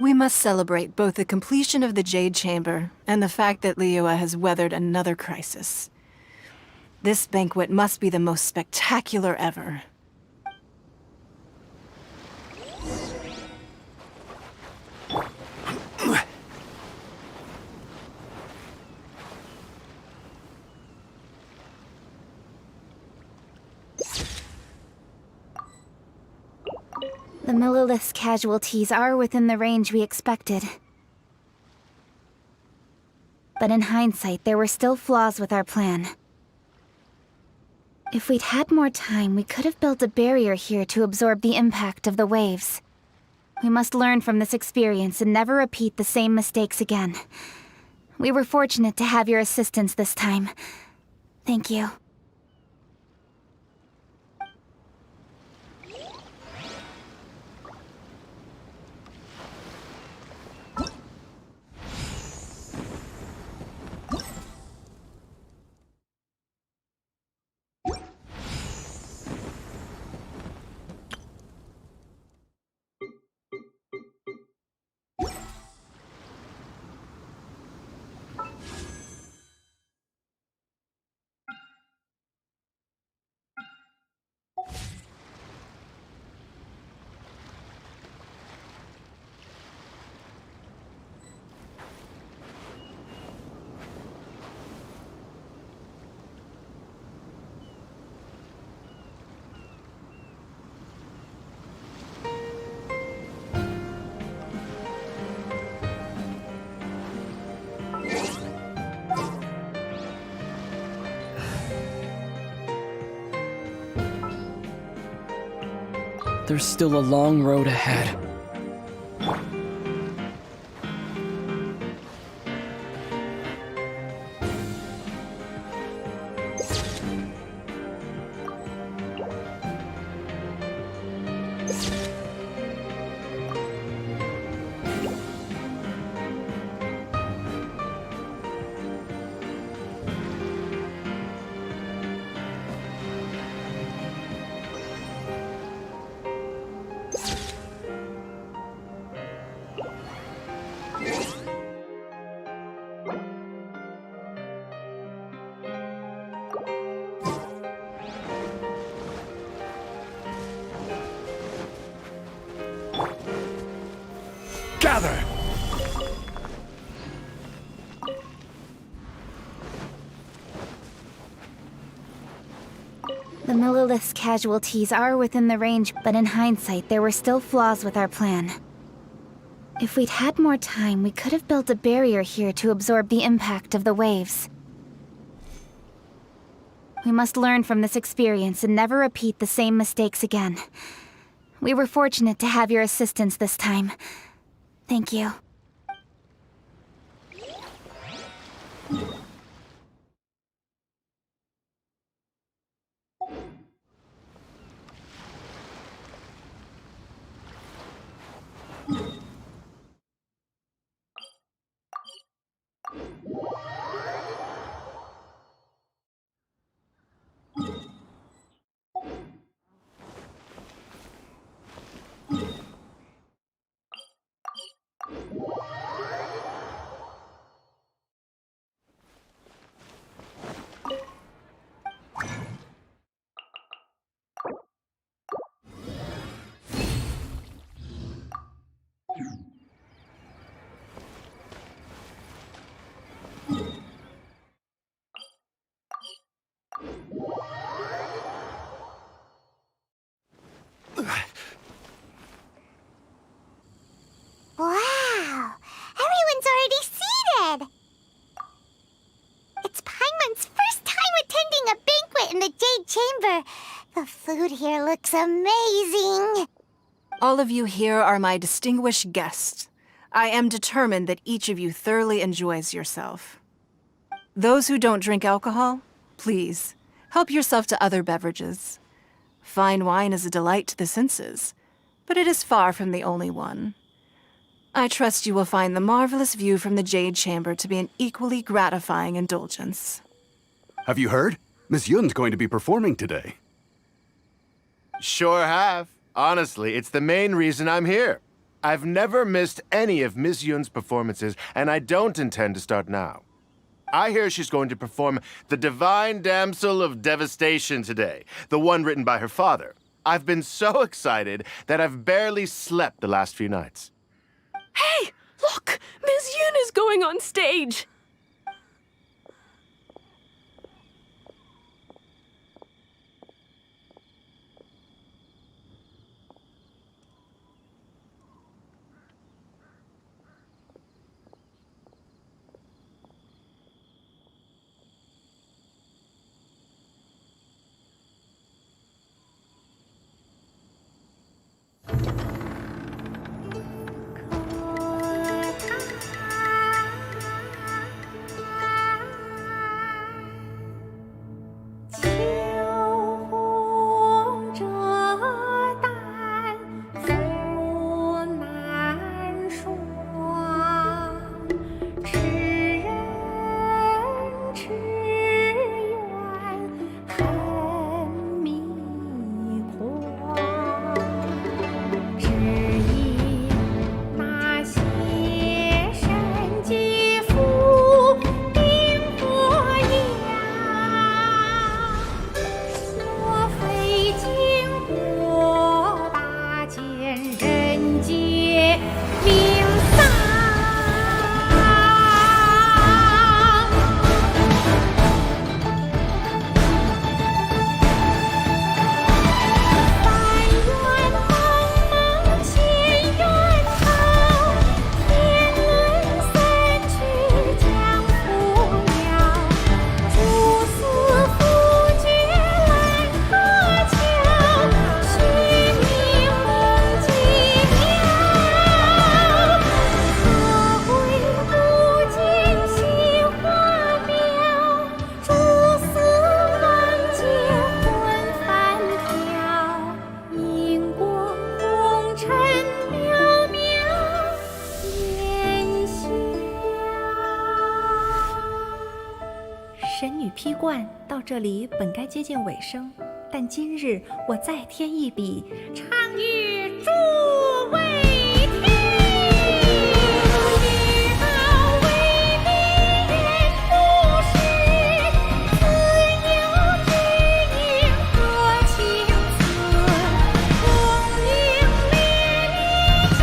We must celebrate both the completion of the Jade Chamber and the fact that Liyue has weathered another crisis. This banquet must be the most spectacular ever. The Millilith's casualties are within the range we expected. But in hindsight, there were still flaws with our plan. If we'd had more time, we could have built a barrier here to absorb the impact of the waves. We must learn from this experience and never repeat the same mistakes again. We were fortunate to have your assistance this time. Thank you. There's still a long road ahead. Gather! The Millilith's casualties are within the range, but in hindsight, there were still flaws with our plan. If we'd had more time, we could have built a barrier here to absorb the impact of the waves. We must learn from this experience and never repeat the same mistakes again. We were fortunate to have your assistance this time. Thank you. sure. The food here looks amazing. All of you here are my distinguished guests. I am determined that each of you thoroughly enjoys yourself. Those who don't drink alcohol, please, help yourself to other beverages. Fine wine is a delight to the senses, but it is far from the only one. I trust you will find the marvelous view from the Jade Chamber to be an equally gratifying indulgence. Have you heard? Miss Yun's going to be performing today. Sure have. Honestly, it's the main reason I'm here. I've never missed any of Miss Yun's performances, and I don't intend to start now. I hear she's going to perform The Divine Damsel of Devastation today, the one written by her father. I've been so excited that I've barely slept the last few nights. Hey, look! Miss Yun is going on stage!批冠到这里本该接近尾声，但今日我再添一笔，唱与诸位听。你好为敌人不识，自有知音何情存？功名烈烈见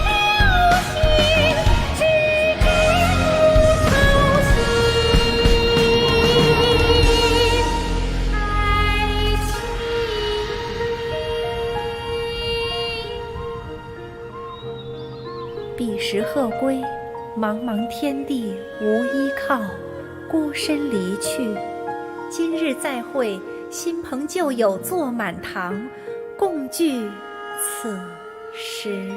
了心，知之不操心。彼时鹤归，茫茫天地无依靠，孤身离去。今日再会，新朋旧友坐满堂，共聚此时。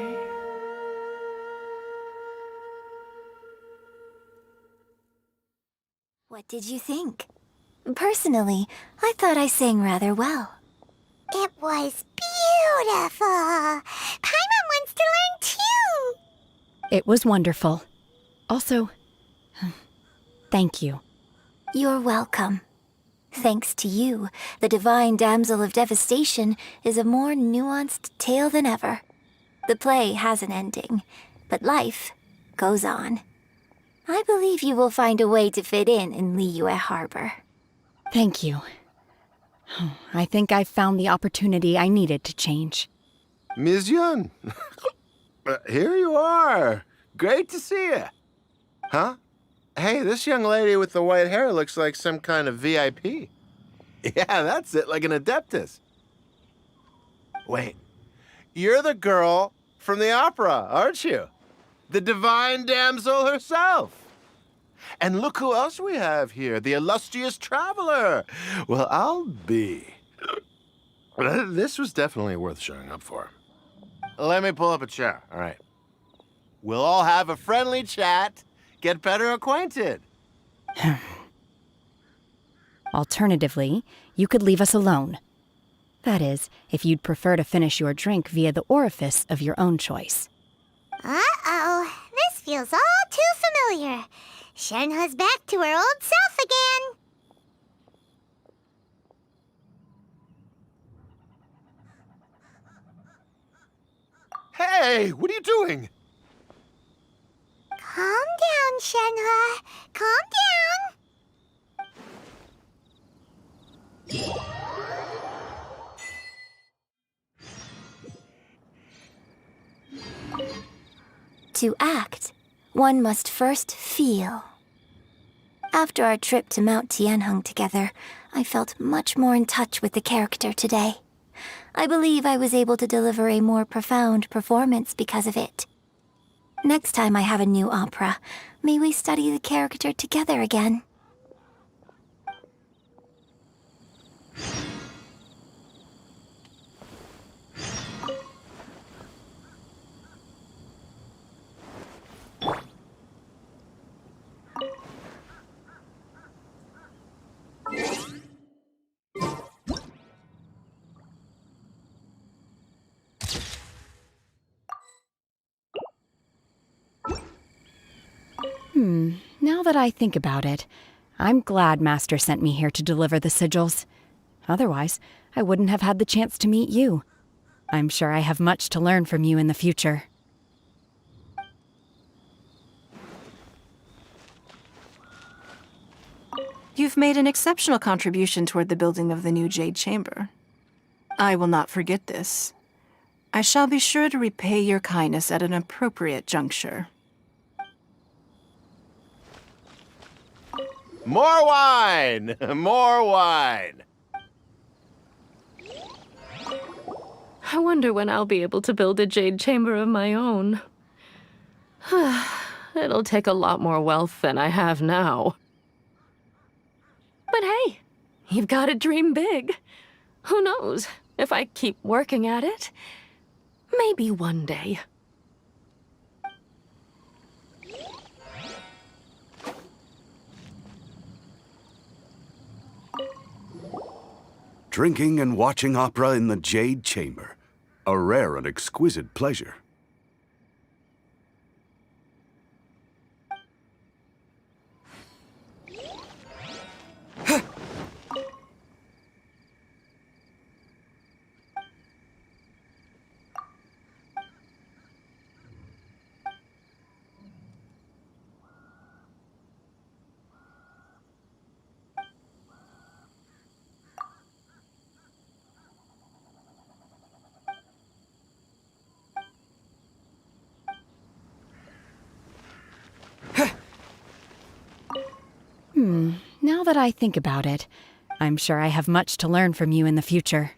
What did you think? Personally, I thought I sang rather well. It was beautiful. Paimon wants to learn too. It was wonderful. Also, thank you. You're welcome. Thanks to you, the Divine Damsel of Devastation is a more nuanced tale than ever. The play has an ending, but life goes on. I believe you will find a way to fit in Liyue Harbor. Thank you. I think I've found the opportunity I needed to change. Ms. Yun, here you are. Great to see you. Huh? Hey, this young lady with the white hair looks like some kind of VIP. Yeah, that's it, like an adeptus. Wait, you're the girl from the opera, aren't you? The Divine Damsel herself. And look who else we have here, the illustrious traveler. Well, I'll be. This was definitely worth showing up for. Let me pull up a chair, all right? We'll all have a friendly chat, get better acquainted. Alternatively, you could leave us alone. That is, if you'd prefer to finish your drink via the orifice of your own choice. Uh-oh, this feels all too familiar. Shenhe's back to her old self again. Hey, what are you doing? Calm down, Shenhe. Calm down. To act, one must first feel. After our trip to Mount Tianheng together, I felt much more in touch with the character today. I believe I was able to deliver a more profound performance because of it. Next time I have a new opera, may we study the character together again. Now that I think about it, I'm glad Master sent me here to deliver the sigils. Otherwise, I wouldn't have had the chance to meet you. I'm sure I have much to learn from you in the future. You've made an exceptional contribution toward the building of the new Jade Chamber. I will not forget this. I shall be sure to repay your kindness at an appropriate juncture. More wine! More wine! I wonder when I'll be able to build a jade chamber of my own. It'll take a lot more wealth than I have now. But hey, you've got to dream big. Who knows? If I keep working at it, maybe one day. Drinking and watching opera in the Jade Chamber. A rare and exquisite pleasure. Now that I think about it, I'm sure I have much to learn from you in the future.